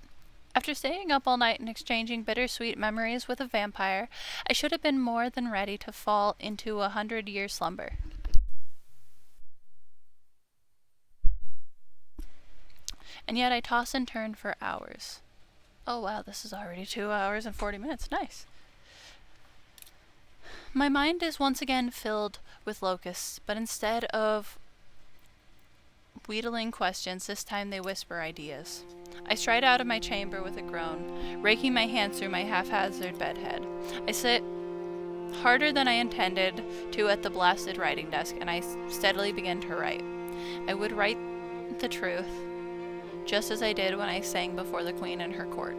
Speaker 1: After staying up all night and exchanging bittersweet memories with a vampire, I should have been more than ready to fall into 100-year slumber. And yet I toss and turn for hours. Oh wow, this is already 2 hours and 40 minutes. Nice. My mind is once again filled with locusts, but instead of wheedling questions, this time they whisper ideas. I stride out of my chamber with a groan, raking my hands through my haphazard bedhead. I sit harder than I intended to at the blasted writing desk, and I steadily begin to write. I would write the truth, just as I did when I sang before the queen and her court.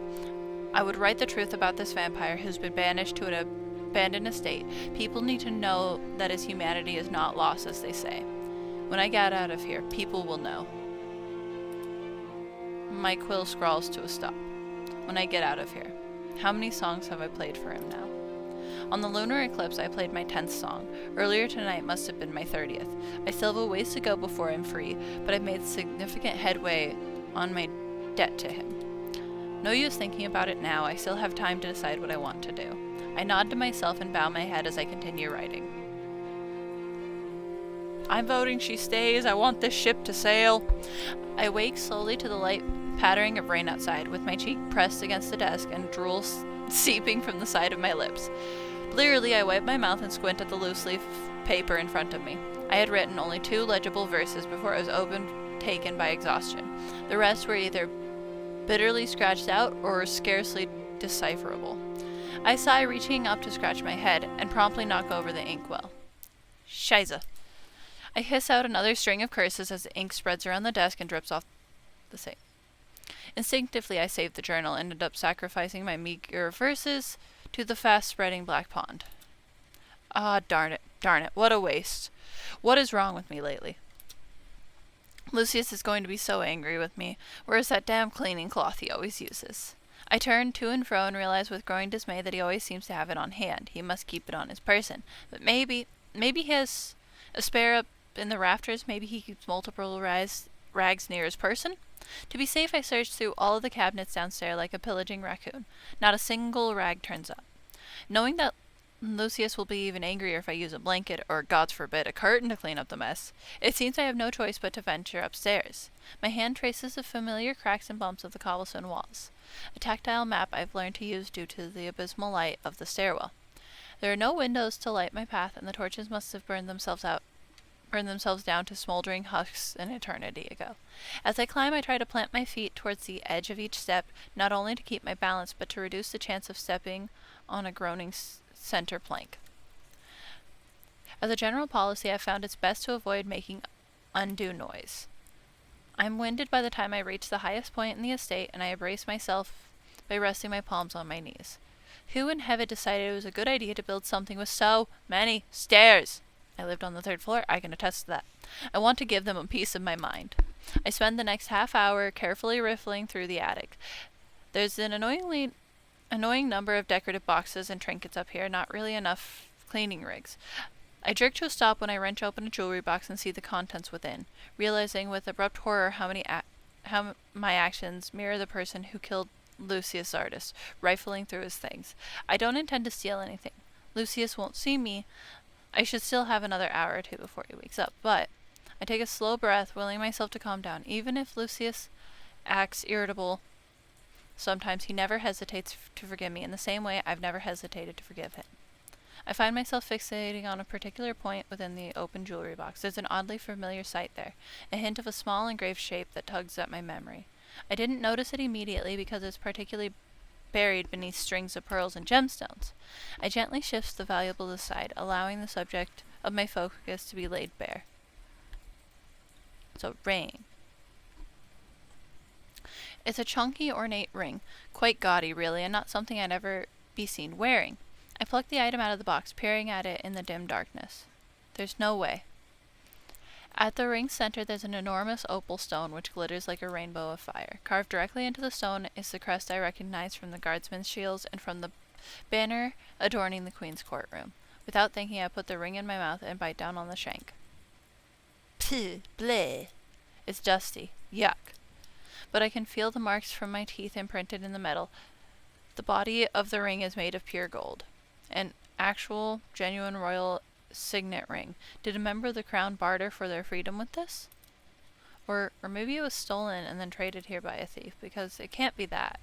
Speaker 1: I would write the truth about this vampire who's been banished to an abandoned estate. People need to know that his humanity is not lost, as they say. When I get out of here, people will know. My quill scrawls to a stop. When I get out of here. How many songs have I played for him now? On the lunar eclipse, I played my 10th song. Earlier tonight must have been my 30th. I still have a ways to go before I'm free, but I've made significant headway on my debt to him. No use thinking about it now. I still have time to decide what I want to do. I nod to myself and bow my head as I continue writing. I'm voting she stays. I want this ship to sail. I wake slowly to the light pattering of rain outside, with my cheek pressed against the desk and drool seeping from the side of my lips. Blearily, I wipe my mouth and squint at the loose-leaf paper in front of me. I had written only 2 legible verses before I was overtaken by exhaustion. The rest were either bitterly scratched out or scarcely decipherable. I sigh, reaching up to scratch my head, and promptly knock over the inkwell. Scheiße. I hiss out another string of curses as the ink spreads around the desk and drips off the sink. Instinctively, I save the journal and end up sacrificing my meager verses to the fast-spreading black pond. Ah, darn it, what a waste. What is wrong with me lately? Lucius is going to be so angry with me. Where's that damn cleaning cloth he always uses? I turn to and fro and realize with growing dismay that he always seems to have it on hand. He must keep it on his person. But maybe he has a spare up in the rafters. Maybe he keeps multiple rags near his person. To be safe, I search through all of the cabinets downstairs like a pillaging raccoon. Not a single rag turns up. Knowing that Lucius will be even angrier if I use a blanket or, God forbid, a curtain to clean up the mess, it seems I have no choice but to venture upstairs. My hand traces the familiar cracks and bumps of the cobblestone walls. A tactile map I've learned to use due to the abysmal light of the stairwell. There are no windows to light my path, and the torches must have burned themselves down to smoldering husks an eternity ago. As I climb, I try to plant my feet towards the edge of each step, not only to keep my balance, but to reduce the chance of stepping on a groaning center plank. As a general policy, I've found it's best to avoid making undue noise. I'm winded by the time I reach the highest point in the estate, and I brace myself by resting my palms on my knees. Who in heaven decided it was a good idea to build something with so many stairs? I lived on the 3rd floor, I can attest to that. I want to give them a piece of my mind. I spend the next half hour carefully riffling through the attic. There's an annoying number of decorative boxes and trinkets up here, not really enough cleaning rigs. I jerk to a stop when I wrench open a jewelry box and see the contents within, realizing with abrupt horror how my actions mirror the person who killed Lucius Artist, rifling through his things. I don't intend to steal anything. Lucius won't see me. I should still have another hour or 2 before he wakes up, but I take a slow breath, willing myself to calm down. Even if Lucius acts irritable, sometimes he never hesitates to forgive me in the same way I've never hesitated to forgive him. I find myself fixating on a particular point within the open jewelry box. There's an oddly familiar sight there, a hint of a small engraved shape that tugs at my memory. I didn't notice it immediately because it's particularly buried beneath strings of pearls and gemstones. I gently shift the valuable aside, allowing the subject of my focus to be laid bare. So, ring. It's a chunky, ornate ring, quite gaudy, really, and not something I'd ever be seen wearing. I pluck the item out of the box, peering at it in the dim darkness. There's no way. At the ring's center, there's an enormous opal stone which glitters like a rainbow of fire. Carved directly into the stone is the crest I recognize from the guardsmen's shields and from the banner adorning the queen's courtroom. Without thinking, I put the ring in my mouth and bite down on the shank. Pfft, bleh. It's dusty. Yuck. but I can feel the marks from my teeth imprinted in the metal. The body of the ring is made of pure gold. An actual, genuine royal signet ring. Did a member of the crown barter for their freedom with this? Or maybe it was stolen and then traded here by a thief, because it can't be that.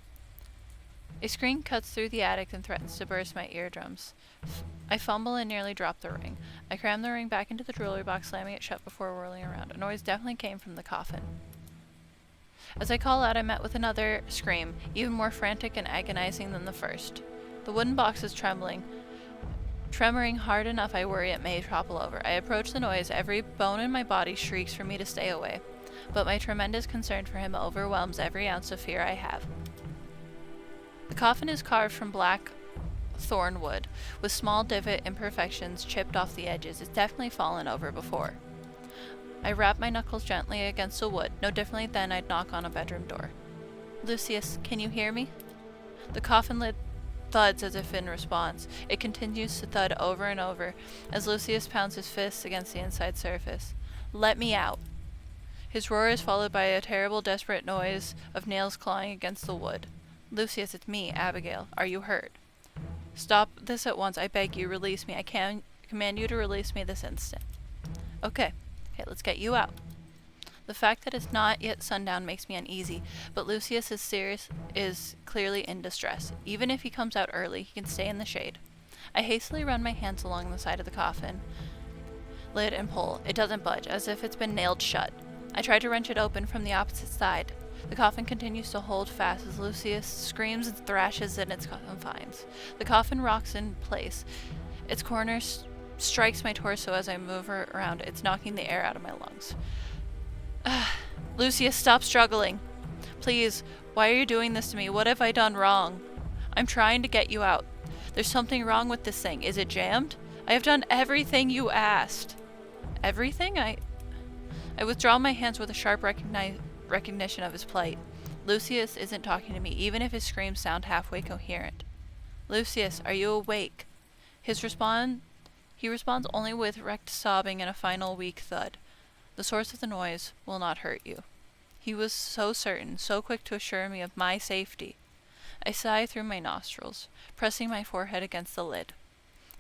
Speaker 1: A scream cuts through the attic and threatens to burst my eardrums. I fumble and nearly drop the ring. I cram the ring back into the jewelry box, slamming it shut before whirling around. A noise definitely came from the coffin. As I call out, I met with another scream, even more frantic and agonizing than the first. The wooden box is tremoring hard enough I worry it may topple over. I approach the noise. Every bone in my body shrieks for me to stay away, but my tremendous concern for him overwhelms every ounce of fear I have. The coffin is carved from black thorn wood, with small divot imperfections chipped off the edges. It's definitely fallen over before. I rap my knuckles gently against the wood, no differently than I'd knock on a bedroom door. Lucius, can you hear me? The coffin lid thuds as if in response. It continues to thud over and over as Lucius pounds his fists against the inside surface. Let me out. His roar is followed by a terrible, desperate noise of nails clawing against the wood. Lucius, it's me, Abigail. Are you hurt? Stop this at once. I beg you, release me. I command you to release me this instant. Okay, let's get you out. The fact that it's not yet sundown makes me uneasy, but Lucius is clearly in distress. Even if he comes out early, he can stay in the shade. I hastily run my hands along the side of the coffin lid and pull. It doesn't budge, as if it's been nailed shut. I try to wrench it open from the opposite side. The coffin continues to hold fast as Lucius screams and thrashes in its confines. The coffin rocks in place. Its corner strikes my torso as I move around. It's knocking the air out of my lungs. Lucius, stop struggling. Please, why are you doing this to me? What have I done wrong? I'm trying to get you out. There's something wrong with this thing. Is it jammed? I have done everything you asked. Everything? I withdraw my hands with a sharp recognition of his plight. Lucius isn't talking to me, even if his screams sound halfway coherent. Lucius, are you awake? He responds only with wrecked sobbing and a final weak thud. The source of the noise will not hurt you. He was so certain, so quick to assure me of my safety. I sigh through my nostrils, pressing my forehead against the lid.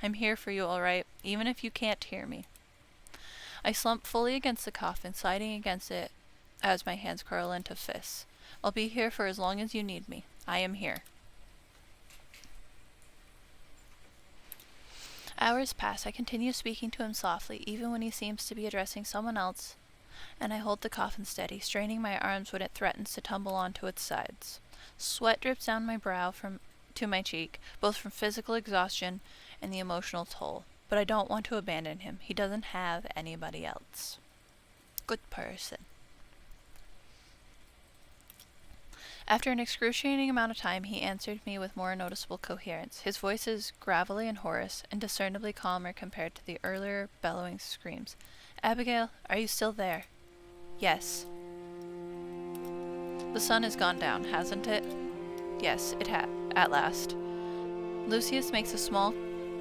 Speaker 1: I'm here for you, all right, even if you can't hear me. I slump fully against the coffin, sliding against it as my hands curl into fists. I'll be here for as long as you need me. I am here. Hours pass. I continue speaking to him softly, even when he seems to be addressing someone else, and I hold the coffin steady, straining my arms when it threatens to tumble onto its sides. Sweat drips down my brow to my cheek, both from physical exhaustion and the emotional toll. But I don't want to abandon him. He doesn't have anybody else. Good person. After an excruciating amount of time, he answered me with more noticeable coherence. His voice is gravelly and hoarse, and discernibly calmer compared to the earlier bellowing screams. Abigail, are you still there? Yes. The sun has gone down, hasn't it? Yes, it at last. Lucius makes a small,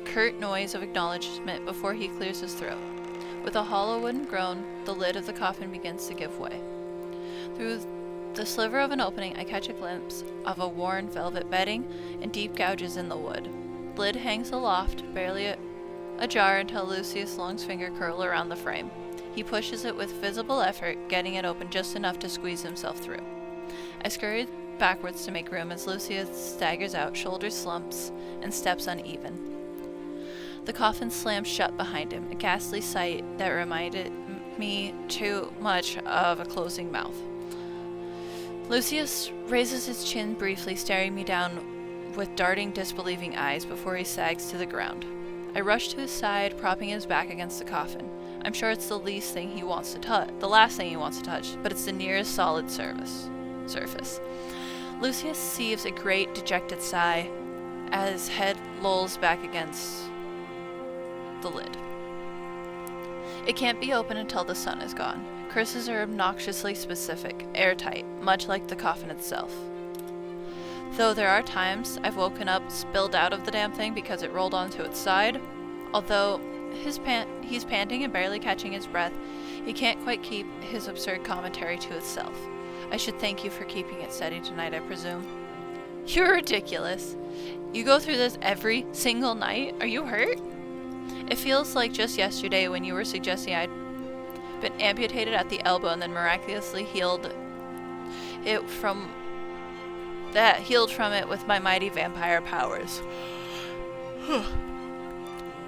Speaker 1: curt noise of acknowledgement before he clears his throat. With a hollow wooden groan, the lid of the coffin begins to give way. Through the sliver of an opening, I catch a glimpse of a worn velvet bedding and deep gouges in the wood. The lid hangs aloft, barely ajar until Lucius' long fingers curl around the frame. He pushes it with visible effort, getting it open just enough to squeeze himself through. I scurry backwards to make room as Lucius staggers out, shoulders slumps, and steps uneven. The coffin slams shut behind him, a ghastly sight that reminded me too much of a closing mouth. Lucius raises his chin briefly, staring me down with darting, disbelieving eyes before he sags to the ground. I rush to his side, propping his back against the coffin. I'm sure it's the last thing he wants to touch, but it's the nearest solid surface. Lucius heaves a great, dejected sigh as his head lolls back against the lid. It can't be open until the sun is gone. Curses are obnoxiously specific, airtight, much like the coffin itself. Though there are times I've woken up spilled out of the damn thing because it rolled onto its side. Although he's panting and barely catching his breath, he can't quite keep his absurd commentary to itself. I should thank you for keeping it steady tonight, I presume. You're ridiculous. You go through this every single night? Are you hurt? It feels like just yesterday when you were suggesting I'd been amputated at the elbow and then miraculously healed from it with my mighty vampire powers.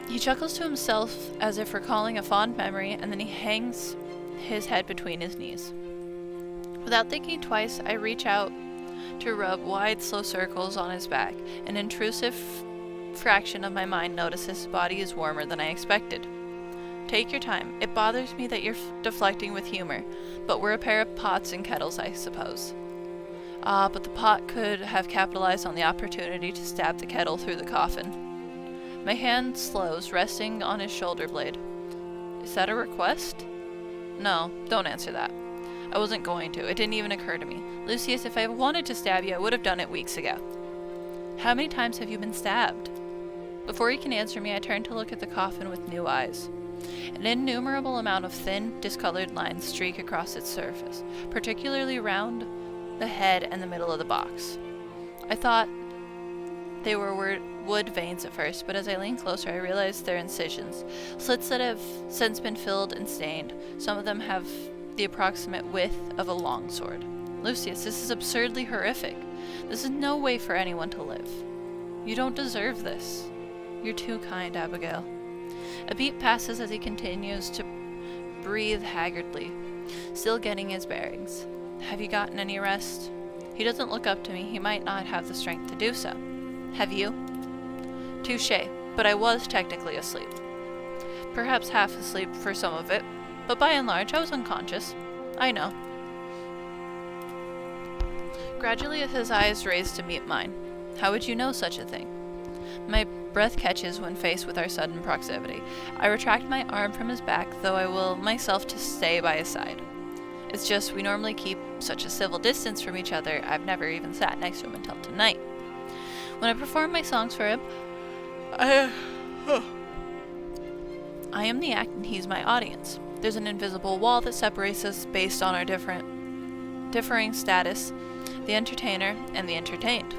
Speaker 1: He chuckles to himself as if recalling a fond memory, and then he hangs his head between his knees. Without thinking twice, I reach out to rub wide, slow circles on his back. An intrusive fraction of my mind notices his body is warmer than I expected. Take your time. It bothers me that you're deflecting with humor, but we're a pair of pots and kettles, I suppose. But the pot could have capitalized on the opportunity to stab the kettle through the coffin. My hand slows, resting on his shoulder blade. Is that a request? No, don't answer that. I wasn't going to. It didn't even occur to me. Lucius, if I wanted to stab you, I would have done it weeks ago. How many times have you been stabbed? Before he can answer me, I turn to look at the coffin with new eyes. An innumerable amount of thin, discolored lines streak across its surface, particularly round the head and the middle of the box. I thought they were wood veins at first, but as I lean closer, I realize they're incisions, slits that have since been filled and stained. Some of them have the approximate width of a longsword. Lucius, this is absurdly horrific. This is no way for anyone to live. You don't deserve this. You're too kind, Abigail. A beat passes as he continues to breathe haggardly, still getting his bearings. Have you gotten any rest? He doesn't look up to me. He might not have the strength to do so. Have you? Touché, but I was technically asleep. Perhaps half asleep for some of it, but by and large I was unconscious. I know. Gradually his eyes raise to meet mine. How would you know such a thing? My breath catches when faced with our sudden proximity. I retract my arm from his back, though I will myself to stay by his side. It's just we normally keep such a civil distance from each other. I've never even sat next to him until tonight. When I perform my songs for him, I am the act and he's my audience. There's an invisible wall that separates us based on our differing status, the entertainer and the entertained.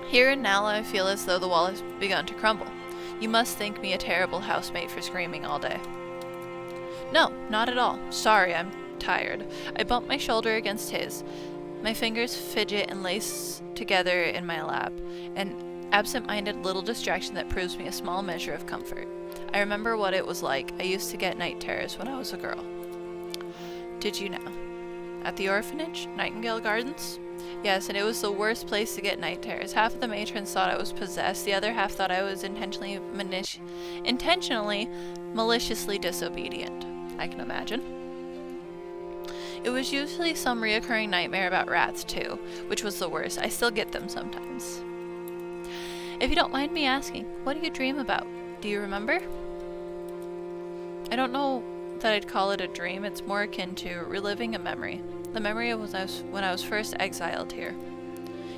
Speaker 1: Here and now I feel as though the wall has begun to crumble. You must think me a terrible housemate for screaming all day. No, not at all. Sorry, I'm tired. I bump my shoulder against his. My fingers fidget and lace together in my lap, an absent-minded little distraction that proves me a small measure of comfort. I remember what it was like. I used to get night terrors when I was a girl. Did you know? At the orphanage, Nightingale Gardens? Yes, and it was the worst place to get night terrors. Half of the matrons thought I was possessed, the other half thought I was intentionally maliciously disobedient. I can imagine. It was usually some reoccurring nightmare about rats, too, which was the worst. I still get them sometimes. If you don't mind me asking, what do you dream about? Do you remember? I don't know that I'd call it a dream. It's more akin to reliving a memory. The memory of when I was first exiled here.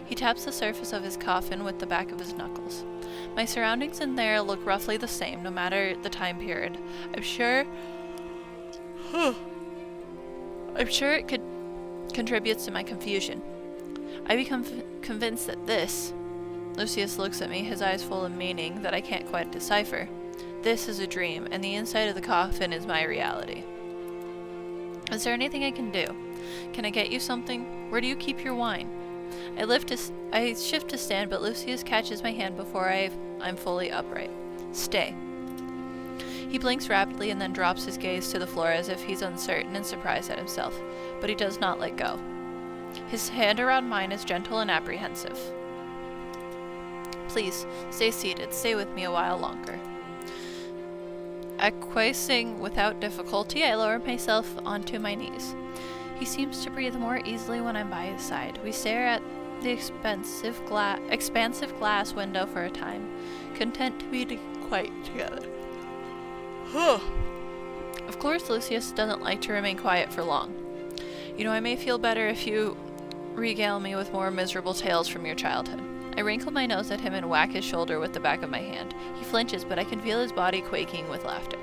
Speaker 1: He taps the surface of his coffin with the back of his knuckles. My surroundings in there look roughly the same, no matter the time period. I'm sure it contributes to my confusion. I become convinced that this... Lucius looks at me, his eyes full of meaning that I can't quite decipher. This is a dream, and the inside of the coffin is my reality. Is there anything I can do? Can I get you something? Where do you keep your wine? I shift to stand, but Lucius catches my hand before I'm fully upright. Stay. He blinks rapidly and then drops his gaze to the floor as if he's uncertain and surprised at himself, but he does not let go. His hand around mine is gentle and apprehensive. Please, stay seated. Stay with me a while longer. Acquiescing without difficulty, I lower myself onto my knees. He seems to breathe more easily when I'm by his side. We stare at the expansive glass window for a time, content to be quite together. Of course, Lucius doesn't like to remain quiet for long. You know, I may feel better if you regale me with more miserable tales from your childhood. I wrinkle my nose at him and whack his shoulder with the back of my hand. He flinches, but I can feel his body quaking with laughter.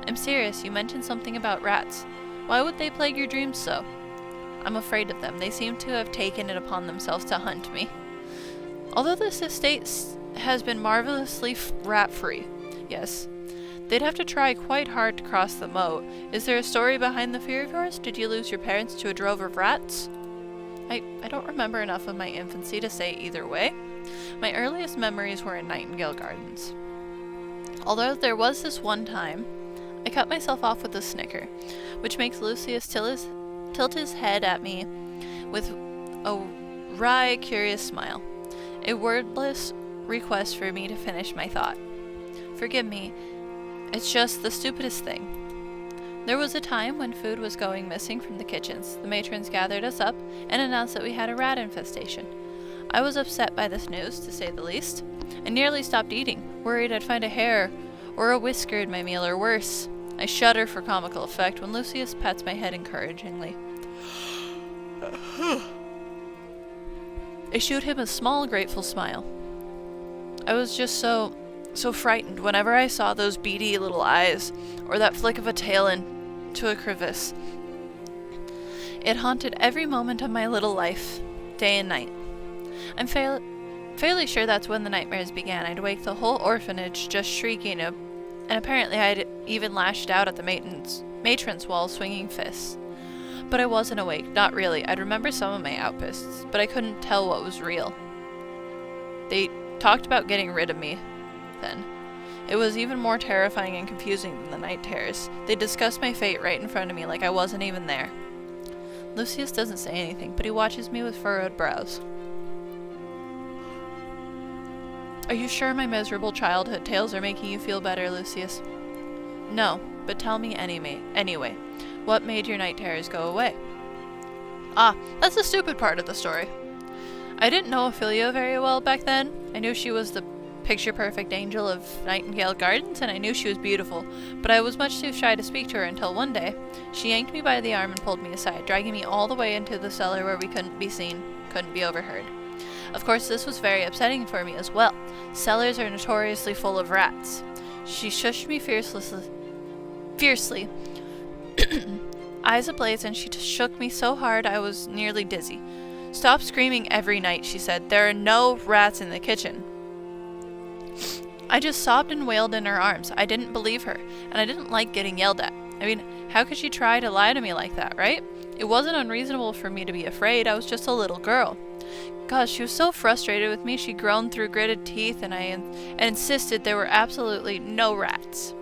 Speaker 1: I'm serious. You mentioned something about rats. Why would they plague your dreams so? I'm afraid of them. They seem to have taken it upon themselves to hunt me. Although this estate has been marvelously rat-free, yes, they'd have to try quite hard to cross the moat. Is there a story behind the fear of yours? Did you lose your parents to a drove of rats? I don't remember enough of my infancy to say either way. My earliest memories were in Nightingale Gardens. Although there was this one time, I cut myself off with a snicker, which makes Lucius tilt his head at me with a wry, curious smile. A wordless request for me to finish my thought. Forgive me, it's just the stupidest thing. There was a time when food was going missing from the kitchens. The matrons gathered us up and announced that we had a rat infestation. I was upset by this news, to say the least. I nearly stopped eating, worried I'd find a hair or a whisker in my meal or worse. I shudder for comical effect when Lucius pats my head encouragingly. I shoot him a small, grateful smile. I was just so frightened whenever I saw those beady little eyes, or that flick of a tail into a crevice. It haunted every moment of my little life, day and night. I'm fairly sure that's when the nightmares began. I'd wake the whole orphanage just shrieking, and apparently I'd even lashed out at the matrons while swinging fists. But I wasn't awake, not really. I'd remember some of my outbursts, but I couldn't tell what was real. They talked about getting rid of me then. It was even more terrifying and confusing than the night terrors. They discussed my fate right in front of me like I wasn't even there. Lucius doesn't say anything, but he watches me with furrowed brows. Are you sure my miserable childhood tales are making you feel better, Lucius? No, but tell me anyway. What made your night terrors go away? Ah, that's the stupid part of the story. I didn't know Ophelia very well back then. I knew she was the picture-perfect angel of Nightingale Gardens, and I knew she was beautiful, but I was much too shy to speak to her until one day, she yanked me by the arm and pulled me aside, dragging me all the way into the cellar where we couldn't be seen, couldn't be overheard. Of course, this was very upsetting for me as well. Cellars are notoriously full of rats. She shushed me fiercely, eyes ablaze, and she shook me so hard I was nearly dizzy. Stop screaming every night, she said. There are no rats in the kitchen. I just sobbed and wailed in her arms. I didn't believe her, and I didn't like getting yelled at. I mean, how could she try to lie to me like that, right? It wasn't unreasonable for me to be afraid. I was just a little girl. Gosh, she was so frustrated with me, she groaned through gritted teeth, and insisted there were absolutely no rats.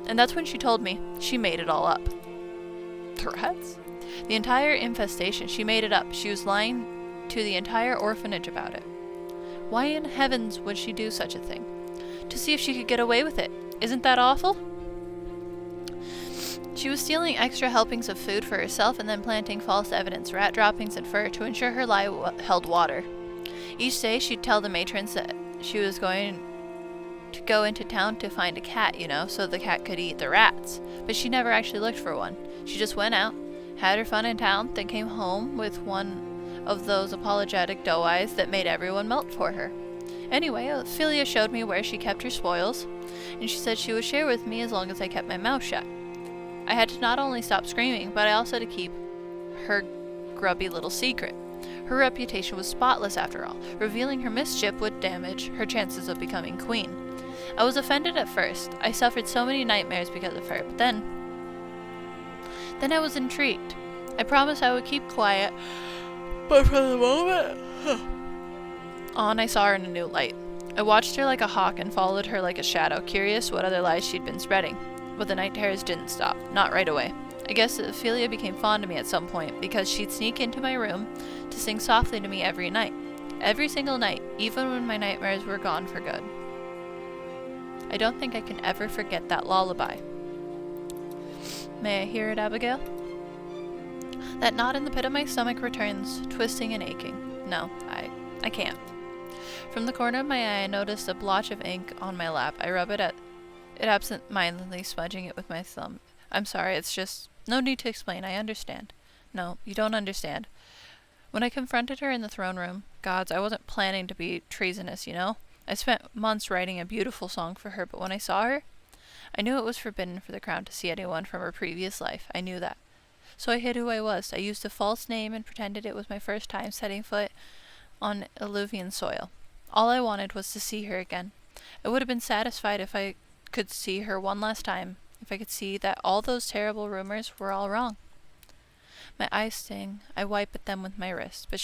Speaker 1: And that's when she told me she made it all up. The rats? The entire infestation, she made it up. She was lying to the entire orphanage about it. Why in heavens would she do such a thing? To see if she could get away with it. Isn't that awful? She was stealing extra helpings of food for herself and then planting false evidence, rat droppings and fur, to ensure her lie held water. Each day she'd tell the matrons that she was going to go into town to find a cat, so the cat could eat the rats. But she never actually looked for one. She just went out, had her fun in town, then came home with one of those apologetic doe eyes that made everyone melt for her. Anyway, Ophelia showed me where she kept her spoils, and she said she would share with me as long as I kept my mouth shut. I had to not only stop screaming, but I also had to keep her grubby little secret. Her reputation was spotless after all. Revealing her mischief would damage her chances of becoming queen. I was offended at first. I suffered so many nightmares because of her, but then I was intrigued. I promised I would keep quiet, but for the moment on, I saw her in a new light. I watched her like a hawk and followed her like a shadow, curious what other lies she'd been spreading. But the night terrors didn't stop, not right away. I guess Ophelia became fond of me at some point, because she'd sneak into my room to sing softly to me every night. Every single night, even when my nightmares were gone for good. I don't think I can ever forget that lullaby. May I hear it, Abigail? That knot in the pit of my stomach returns, twisting and aching. No, I can't. From the corner of my eye, I noticed a blotch of ink on my lap. I rub it absent-mindedly, smudging it with my thumb. I'm sorry, it's just... No need to explain, I understand. No, you don't understand. When I confronted her in the throne room, gods, I wasn't planning to be treasonous, I spent months writing a beautiful song for her, but when I saw her, I knew it was forbidden for the crown to see anyone from her previous life. I knew that. So I hid who I was. I used a false name and pretended it was my first time setting foot on Illuvian soil. All I wanted was to see her again. I would have been satisfied if I could see her one last time, if I could see that all those terrible rumors were all wrong. My eyes sting. I wipe at them with my wrist, but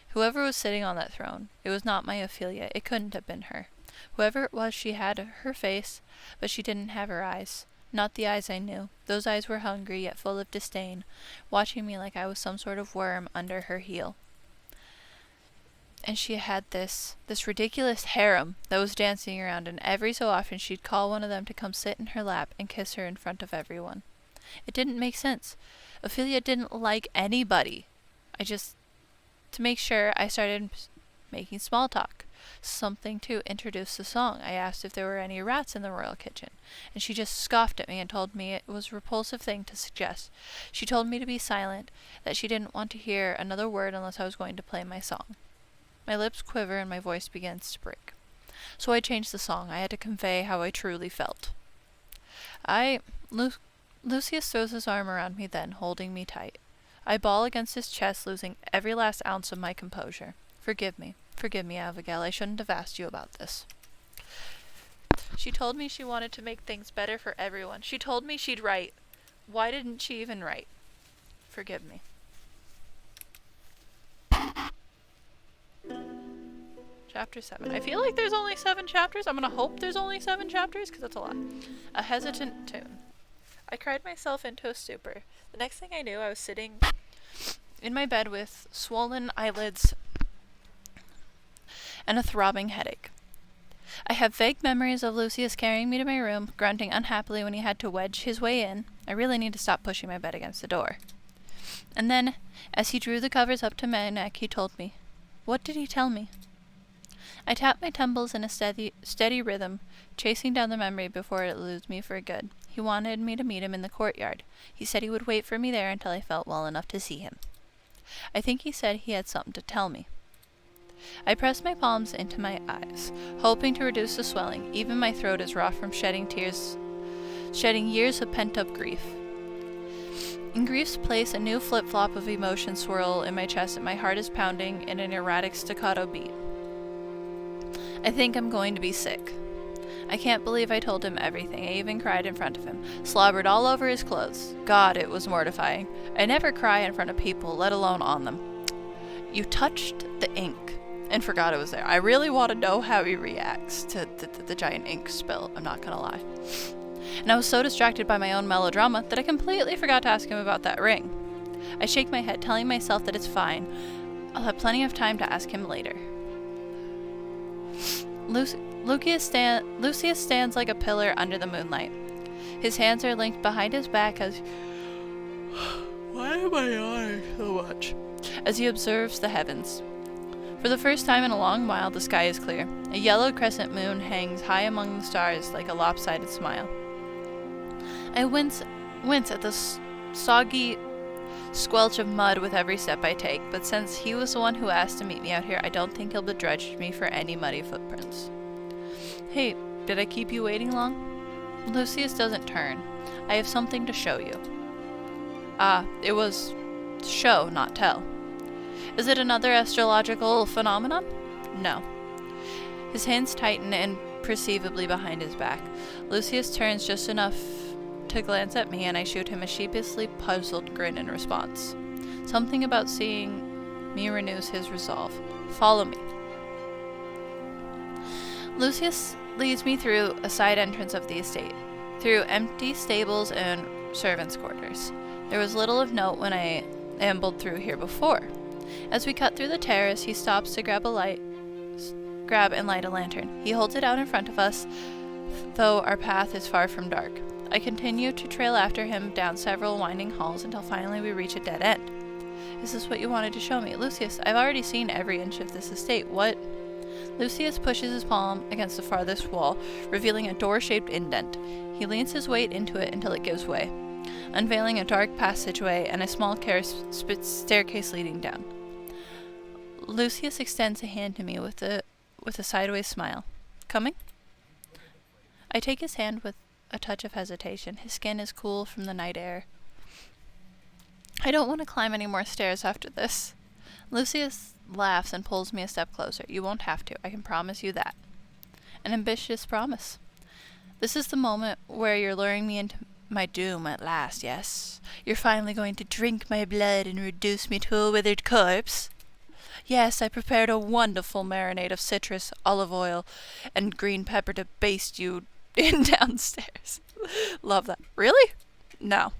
Speaker 1: whoever was sitting on that throne, it was not my Ophelia. It couldn't have been her. Whoever it was, she had her face, but she didn't have her eyes. Not the eyes I knew. Those eyes were hungry, yet full of disdain, watching me like I was some sort of worm under her heel. And she had this ridiculous harem that was dancing around, and every so often she'd call one of them to come sit in her lap and kiss her in front of everyone. It didn't make sense. Ophelia didn't like anybody. To make sure, I started making small talk. Something to introduce the song. I asked if there were any rats in the royal kitchen, and she just scoffed at me and told me it was a repulsive thing to suggest. She told me to be silent, that she didn't want to hear another word unless I was going to play my song. My lips quiver and my voice begins to break. So I changed the song. I had to convey how I truly felt. Lucius throws his arm around me then, holding me tight. I bawl against his chest, losing every last ounce of my composure. Forgive me, Abigail. I shouldn't have asked you about this. She told me she wanted to make things better for everyone. She told me she'd write. Why didn't she even write? Forgive me. Chapter 7. I feel like there's only 7 chapters. I'm gonna hope there's only 7 chapters, because that's a lot. A hesitant tune. I cried myself into a stupor. The next thing I knew, I was sitting in my bed with swollen eyelids and a throbbing headache. I have vague memories of Lucius carrying me to my room, grunting unhappily when he had to wedge his way in. I really need to stop pushing my bed against the door. And then, as he drew the covers up to my neck, he told me. What did he tell me? I tapped my temples in a steady rhythm, chasing down the memory before it eludes me for good. He wanted me to meet him in the courtyard. He said he would wait for me there until I felt well enough to see him. I think he said he had something to tell me. I pressed my palms into my eyes, hoping to reduce the swelling. Even my throat is raw from shedding years of pent-up grief. In grief's place, a new flip-flop of emotions swirl in my chest, and my heart is pounding in an erratic staccato beat. I think I'm going to be sick. I can't believe I told him everything. I even cried in front of him, slobbered all over his clothes. God, it was mortifying. I never cry in front of people, let alone on them. You touched the ink and forgot it was there. I really want to know how he reacts to the giant ink spill, I'm not gonna lie. And I was so distracted by my own melodrama that I completely forgot to ask him about that ring. I shake my head, telling myself that it's fine. I'll have plenty of time to ask him later. Lucius stands like a pillar under the moonlight. His hands are linked behind his back as... Why am I yawning so much? As he observes the heavens. For the first time in a long while, the sky is clear. A yellow crescent moon hangs high among the stars like a lopsided smile. I wince at the soggy squelch of mud with every step I take, but since he was the one who asked to meet me out here, I don't think he'll begrudge me for any muddy footprints. Hey, did I keep you waiting long? Lucius doesn't turn. I have something to show you. It was show, not tell. Is it another astrological phenomenon? No. His hands tighten imperceivably behind his back. Lucius turns just enough to glance at me, and I shoot him a sheepishly puzzled grin in response. Something about seeing me renews his resolve. Follow me. Lucius leads me through a side entrance of the estate, through empty stables and servants' quarters. There was little of note when I ambled through here before. As we cut through the terrace, he stops to grab and light a lantern. He holds it out in front of us, though our path is far from dark. I continue to trail after him down several winding halls until finally we reach a dead end. Is this what you wanted to show me? Lucius, I've already seen every inch of this estate. What? Lucius pushes his palm against the farthest wall, revealing a door-shaped indent. He leans his weight into it until it gives way, unveiling a dark passageway and a small staircase leading down. Lucius extends a hand to me with a sideways smile. Coming? I take his hand with a touch of hesitation. His skin is cool from the night air. I don't want to climb any more stairs after this. Lucius laughs and pulls me a step closer. You won't have to. I can promise you that. An ambitious promise. This is the moment where you're luring me into my doom at last, yes? You're finally going to drink my blood and reduce me to a withered corpse? Yes, I prepared a wonderful marinade of citrus, olive oil, and green pepper to baste you in downstairs. Love that. Really? No.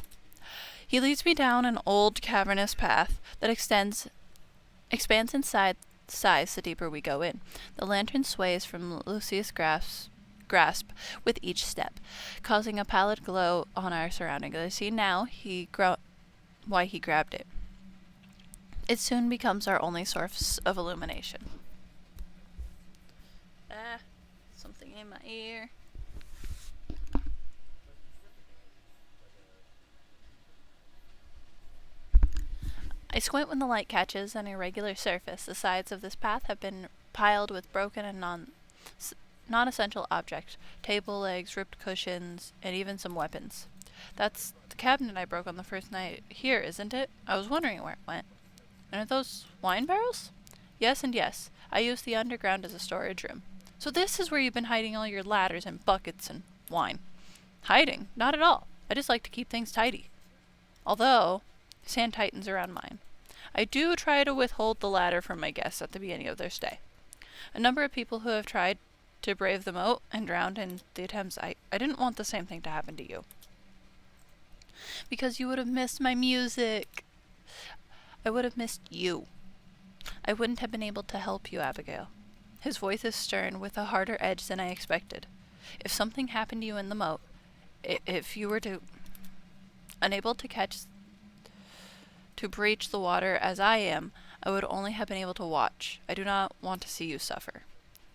Speaker 1: He leads me down an old cavernous path that expands in size the deeper we go in. The lantern sways from Lucius' grasp with each step, causing a pallid glow on our surroundings. I see now why he grabbed it. It soon becomes our only source of illumination. Something in my ear. I squint when the light catches an irregular surface. The sides of this path have been piled with broken and non-essential objects. Table legs, ripped cushions, and even some weapons. That's the cabinet I broke on the first night here, isn't it? I was wondering where it went. And are those wine barrels? Yes and yes. I use the underground as a storage room. So this is where you've been hiding all your ladders and buckets and wine. Hiding? Not at all. I just like to keep things tidy. Although, sand tightens around mine. I do try to withhold the ladder from my guests at the beginning of their stay. A number of people who have tried to brave the moat and drowned in the attempts, I didn't want the same thing to happen to you. Because you would have missed my music. I would have missed you. I wouldn't have been able to help you, Abigail. His voice is stern, with a harder edge than I expected. If something happened to you in the moat, if you were unable to breach the water as I am, I would only have been able to watch. I do not want to see you suffer.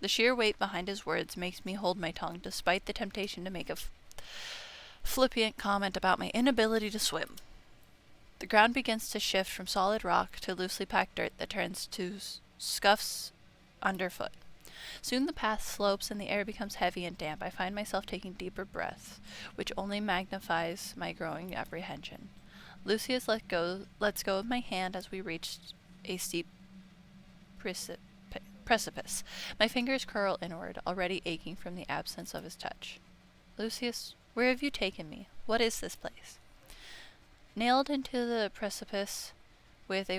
Speaker 1: The sheer weight behind his words makes me hold my tongue, despite the temptation to make a flippant comment about my inability to swim. The ground begins to shift from solid rock to loosely packed dirt that turns to scuffs underfoot. Soon the path slopes and the air becomes heavy and damp. I find myself taking deeper breaths, which only magnifies my growing apprehension. Lucius lets go of my hand as we reach a steep precipice. My fingers curl inward, already aching from the absence of his touch. Lucius, where have you taken me? What is this place? Nailed into the precipice with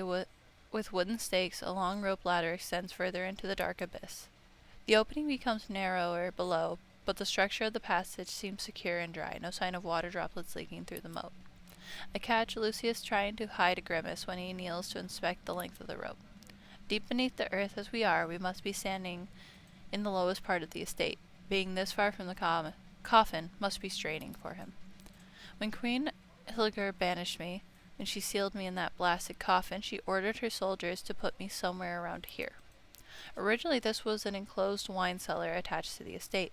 Speaker 1: wooden stakes, a long rope ladder extends further into the dark abyss. The opening becomes narrower below, but the structure of the passage seems secure and dry, no sign of water droplets leaking through the moat. I catch Lucius trying to hide a grimace when he kneels to inspect the length of the rope. Deep beneath the earth as we are, we must be standing in the lowest part of the estate. Being this far from the coffin must be straining for him. When Queen Hilger banished me, when she sealed me in that blasted coffin, she ordered her soldiers to put me somewhere around here. Originally, this was an enclosed wine cellar attached to the estate,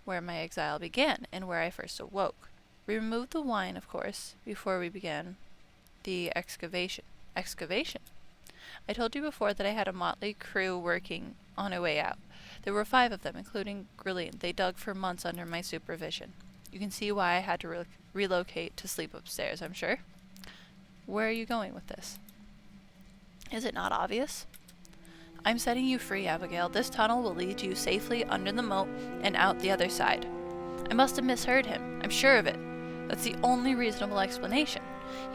Speaker 1: where my exile began, and where I first awoke. We removed the wine, of course, before we began the excavation. Excavation? I told you before that I had a motley crew working on a way out. There were 5 of them, including Grillian. They dug for months under my supervision. You can see why I had to relocate to sleep upstairs, I'm sure. Where are you going with this? Is it not obvious? I'm setting you free, Abigail. This tunnel will lead you safely under the moat and out the other side. I must have misheard him. I'm sure of it. That's the only reasonable explanation.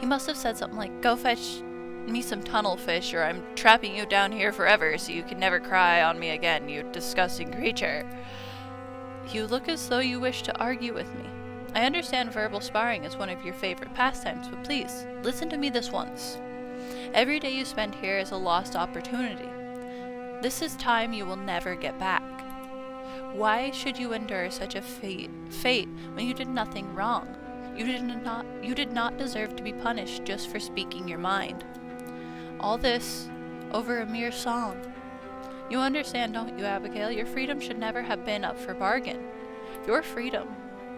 Speaker 1: He must have said something like, "Go fetch me some tunnel fish, or I'm trapping you down here forever so you can never cry on me again, you disgusting creature." You look as though you wish to argue with me. I understand verbal sparring is one of your favorite pastimes, but please, listen to me this once. Every day you spend here is a lost opportunity. This is time you will never get back. Why should you endure such a fate when you did nothing wrong? You did not deserve to be punished just for speaking your mind. All this over a mere song. You understand, don't you, Abigail? Your freedom should never have been up for bargain. Your freedom.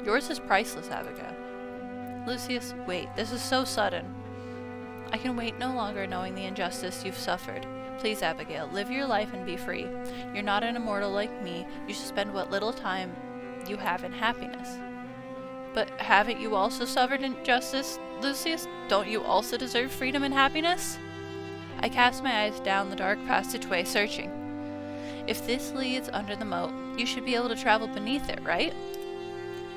Speaker 1: Yours is priceless, Abigail. Lucius, wait. This is so sudden. I can wait no longer knowing the injustice you've suffered. Please, Abigail, live your life and be free. You're not an immortal like me. You should spend what little time you have in happiness. But haven't you also suffered injustice, Lucius? Don't you also deserve freedom and happiness? I cast my eyes down the dark passageway, searching. If this leads under the moat, you should be able to travel beneath it, right?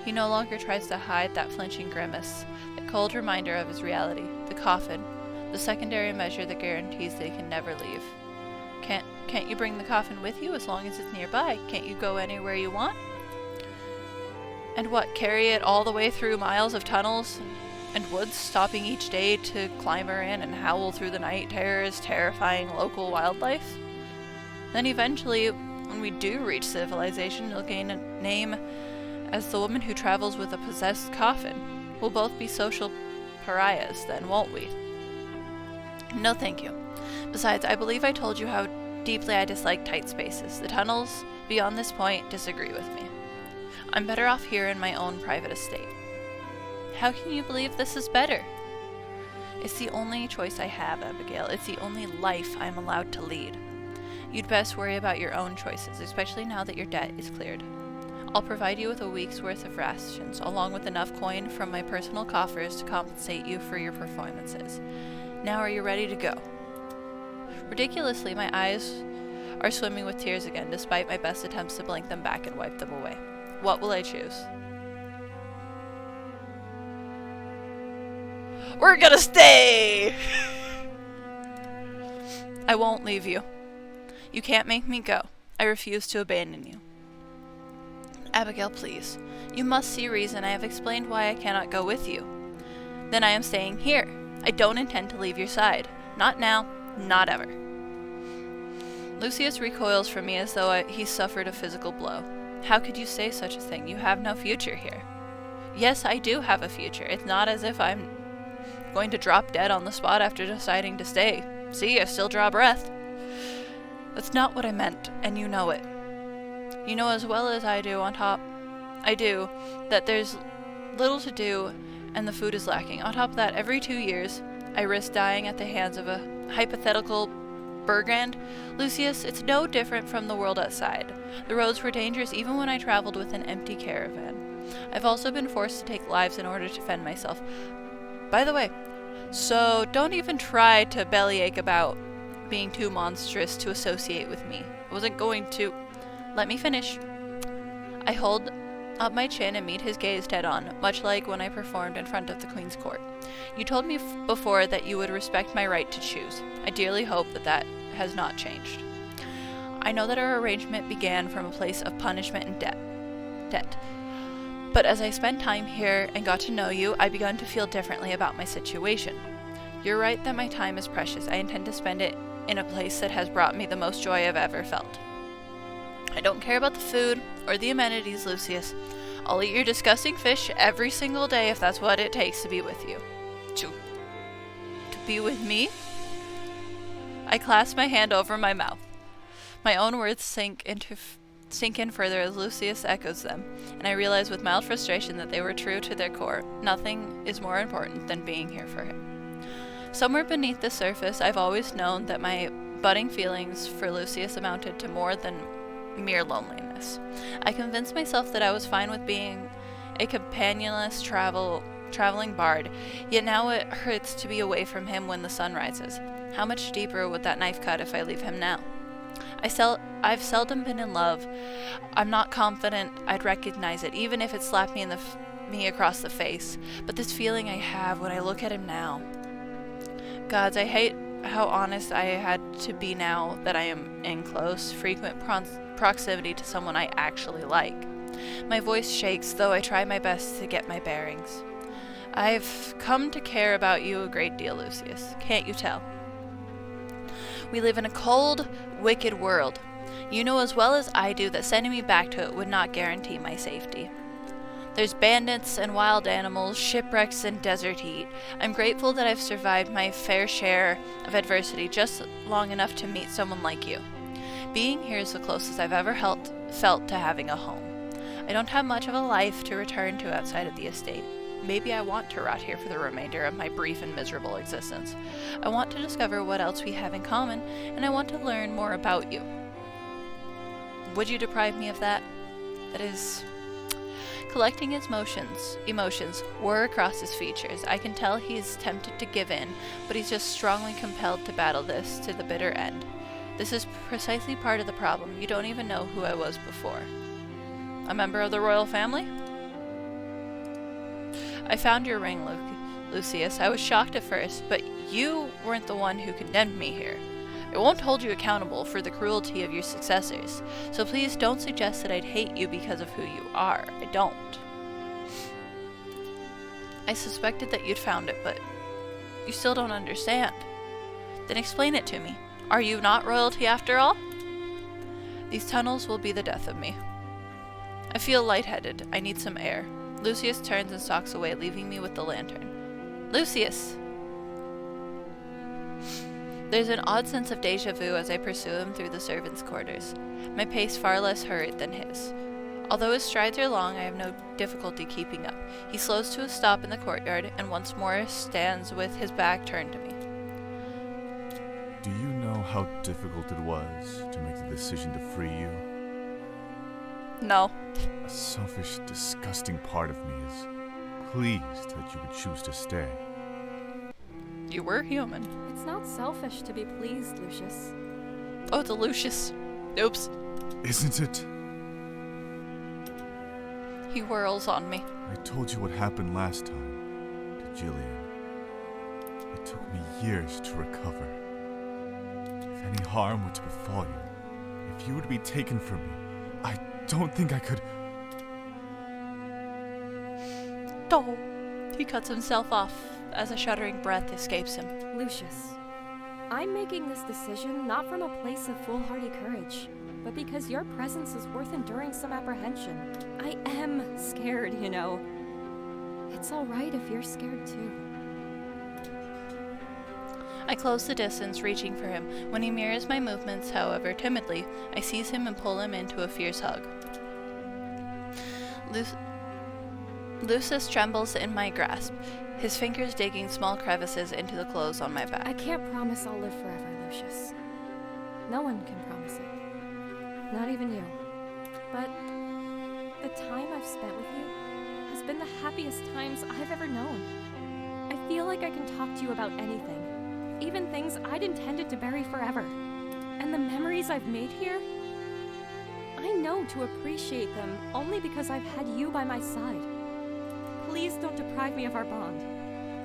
Speaker 1: He no longer tries to hide that flinching grimace, that cold reminder of his reality, the coffin, the secondary measure that guarantees they can never leave. Can't you bring the coffin with you as long as it's nearby? Can't you go anywhere you want? And what, carry it all the way through miles of tunnels and woods, stopping each day to clamber in and howl through the night terrors, terrifying local wildlife? Then eventually, when we do reach civilization, you'll gain a name as the woman who travels with a possessed coffin. We'll both be social pariahs then, won't we? No thank you. Besides, I believe I told you how deeply I dislike tight spaces. The tunnels beyond this point disagree with me. I'm better off here in my own private estate. How can you believe this is better? It's the only choice I have, Abigail. It's the only life I'm allowed to lead. You'd best worry about your own choices, especially now that your debt is cleared. I'll provide you with a week's worth of rations, along with enough coin from my personal coffers to compensate you for your performances. Now are you ready to go? Ridiculously, my eyes are swimming with tears again, despite my best attempts to blink them back and wipe them away. What will I choose? We're gonna stay! I won't leave you. You can't make me go. I refuse to abandon you. Abigail, please. You must see reason. I have explained why I cannot go with you. Then I am staying here. I don't intend to leave your side. Not now, not ever. Lucius recoils from me as though he suffered a physical blow. How could you say such a thing? You have no future here. Yes, I do have a future. It's not as if I'm going to drop dead on the spot after deciding to stay. See, I still draw breath. That's not what I meant, and you know it. You know as well as I do that there's little to do and the food is lacking. On top of that, every 2 years, I risk dying at the hands of a hypothetical Burgand. Lucius, it's no different from the world outside. The roads were dangerous even when I traveled with an empty caravan. I've also been forced to take lives in order to defend myself. By the way, so don't even try to bellyache about being too monstrous to associate with me. I wasn't going to... Let me finish. I hold up my chin and meet his gaze dead on, much like when I performed in front of the Queen's court. You told me before that you would respect my right to choose. I dearly hope that has not changed. I know that our arrangement began from a place of punishment and debt. But as I spent time here and got to know you, I began to feel differently about my situation. You're right that my time is precious. I intend to spend it in a place that has brought me the most joy I've ever felt. I don't care about the food or the amenities, Lucius. I'll eat your disgusting fish every single day if that's what it takes to be with you. To be with me? I clasp my hand over my mouth. My own words sink in further as Lucius echoes them, and I realize with mild frustration that they were true to their core. Nothing is more important than being here for him. Somewhere beneath the surface, I've always known that my budding feelings for Lucius amounted to more than mere loneliness. I convinced myself that I was fine with being a companionless traveling bard, yet now it hurts to be away from him when the sun rises. How much deeper would that knife cut if I leave him now? I've seldom been in love. I'm not confident I'd recognize it, even if it slapped me across the face. But this feeling I have when I look at him now. Gods, I hate how honest I had to be now that I am in close, frequent proximity to someone I actually like. My voice shakes, though I try my best to get my bearings. I've come to care about you a great deal, Lucius. Can't you tell? We live in a cold, wicked world. You know as well as I do that sending me back to it would not guarantee my safety. There's bandits and wild animals, shipwrecks and desert heat. I'm grateful that I've survived my fair share of adversity just long enough to meet someone like you. Being here is the closest I've ever felt to having a home. I don't have much of a life to return to outside of the estate. Maybe I want to rot here for the remainder of my brief and miserable existence. I want to discover what else we have in common, and I want to learn more about you. Would you deprive me of that? That is, Collecting his emotions whir across his features. I can tell he's tempted to give in, but he's just strongly compelled to battle this to the bitter end. This is precisely part of the problem. You don't even know who I was before. A member of the royal family? I found your ring, Lucius. I was shocked at first, but you weren't the one who condemned me here. I won't hold you accountable for the cruelty of your successors, so please don't suggest that I'd hate you because of who you are. I don't. I suspected that you'd found it, but you still don't understand. Then explain it to me. Are you not royalty after all? These tunnels will be the death of me. I feel lightheaded. I need some air. Lucius turns and stalks away, leaving me with the lantern. Lucius! There's an odd sense of déjà vu as I pursue him through the servants' quarters, my pace far less hurried than his. Although his strides are long, I have no difficulty keeping up. He slows to a stop in the courtyard and once more stands with his back turned to me.
Speaker 2: Do you know how difficult it was to make the decision to free you?
Speaker 1: No.
Speaker 2: A selfish, disgusting part of me is pleased that you would choose to stay.
Speaker 1: You were human.
Speaker 4: It's not selfish to be pleased, Lucius.
Speaker 1: Oh, the Lucius. Oops.
Speaker 2: Isn't it?
Speaker 1: He whirls on me.
Speaker 2: I told you what happened last time to Jillian. It took me years to recover. If any harm were to befall you, if you were to be taken from me, I don't think I could...
Speaker 1: Oh. He cuts himself off as a shuddering breath escapes him.
Speaker 4: Lucius, I'm making this decision not from a place of foolhardy courage, but because your presence is worth enduring some apprehension. I am scared, you know. It's all right if you're scared too.
Speaker 1: I close the distance, reaching for him. When he mirrors my movements, however, timidly, I seize him and pull him into a fierce hug. Lucius trembles in my grasp, his fingers digging small crevices into the clothes on my back.
Speaker 4: I can't promise I'll live forever, Lucius. No one can promise it. Not even you. But the time I've spent with you has been the happiest times I've ever known. I feel like I can talk to you about anything, even things I'd intended to bury forever. And the memories I've made here, I know to appreciate them only because I've had you by my side. Please don't deprive me of our bond.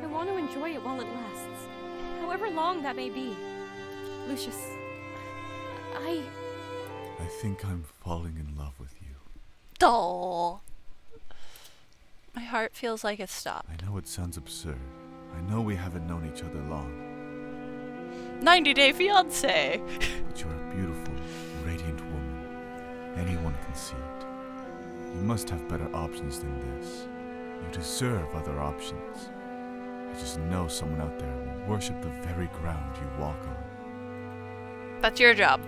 Speaker 4: I want to enjoy it while it lasts, however long that may be. Lucius, I
Speaker 2: think I'm falling in love with you.
Speaker 1: Oh. My heart feels like it's stopped.
Speaker 2: I know it sounds absurd. I know we haven't known each other long.
Speaker 1: 90-day fiancé!
Speaker 2: But you're a beautiful, radiant woman. Anyone can see it. You must have better options than this. You deserve other options. I just know someone out there will worship the very ground you walk on.
Speaker 1: That's your job.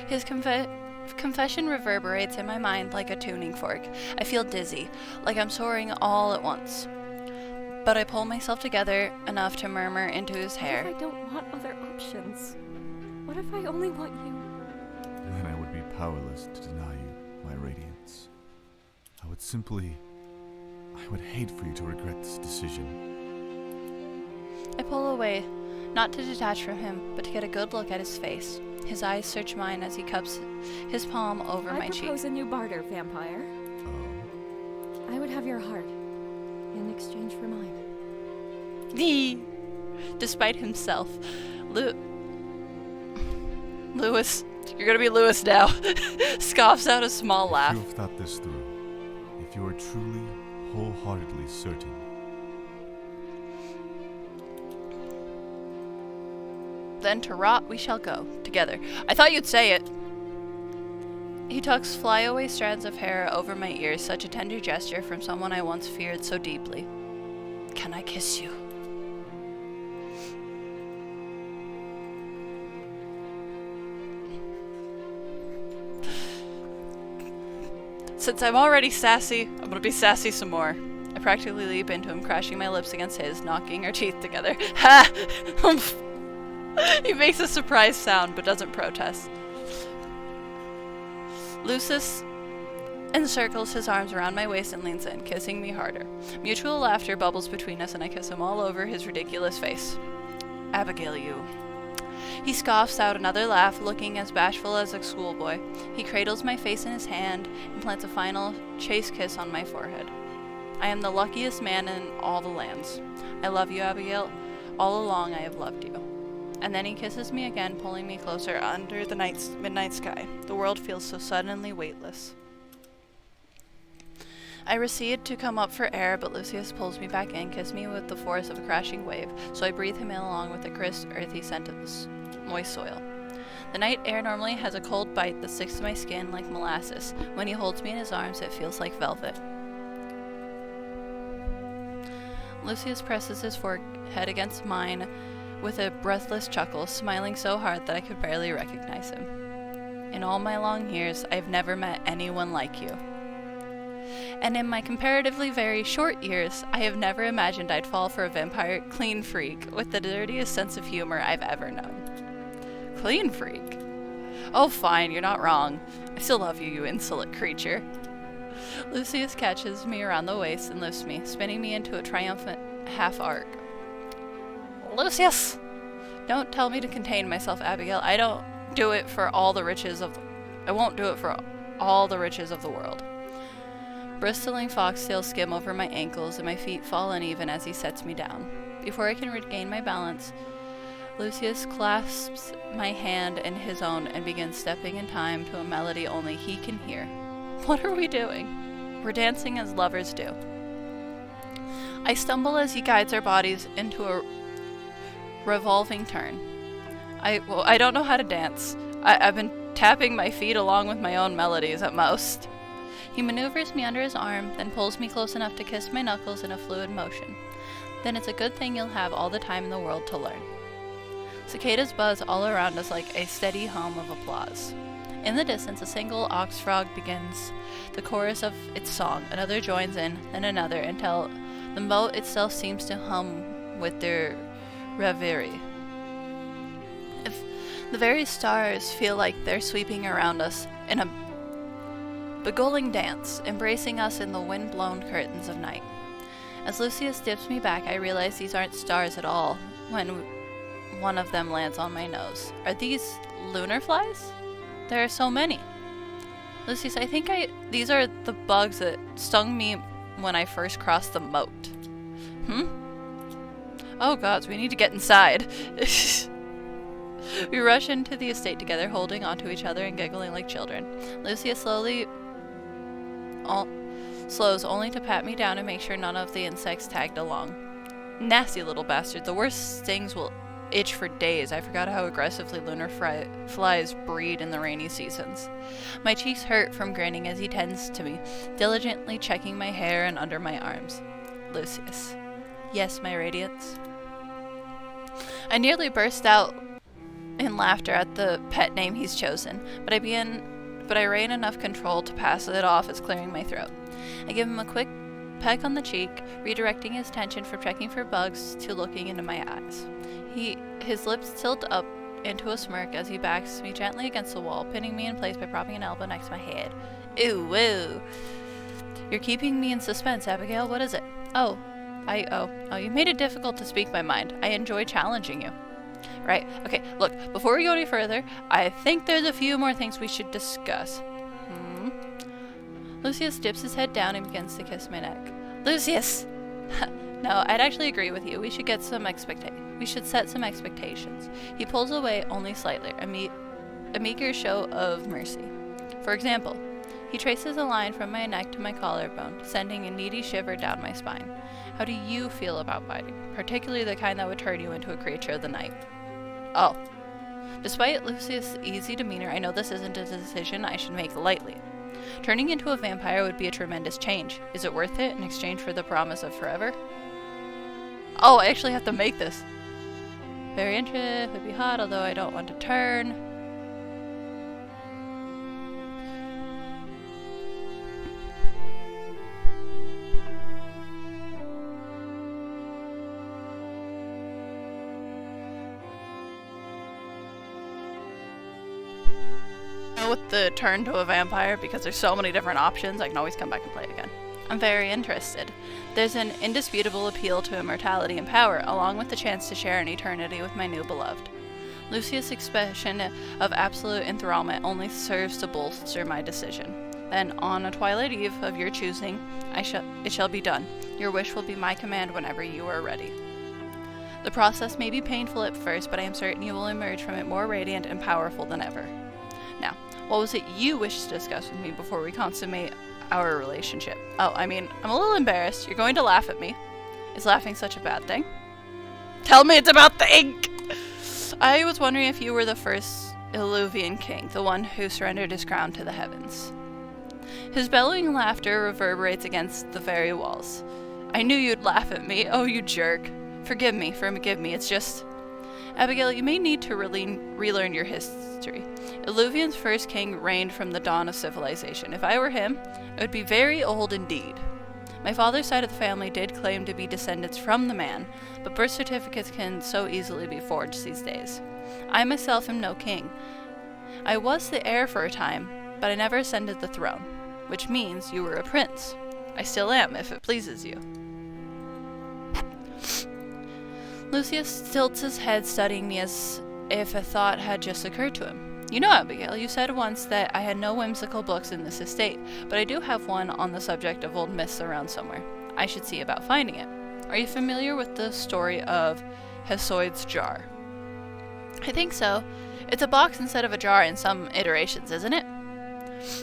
Speaker 1: His confession reverberates in my mind like a tuning fork. I feel dizzy, like I'm soaring all at once. But I pull myself together enough to murmur into his hair.
Speaker 4: What if I don't want other options? What if I only want you?
Speaker 2: Then I would be powerless to deny you my radiance. I would hate for you to regret this decision.
Speaker 1: I pull away, not to detach from him, but to get a good look at his face. His eyes search mine as he cups his palm over my cheek.
Speaker 4: I propose a new barter, vampire.
Speaker 2: Oh?
Speaker 4: I would have your heart in exchange for mine.
Speaker 1: Despite himself, Lewis, you're gonna be Lewis now, scoffs out a small laugh.
Speaker 2: If you have thought this through, if you are truly, wholeheartedly certain,
Speaker 1: then to rot we shall go, together. I thought you'd say it. He tucks flyaway strands of hair over my ears, such a tender gesture from someone I once feared so deeply. Can I kiss you? Since I'm already sassy, I'm gonna be sassy some more. I practically leap into him, crashing my lips against his, knocking our teeth together. Ha! He makes a surprised sound, but doesn't protest. Lucius, encircles his arms around my waist and leans in, kissing me harder. Mutual laughter bubbles between us, and I kiss him all over his ridiculous face. Abigail, you. He scoffs out another laugh, looking as bashful as a schoolboy. He cradles my face in his hand and plants a final chaste kiss on my forehead. I am the luckiest man in all the lands. I love you, Abigail. All along I have loved you. And then he kisses me again, pulling me closer under the midnight sky. The world feels so suddenly weightless. I recede to come up for air, but Lucius pulls me back in, kisses me with the force of a crashing wave, so I breathe him in along with the crisp, earthy scent of the moist soil. The night air normally has a cold bite that sticks to my skin like molasses. When he holds me in his arms, it feels like velvet. Lucius presses his forehead against mine with a breathless chuckle, smiling so hard that I could barely recognize him. In all my long years, I've never met anyone like you. And in my comparatively very short years, I have never imagined I'd fall for a vampire clean freak with the dirtiest sense of humor I've ever known. Clean freak? Oh, fine, you're not wrong. I still love you, you insolent creature. Lucius catches me around the waist and lifts me, spinning me into a triumphant half-arc. Lucius! Don't tell me to contain myself, Abigail. I won't do it for all the riches of the world. Bristling foxtails skim over my ankles, and my feet fall uneven as he sets me down. Before I can regain my balance, Lucius clasps my hand in his own and begins stepping in time to a melody only he can hear. What are we doing? We're dancing as lovers do. I stumble as he guides our bodies into a revolving turn. I don't know how to dance. I've been tapping my feet along with my own melodies at most. He maneuvers me under his arm, then pulls me close enough to kiss my knuckles in a fluid motion. Then it's a good thing you'll have all the time in the world to learn. Cicadas buzz all around us like a steady hum of applause. In the distance, a single ox frog begins the chorus of its song. Another joins in, then another, until the moat itself seems to hum with their reverie. If the very stars feel like they're sweeping around us in a beguiling dance, embracing us in the wind-blown curtains of night. As Lucius dips me back, I realize these aren't stars at all when one of them lands on my nose. Are these lunar flies? There are so many. Lucius, I think these are the bugs that stung me when I first crossed the moat. Oh gods, we need to get inside. We rush into the estate together, holding onto each other and giggling like children. Lucius slows only to pat me down and make sure none of the insects tagged along. Nasty little bastard. The worst stings will itch for days. I forgot how aggressively lunar flies breed in the rainy seasons. My cheeks hurt from grinning as he tends to me, diligently checking my hair and under my arms. Lucius. Yes, my radiance. I nearly burst out in laughter at the pet name he's chosen, but I rein enough control to pass it off as clearing my throat. I give him a quick peck on the cheek, redirecting his attention from checking for bugs to looking into my eyes. His lips tilt up into a smirk as he backs me gently against the wall, pinning me in place by propping an elbow next to my head. Ew, woo. You're keeping me in suspense, Abigail. What is it? Oh, you made it difficult to speak my mind. I enjoy challenging you. Right, okay, look, before we go any further, I think there's a few more things we should discuss. Lucius dips his head down and begins to kiss my neck. Lucius! No, I'd actually agree with you. We should set some expectations. He pulls away only slightly, a meager show of mercy. For example, he traces a line from my neck to my collarbone, sending a needy shiver down my spine. How do you feel about biting, particularly the kind that would turn you into a creature of the night? Oh. Despite Lucius' easy demeanor, I know this isn't a decision I should make lightly. Turning into a vampire would be a tremendous change. Is it worth it in exchange for the promise of forever? Oh, I actually have to make this. Very interesting, would be hot, although I don't want to turn. With the turn to a vampire because there's so many different options. I can always come back and play it again. I'm very interested. There's an indisputable appeal to immortality and power, along with the chance to share an eternity with my new beloved. Lucius' expression of absolute enthrallment only serves to bolster my decision. Then, on a twilight eve of your choosing, it shall be done. Your wish will be my command whenever you are ready. The process may be painful at first, but I am certain you will emerge from it more radiant and powerful than ever. Now, what was it you wished to discuss with me before we consummate our relationship? Oh, I'm a little embarrassed. You're going to laugh at me. Is laughing such a bad thing? Tell me it's about the ink! I was wondering if you were the first Illuvian king, the one who surrendered his crown to the heavens. His bellowing laughter reverberates against the very walls. I knew you'd laugh at me. Oh, you jerk. Forgive me, it's just... Abigail, you may need to relearn your history. Illuvian's first king reigned from the dawn of civilization. If I were him, I would be very old indeed. My father's side of the family did claim to be descendants from the man, but birth certificates can so easily be forged these days. I myself am no king. I was the heir for a time, but I never ascended the throne, which means you were a prince. I still am, if it pleases you. Lucius tilts his head, studying me as if a thought had just occurred to him. You know, Abigail, you said once that I had no whimsical books in this estate, but I do have one on the subject of old myths around somewhere. I should see about finding it. Are you familiar with the story of Hesiod's jar? I think so. It's a box instead of a jar in some iterations, isn't it?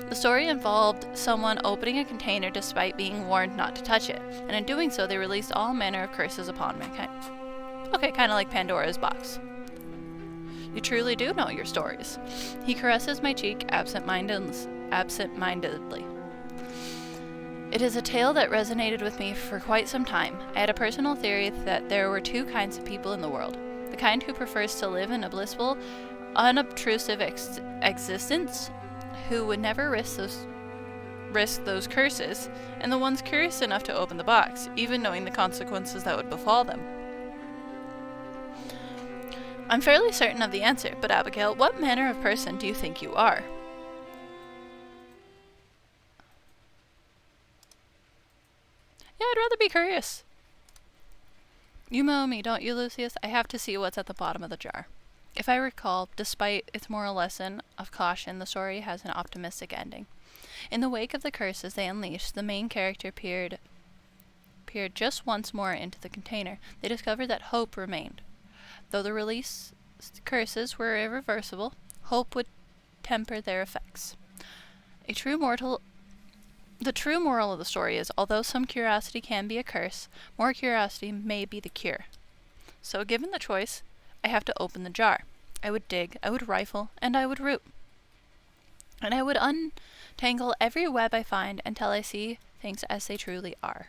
Speaker 1: The story involved someone opening a container despite being warned not to touch it, and in doing so they released all manner of curses upon mankind. Okay, kind of like Pandora's box. You truly do know your stories. He caresses my cheek absent-mindedly. It is a tale that resonated with me for quite some time. I had a personal theory that there were two kinds of people in the world. The kind who prefers to live in a blissful, unobtrusive existence, who would never risk those curses, and the ones curious enough to open the box, even knowing the consequences that would befall them. I'm fairly certain of the answer, but Abigail, what manner of person do you think you are? Yeah, I'd rather be curious. You know me, don't you, Lucius? I have to see what's at the bottom of the jar. If I recall, despite its moral lesson of caution, the story has an optimistic ending. In the wake of the curses they unleashed, the main character peered just once more into the container. They discovered that hope remained. Though the released curses were irreversible, hope would temper their effects. The true moral of the story is, although some curiosity can be a curse, more curiosity may be the cure. So, given the choice, I have to open the jar. I would dig, I would rifle, and I would root. And I would untangle every web I find until I see things as they truly are.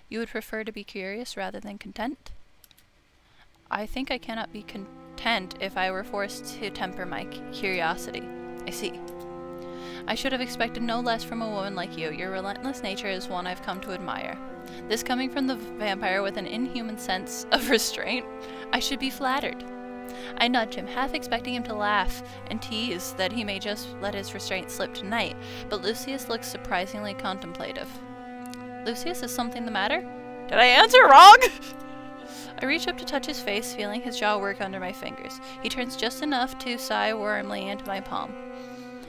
Speaker 1: You would prefer to be curious rather than content? I think I cannot be content if I were forced to temper my curiosity. I see. I should have expected no less from a woman like you. Your relentless nature is one I've come to admire. This coming from the vampire with an inhuman sense of restraint, I should be flattered. I nudge him, half expecting him to laugh and tease that he may just let his restraint slip tonight, but Lucius looks surprisingly contemplative. Lucius, is something the matter? Did I answer wrong? I reach up to touch his face, feeling his jaw work under my fingers. He turns just enough to sigh warmly into my palm.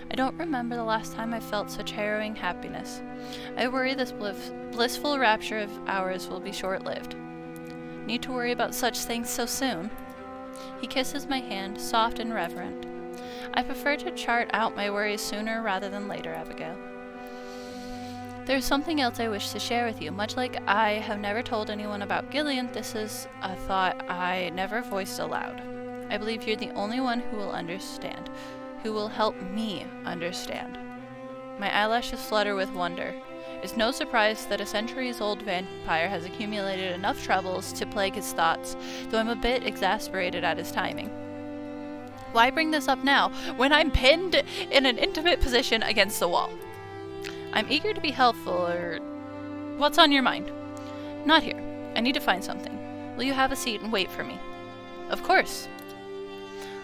Speaker 1: I don't remember the last time I felt such harrowing happiness. I worry this blissful rapture of ours will be short-lived. Need to worry about such things so soon? He kisses my hand, soft and reverent. I prefer to chart out my worries sooner rather than later, Abigail. There's something else I wish to share with you. Much like I have never told anyone about Gillian, this is a thought I never voiced aloud. I believe you're the only one who will understand, who will help me understand. My eyelashes flutter with wonder. It's no surprise that a centuries-old vampire has accumulated enough troubles to plague his thoughts, though I'm a bit exasperated at his timing. Why bring this up now, when I'm pinned in an intimate position against the wall? I'm eager to be helpful, or... What's on your mind? Not here. I need to find something. Will you have a seat and wait for me? Of course.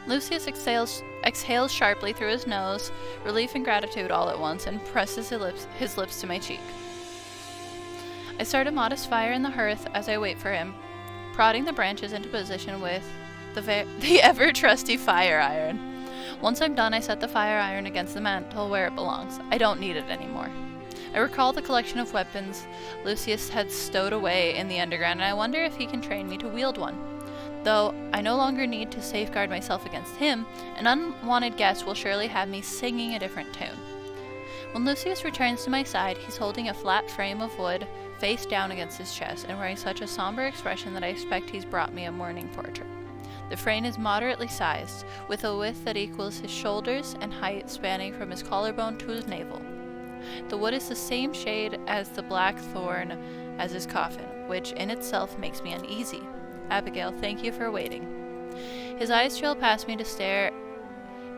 Speaker 1: Lucius exhales sharply through his nose, relief and gratitude all at once, and presses his lips to my cheek. I start a modest fire in the hearth as I wait for him, prodding the branches into position with the ever-trusty fire iron. Once I'm done, I set the fire iron against the mantel where it belongs. I don't need it anymore. I recall the collection of weapons Lucius had stowed away in the underground, and I wonder if he can train me to wield one. Though I no longer need to safeguard myself against him, an unwanted guest will surely have me singing a different tune. When Lucius returns to my side, he's holding a flat frame of wood face down against his chest and wearing such a somber expression that I expect he's brought me a mourning portrait. The frame is moderately sized, with a width that equals his shoulders and height spanning from his collarbone to his navel. The wood is the same shade as the black thorn as his coffin, which in itself makes me uneasy. Abigail, thank you for waiting. His eyes trail past me to stare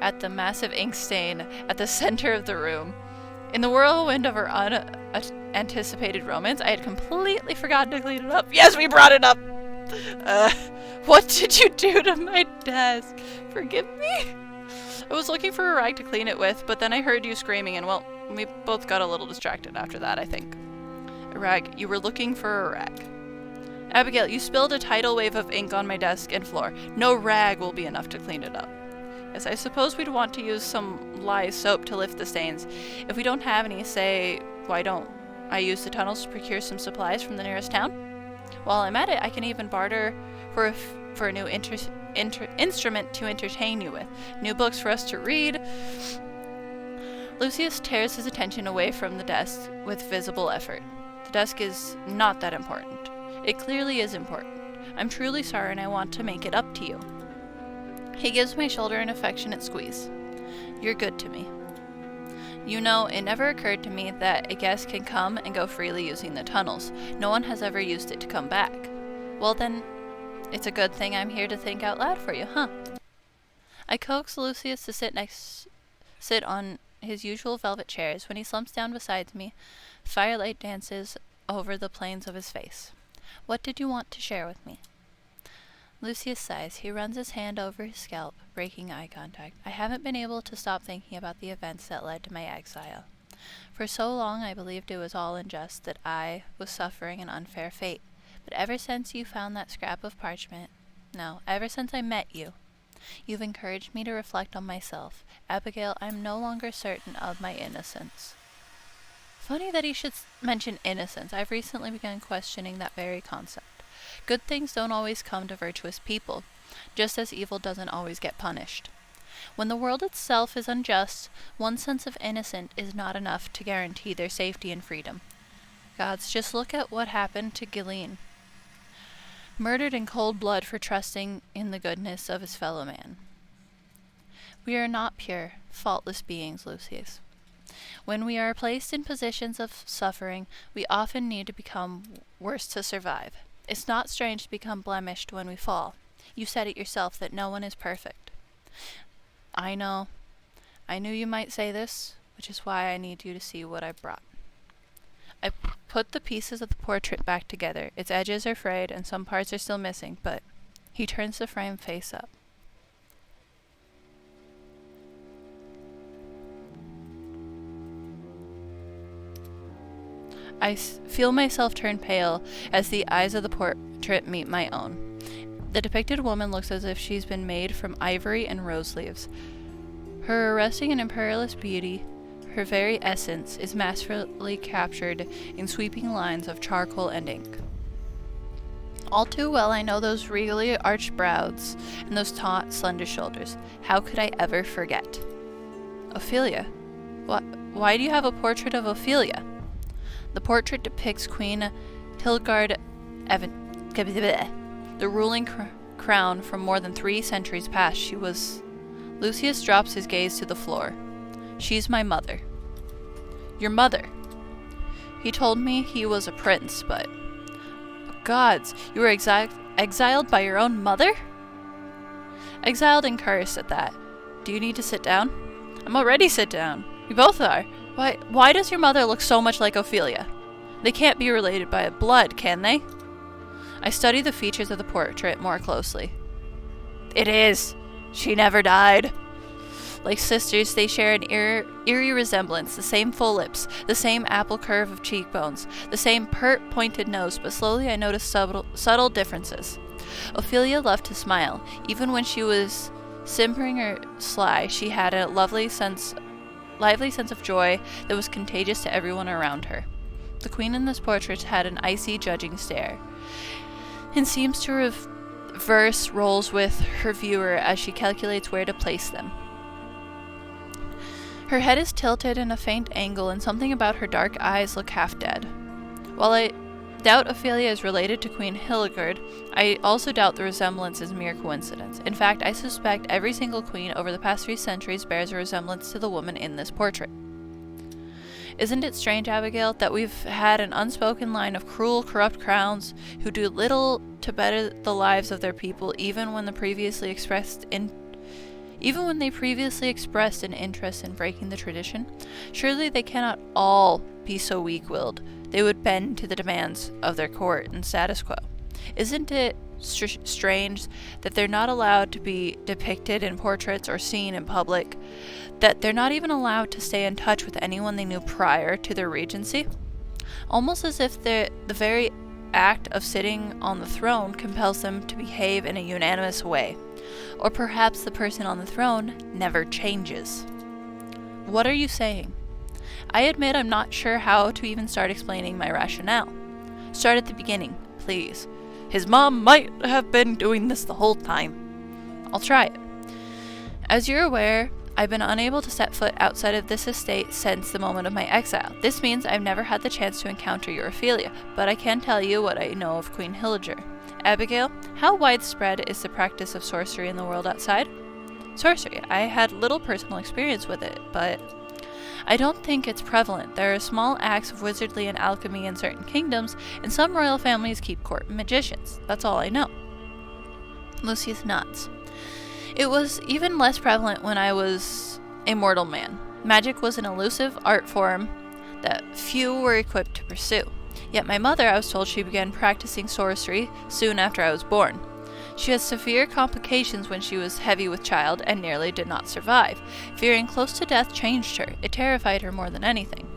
Speaker 1: at the massive ink stain at the center of the room. In the whirlwind of our unanticipated romance, I had completely forgotten to clean it up. Yes, we brought it up! What did you do to my desk? Forgive me? I was looking for a rag to clean it with, but then I heard you screaming, and well, we both got a little distracted after that, I think. A rag. You were looking for a rag. Abigail, you spilled a tidal wave of ink on my desk and floor. No rag will be enough to clean it up. Yes, I suppose we'd want to use some lye soap to lift the stains. If we don't have any, say, why don't I use the tunnels to procure some supplies from the nearest town? While I'm at it, I can even barter for a new instrument to entertain you with. New books for us to read. Lucius tears his attention away from the desk with visible effort. The desk is not that important. It clearly is important. I'm truly sorry and I want to make it up to you. He gives my shoulder an affectionate squeeze. You're good to me. You know, it never occurred to me that a guest can come and go freely using the tunnels. No one has ever used it to come back. Well then, it's a good thing I'm here to think out loud for you, huh? I coax Lucius to sit on his usual velvet chairs. When he slumps down beside me, firelight dances over the planes of his face. What did you want to share with me? Lucius sighs. He runs his hand over his scalp, breaking eye contact. I haven't been able to stop thinking about the events that led to my exile. For so long I believed it was all unjust, that I was suffering an unfair fate. But ever since you found that scrap of parchment, no, ever since I met you, you've encouraged me to reflect on myself. Abigail, I'm no longer certain of my innocence. Funny that he should mention innocence. I've recently begun questioning that very concept. Good things don't always come to virtuous people, just as evil doesn't always get punished. When the world itself is unjust, one's sense of innocence is not enough to guarantee their safety and freedom. Gods, just look at what happened to Ghislaine. Murdered in cold blood for trusting in the goodness of his fellow man. We are not pure, faultless beings, Lucius. When we are placed in positions of suffering, we often need to become worse to survive. It's not strange to become blemished when we fall. You said it yourself that no one is perfect. I know. I knew you might say this, which is why I need you to see what I brought. I put the pieces of the portrait back together. Its edges are frayed and some parts are still missing, but he turns the frame face up. I feel myself turn pale as the eyes of the portrait meet my own. The depicted woman looks as if she's been made from ivory and rose leaves. Her arresting and imperious beauty, her very essence, is masterfully captured in sweeping lines of charcoal and ink. All too well I know those regally arched brows and those taut, slender shoulders. How could I ever forget? Ophelia. Why do you have a portrait of Ophelia? The portrait depicts Queen Hildegard the ruling crown from more than 3 centuries past. She was... Lucius drops his gaze to the floor. She's my mother. Your mother? He told me he was a prince, but... Gods, you were exiled by your own mother? Exiled and cursed at that. Do you need to sit down? I'm already sit down. We both are. Why does your mother look so much like Ophelia? They can't be related by blood, can they? I study the features of the portrait more closely. It is. She never died. Like sisters, they share an eerie resemblance, the same full lips, the same apple curve of cheekbones, the same pert, pointed nose, but slowly I noticed subtle differences. Ophelia loved to smile. Even when she was simpering or sly, she had a lively sense of joy that was contagious to everyone around her. The queen in this portrait had an icy, judging stare, and seems to reverse roles with her viewer as she calculates where to place them. Her head is tilted in a faint angle, and something about her dark eyes look half dead. While I doubt Ophelia is related to Queen Hildegard, I also doubt the resemblance is mere coincidence. In fact, I suspect every single queen over the past 3 centuries bears a resemblance to the woman in this portrait. Isn't it strange, Abigail, that we've had an unspoken line of cruel, corrupt crowns who do little to better the lives of their people, even when they previously expressed an interest in breaking the tradition? Surely they cannot all be so weak-willed they would bend to the demands of their court and status quo. Isn't it strange that they're not allowed to be depicted in portraits or seen in public, that they're not even allowed to stay in touch with anyone they knew prior to their regency? Almost as if the very act of sitting on the throne compels them to behave in a unanimous way. Or perhaps the person on the throne never changes. What are you saying? I admit I'm not sure how to even start explaining my rationale. Start at the beginning, please. His mom might have been doing this the whole time. I'll try it. As you're aware, I've been unable to set foot outside of this estate since the moment of my exile. This means I've never had the chance to encounter your Ophelia, but I can tell you what I know of Queen Hildegard. Abigail, how widespread is the practice of sorcery in the world outside? Sorcery. I had little personal experience with it, but I don't think it's prevalent. There are small acts of wizardry and alchemy in certain kingdoms, and some royal families keep court magicians. That's all I know. Lucius nods. It was even less prevalent when I was a mortal man. Magic was an elusive art form that few were equipped to pursue. Yet my mother, I was told, she began practicing sorcery soon after I was born. She had severe complications when she was heavy with child and nearly did not survive. Fearing close to death changed her. It terrified her more than anything.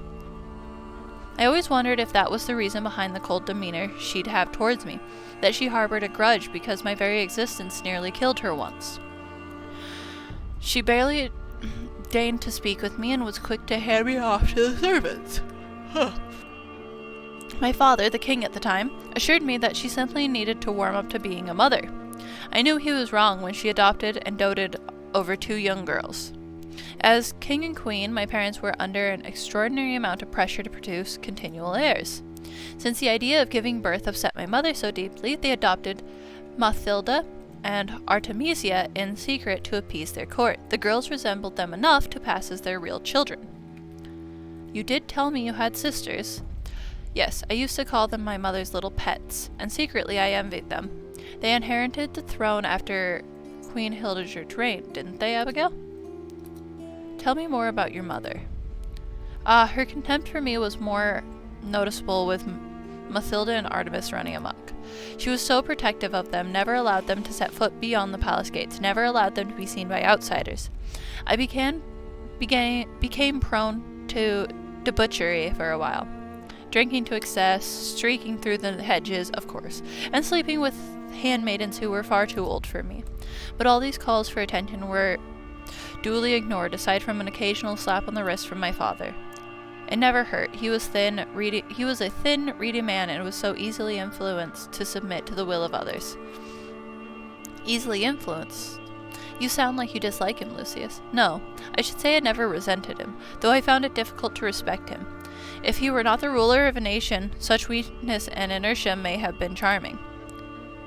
Speaker 1: I always wondered if that was the reason behind the cold demeanor she'd have towards me, that she harbored a grudge because my very existence nearly killed her once. She barely deigned to speak with me and was quick to hand me off to the servants. My father, the king at the time, assured me that she simply needed to warm up to being a mother. I knew he was wrong when she adopted and doted over 2 young girls. As king and queen, my parents were under an extraordinary amount of pressure to produce continual heirs. Since the idea of giving birth upset my mother so deeply, they adopted Mathilda and Artemisia in secret to appease their court. The girls resembled them enough to pass as their real children. You did tell me you had sisters. Yes, I used to call them my mother's little pets, and secretly I envied them. They inherited the throne after Queen Hildegard reigned, didn't they, Abigail? Tell me more about your mother. Her contempt for me was more noticeable with Mathilda and Artemis running amok. She was so protective of them, never allowed them to set foot beyond the palace gates, never allowed them to be seen by outsiders. I became prone to debauchery for a while. Drinking to excess, streaking through the hedges, of course, and sleeping with handmaidens who were far too old for me. But all these calls for attention were duly ignored, aside from an occasional slap on the wrist from my father. It never hurt. He was a thin, reedy man, and was so easily influenced to submit to the will of others. Easily influenced? You sound like you dislike him, Lucius. No, I should say I never resented him, though I found it difficult to respect him. If he were not the ruler of a nation, such weakness and inertia may have been charming.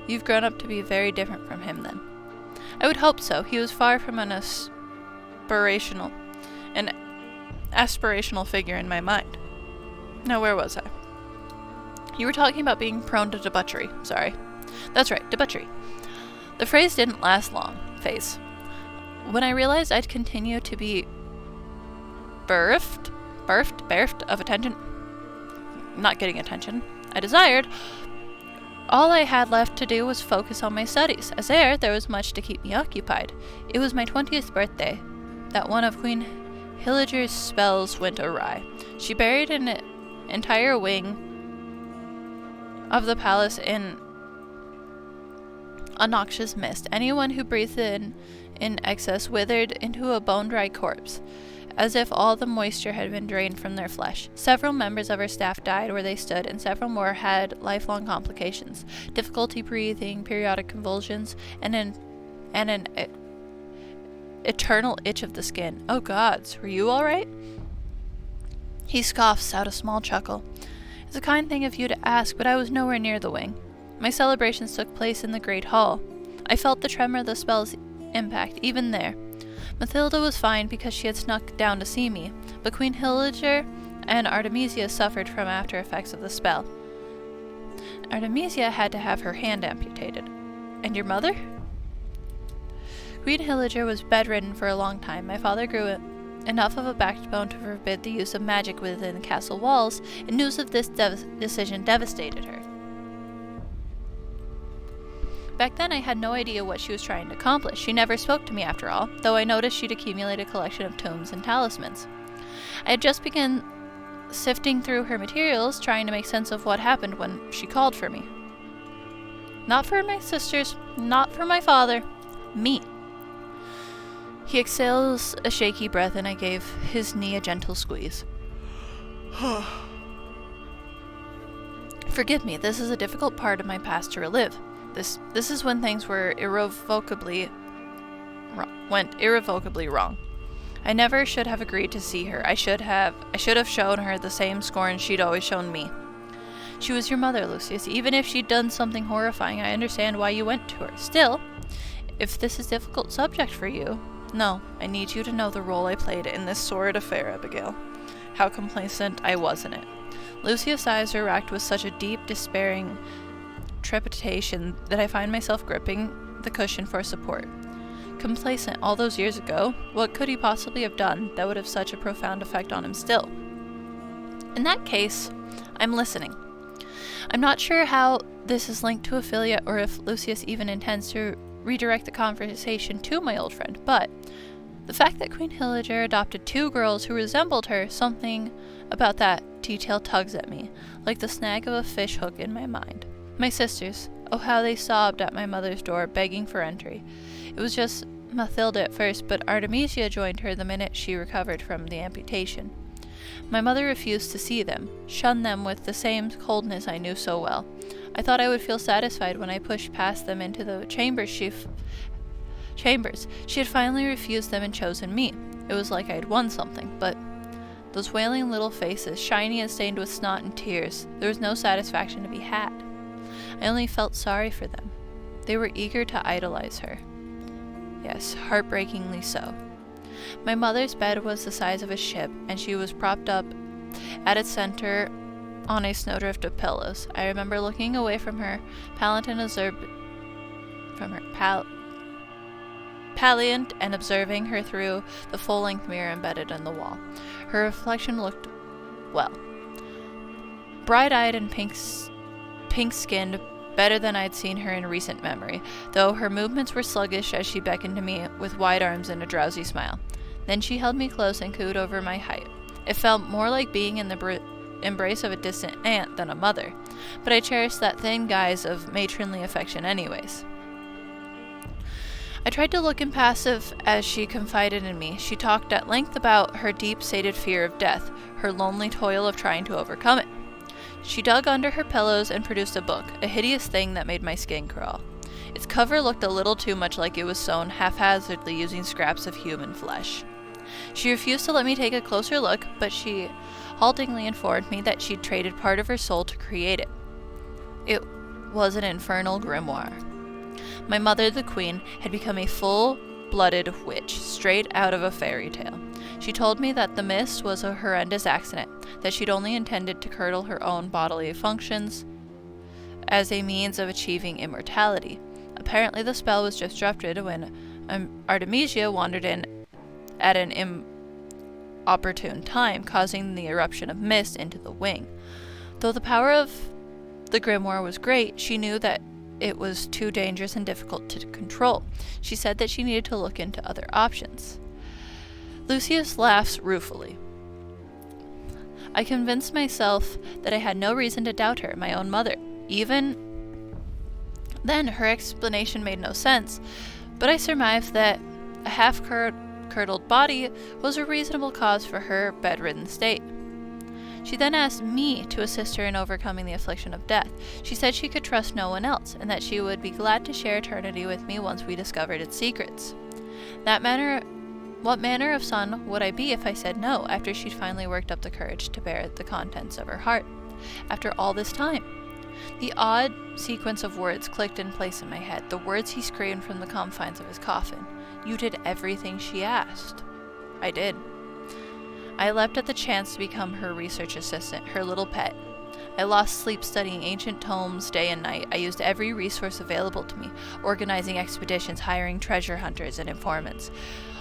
Speaker 1: You've grown up to be very different from him, then. I would hope so. He was far from an aspirational figure in my mind. Now, where was I? You were talking about being prone to debauchery. Sorry. That's right, debauchery. The phrase didn't last long. Phase. When I realized I'd continue to be bereft of attention, not getting attention I desired, All I had left to do was focus on my studies, as there was much to keep me occupied. It was my 20th birthday that one of Queen Hilliger's spells went awry. She buried an entire wing of the palace in a noxious mist. Anyone who breathed in excess withered into a bone-dry corpse, as if all the moisture had been drained from their flesh. Several members of her staff died where they stood, and several more had lifelong complications, difficulty breathing, periodic convulsions, and an eternal itch of the skin. Oh gods, were you all right? He scoffs out a small chuckle. It's a kind thing of you to ask, but I was nowhere near the wing. My celebrations took place in the great hall. I felt the tremor of the spell's impact, even there. Mathilda was fine because she had snuck down to see me, but Queen Hilliger and Artemisia suffered from after effects of the spell. Artemisia had to have her hand amputated. And your mother? Queen Hilliger was bedridden for a long time. My father grew enough of a backbone to forbid the use of magic within the castle walls, and news of this decision devastated her. Back then, I had no idea what she was trying to accomplish. She never spoke to me after all, though I noticed she'd accumulated a collection of tomes and talismans. I had just begun sifting through her materials, trying to make sense of what happened when she called for me. Not for my sisters, not for my father, me. He exhales a shaky breath, and I gave his knee a gentle squeeze. Forgive me, this is a difficult part of my past to relive. This is when things were went irrevocably wrong. I never should have agreed to see her. I should have shown her the same scorn she'd always shown me. She was your mother, Lucius. Even if she'd done something horrifying, I understand why you went to her. Still, if this is a difficult subject for you, no, I need you to know the role I played in this sordid affair, Abigail. How complacent I was in it. Lucius' eyes are racked with such a deep, despairing trepidation that I find myself gripping the cushion for support. Complacent all those years ago, what could he possibly have done that would have such a profound effect on him still? In that case, I'm listening. I'm not sure how this is linked to Ophelia or if Lucius even intends to redirect the conversation to my old friend, but the fact that Queen Hilliger adopted 2 girls who resembled her, something about that detail tugs at me, like the snag of a fish hook in my mind. My sisters, oh how they sobbed at my mother's door, begging for entry. It was just Mathilda at first, but Artemisia joined her the minute she recovered from the amputation. My mother refused to see them, shunned them with the same coldness I knew so well. I thought I would feel satisfied when I pushed past them into the chambers. She had finally refused them and chosen me. It was like I had won something, but those wailing little faces, shiny and stained with snot and tears, there was no satisfaction to be had. I only felt sorry for them. They were eager to idolize her. Yes, heartbreakingly so. My mother's bed was the size of a ship, and she was propped up at its center on a snowdrift of pillows. I remember looking away from her palliant and observing her through the full-length mirror embedded in the wall. Her reflection looked, well, bright-eyed and pink-skinned, better than I'd seen her in recent memory, though her movements were sluggish as she beckoned to me with wide arms and a drowsy smile. Then she held me close and cooed over my height. It felt more like being in the embrace of a distant aunt than a mother, but I cherished that thin guise of matronly affection anyways. I tried to look impassive as she confided in me. She talked at length about her deep-sated fear of death, her lonely toil of trying to overcome it. She dug under her pillows and produced a book, a hideous thing that made my skin crawl. Its cover looked a little too much like it was sewn haphazardly using scraps of human flesh. She refused to let me take a closer look, but she haltingly informed me that she'd traded part of her soul to create it. It was an infernal grimoire. My mother, the queen, had become a full-blooded witch, straight out of a fairy tale. She told me that the mist was a horrendous accident, that she'd only intended to curdle her own bodily functions as a means of achieving immortality. Apparently the spell was disrupted when Artemisia wandered in at an inopportune time, causing the eruption of mist into the wing. Though the power of the grimoire was great, she knew that it was too dangerous and difficult to control. She said that she needed to look into other options. Lucius laughs ruefully. I convinced myself that I had no reason to doubt her, my own mother. Even then, her explanation made no sense, but I surmised that a half-curdled body was a reasonable cause for her bedridden state. She then asked me to assist her in overcoming the affliction of death. She said she could trust no one else, and that she would be glad to share eternity with me once we discovered its secrets. What manner of son would I be if I said no, after she'd finally worked up the courage to bear the contents of her heart? After all this time? The odd sequence of words clicked in place in my head, the words he screamed from the confines of his coffin. You did everything she asked. I did. I leapt at the chance to become her research assistant, her little pet. I lost sleep studying ancient tomes day and night. I used every resource available to me, organizing expeditions, hiring treasure hunters and informants,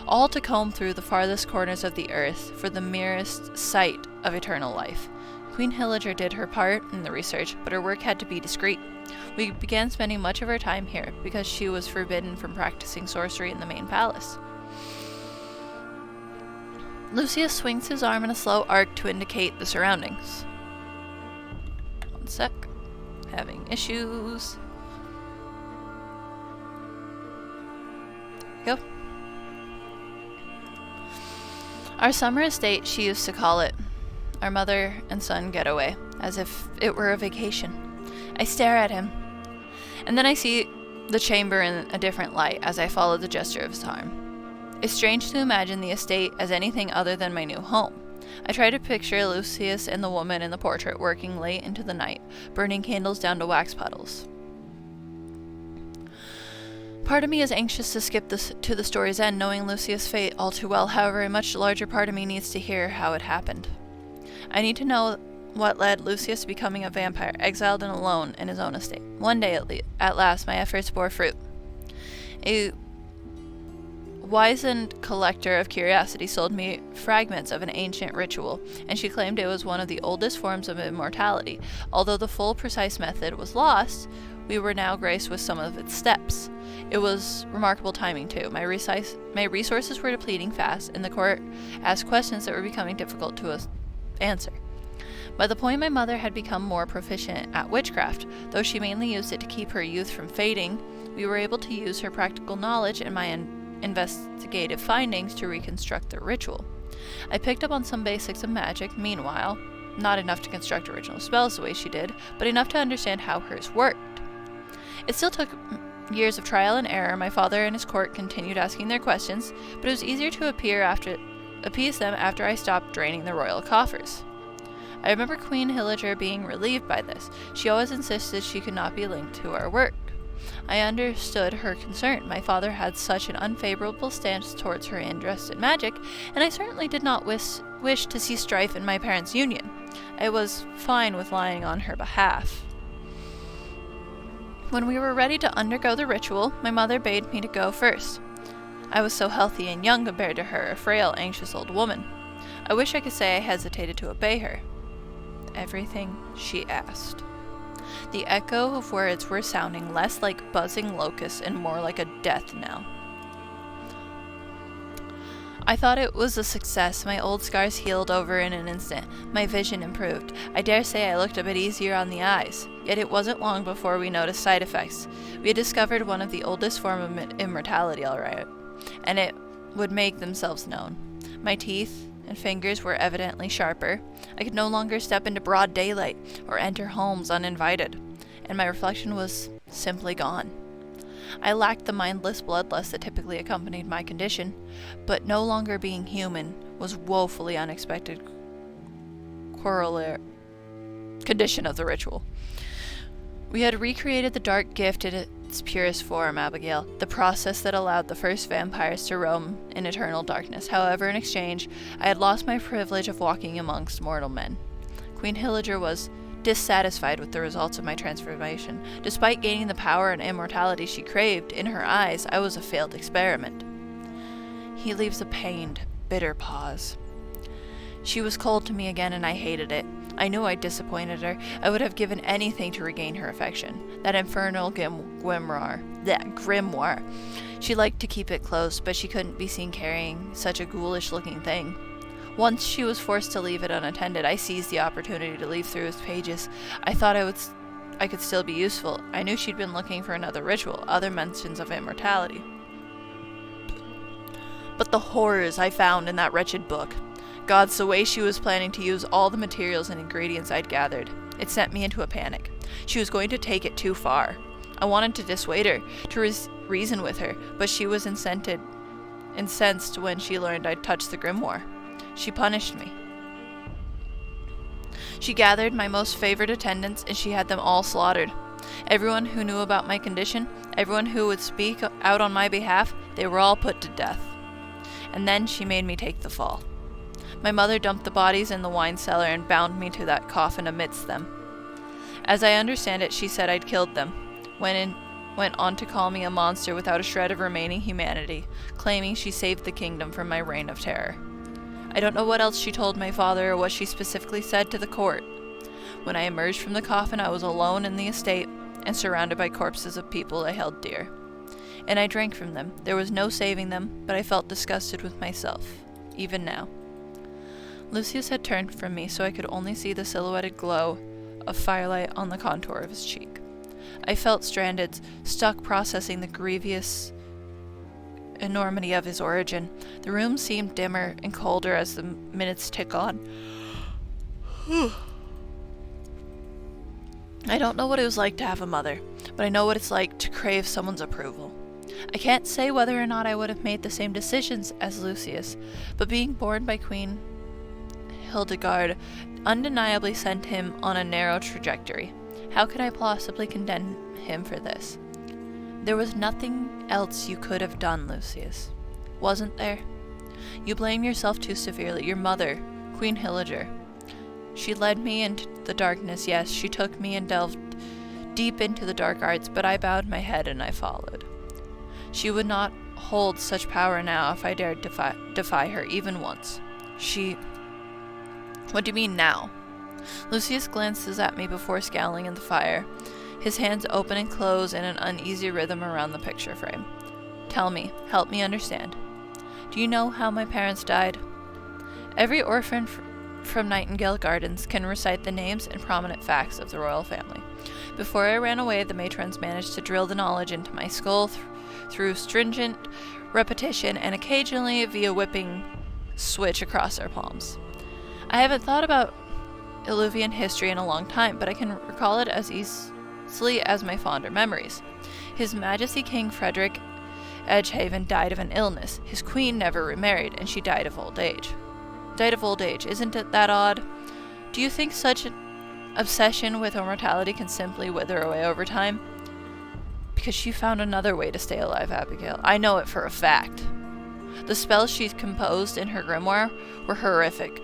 Speaker 1: all to comb through the farthest corners of the earth for the merest sight of eternal life. Queen Hilliger did her part in the research, but her work had to be discreet. We began spending much of her time here, because she was forbidden from practicing sorcery in the main palace. Lucius swings his arm in a slow arc to indicate the surroundings. One sec. Having issues. There we go. Our summer estate, she used to call it. Our mother and son getaway, as if it were a vacation. I stare at him, and then I see the chamber in a different light as I follow the gesture of his arm. It's strange to imagine the estate as anything other than my new home. I try to picture Lucius and the woman in the portrait working late into the night, burning candles down to wax puddles. Part of me is anxious to skip this to the story's end, knowing Lucius' fate all too well. However, a much larger part of me needs to hear how it happened. I need to know what led Lucius to becoming a vampire, exiled and alone in his own estate. One day, at last, my efforts bore fruit. A wizened collector of curiosity sold me fragments of an ancient ritual, and she claimed it was one of the oldest forms of immortality. Although the full precise method was lost, we were now graced with some of its steps. It was remarkable timing, too. My resources were depleting fast, and the court asked questions that were becoming difficult to answer. By the point my mother had become more proficient at witchcraft, though she mainly used it to keep her youth from fading, we were able to use her practical knowledge and my investigative findings to reconstruct the ritual. I picked up on some basics of magic, meanwhile, not enough to construct original spells the way she did, but enough to understand how hers worked. It still took years of trial and error. My father and his court continued asking their questions, but it was easier to appease them after I stopped draining the royal coffers. I remember Queen Hilliger being relieved by this. She always insisted she could not be linked to our work. I understood her concern. My father had such an unfavorable stance towards her interest in magic, and I certainly did not wish to see strife in my parents' union. I was fine with lying on her behalf. When we were ready to undergo the ritual, my mother bade me to go first. I was so healthy and young compared to her, a frail, anxious old woman. I wish I could say I hesitated to obey her. Everything she asked. The echo of words were sounding less like buzzing locusts and more like a death knell. I thought it was a success. My old scars healed over in an instant. My vision improved. I dare say I looked a bit easier on the eyes. Yet it wasn't long before we noticed side effects. We had discovered one of the oldest forms of immortality, all right, and it would make themselves known. My teeth and fingers were evidently sharper. I could no longer step into broad daylight or enter homes uninvited, and my reflection was simply gone. I lacked the mindless bloodlust that typically accompanied my condition, but no longer being human was woefully unexpected corollary condition of the ritual. We had recreated the dark gift in its purest form, Abigail, the process that allowed the first vampires to roam in eternal darkness. However, in exchange, I had lost my privilege of walking amongst mortal men. Queen Hilliger was dissatisfied with the results of my transformation. Despite gaining the power and immortality she craved, in her eyes, I was a failed experiment. He leaves a pained, bitter pause. She was cold to me again, and I hated it. I knew I'd disappointed her. I would have given anything to regain her affection. That infernal grimoire. She liked to keep it close, but she couldn't be seen carrying such a ghoulish-looking thing. Once she was forced to leave it unattended, I seized the opportunity to leaf through its pages. I thought I could still be useful. I knew she'd been looking for another ritual, other mentions of immortality. But the horrors I found in that wretched book. Gods, the way she was planning to use all the materials and ingredients I'd gathered. It sent me into a panic. She was going to take it too far. I wanted to dissuade her, to reason with her, but she was incensed when she learned I'd touched the grimoire. She punished me. She gathered my most favored attendants, and she had them all slaughtered. Everyone who knew about my condition, everyone who would speak out on my behalf, they were all put to death. And then she made me take the fall. My mother dumped the bodies in the wine cellar and bound me to that coffin amidst them. As I understand it, she said I'd killed them, went on to call me a monster without a shred of remaining humanity, claiming she saved the kingdom from my reign of terror. I don't know what else she told my father or what she specifically said to the court. When I emerged from the coffin, I was alone in the estate and surrounded by corpses of people I held dear. And I drank from them. There was no saving them, but I felt disgusted with myself, even now. Lucius had turned from me so I could only see the silhouetted glow of firelight on the contour of his cheek. I felt stranded, stuck processing the grievous enormity of his origin. The room seemed dimmer and colder as the minutes tick on. I don't know what it was like to have a mother, but I know what it's like to crave someone's approval. I can't say whether or not I would have made the same decisions as Lucius, but being born by Queen Hildegard undeniably sent him on a narrow trajectory. How could I possibly condemn him for this? There was nothing else you could have done, Lucius. Wasn't there? You blame yourself too severely. Your mother, Queen Hildegard. She led me into the darkness, yes, she took me and delved deep into the dark arts, but I bowed my head and I followed. She would not hold such power now if I dared defy her even once. What do you mean now? Lucius glances at me before scowling at the fire, his hands open and close in an uneasy rhythm around the picture frame. Tell me, help me understand. Do you know how my parents died? Every orphan from Nightingale Gardens can recite the names and prominent facts of the royal family. Before I ran away, the matrons managed to drill the knowledge into my skull through stringent repetition and occasionally via whipping switch across their palms. I haven't thought about Illuvian history in a long time, but I can recall it as easily as my fonder memories. His Majesty King Frederick Edgehaven died of an illness. His queen never remarried, and she died of old age. Isn't it that odd? Do you think such an obsession with immortality can simply wither away over time? Because she found another way to stay alive, Abigail. I know it for a fact. The spells she composed in her grimoire were horrific,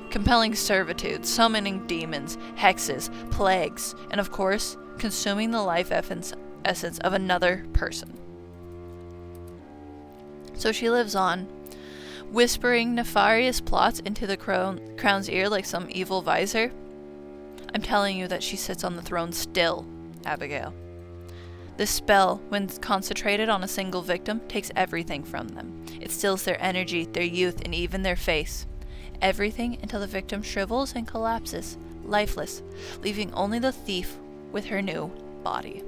Speaker 1: compelling servitude, summoning demons, hexes, plagues, and of course, consuming the life essence of another person. So she lives on, whispering nefarious plots into the crown's ear like some evil visor. I'm telling you that she sits on the throne still, Abigail. This spell, when concentrated on a single victim, takes everything from them. It steals their energy, their youth, and even their face. Everything until the victim shrivels and collapses, lifeless, leaving only the thief with her new body.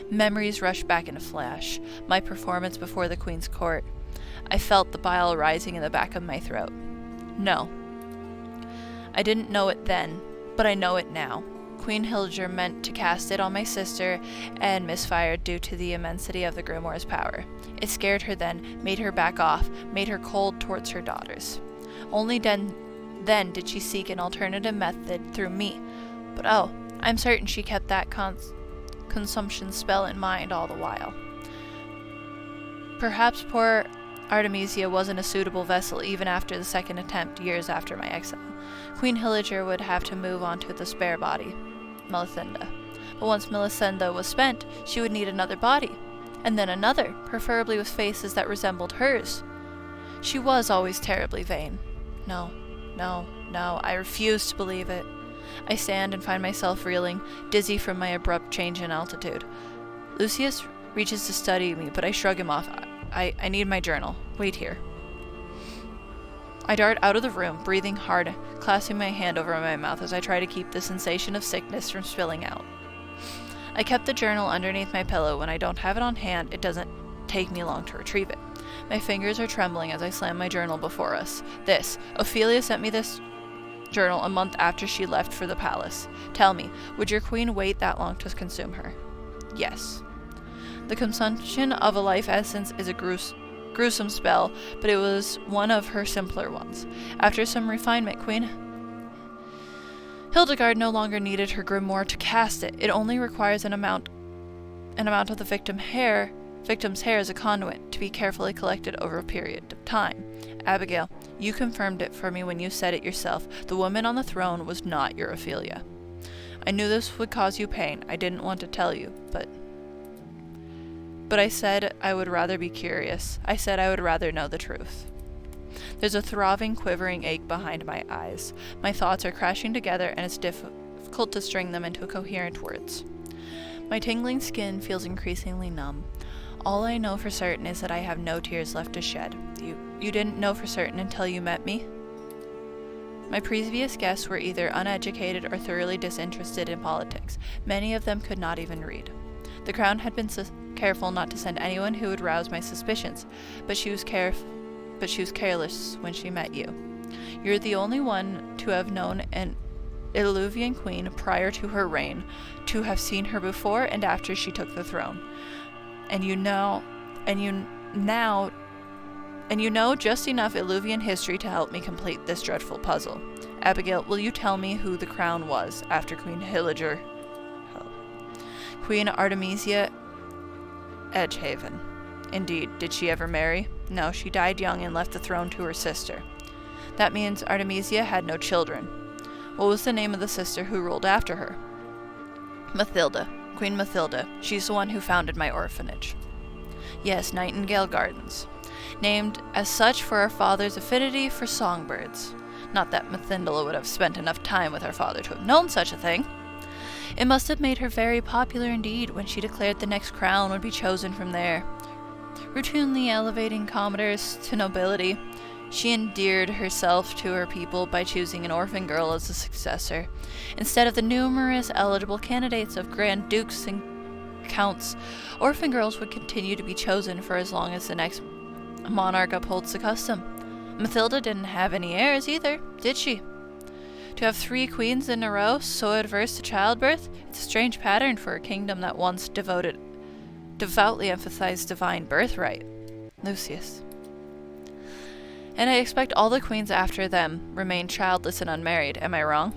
Speaker 1: Memories rush back in a flash. My performance before the Queen's court. I felt the bile rising in the back of my throat. No. I didn't know it then, but I know it now. Queen Hildegard meant to cast it on my sister and misfired due to the immensity of the grimoire's power. It scared her then, made her back off, made her cold towards her daughters. Only then did she seek an alternative method through me. But oh, I'm certain she kept that consumption spell in mind all the while. Perhaps poor Artemisia wasn't a suitable vessel even after the second attempt years after my exile. Queen Hildegard would have to move on to the spare body, Melisenda. But once Melisenda was spent, she would need another body, and then another, preferably with faces that resembled hers. She was always terribly vain. No, I refused to believe it. I stand and find myself reeling, dizzy from my abrupt change in altitude. Lucius reaches to study me, but I shrug him off. I need my journal. Wait here. I dart out of the room, breathing hard, clasping my hand over my mouth as I try to keep the sensation of sickness from spilling out. I kept the journal underneath my pillow. When I don't have it on hand, it doesn't take me long to retrieve it. My fingers are trembling as I slam my journal before us. Ophelia sent me this journal a month after she left for the palace. Tell me, would your queen wait that long to consume her? Yes. The consumption of a life essence is a gruesome spell, but it was one of her simpler ones. After some refinement, Queen Hildegard no longer needed her grimoire to cast it. It only requires an amount of the victim's hair as a conduit to be carefully collected over a period of time. Abigail, you confirmed it for me when you said it yourself. The woman on the throne was not your Ophelia. I knew this would cause you pain. I didn't want to tell you, but I said I would rather be curious. I said I would rather know the truth. There's a throbbing, quivering ache behind my eyes. My thoughts are crashing together, and it's difficult to string them into coherent words. My tingling skin feels increasingly numb. All I know for certain is that I have no tears left to shed. You didn't know for certain until you met me? My previous guests were either uneducated or thoroughly disinterested in politics. Many of them could not even read. The crown had been careful not to send anyone who would rouse my suspicions, but she was careless when she met you. You're the only one to have known an Illuvian queen prior to her reign, to have seen her before and after she took the throne. And you know just enough Illuvian history to help me complete this dreadful puzzle. Abigail, will you tell me who the crown was after Queen Hildegard? Queen Artemisia Edgehaven. Indeed, did she ever marry? No, she died young and left the throne to her sister. That means Artemisia had no children. What was the name of the sister who ruled after her? Mathilda. Queen Mathilda. She's the one who founded my orphanage. Yes, Nightingale Gardens. Named as such for our father's affinity for songbirds. Not that Mathilda would have spent enough time with her father to have known such a thing. It must have made her very popular indeed when she declared the next crown would be chosen from there. Routinely elevating commoners to nobility, she endeared herself to her people by choosing an orphan girl as a successor. Instead of the numerous eligible candidates of grand dukes and counts, orphan girls would continue to be chosen for as long as the next monarch upholds the custom. Mathilda didn't have any heirs either, did she? To have 3 queens in a row so adverse to childbirth, it's a strange pattern for a kingdom that once devoutly emphasized divine birthright. Lucius. And I expect all the queens after them remained childless and unmarried, am I wrong?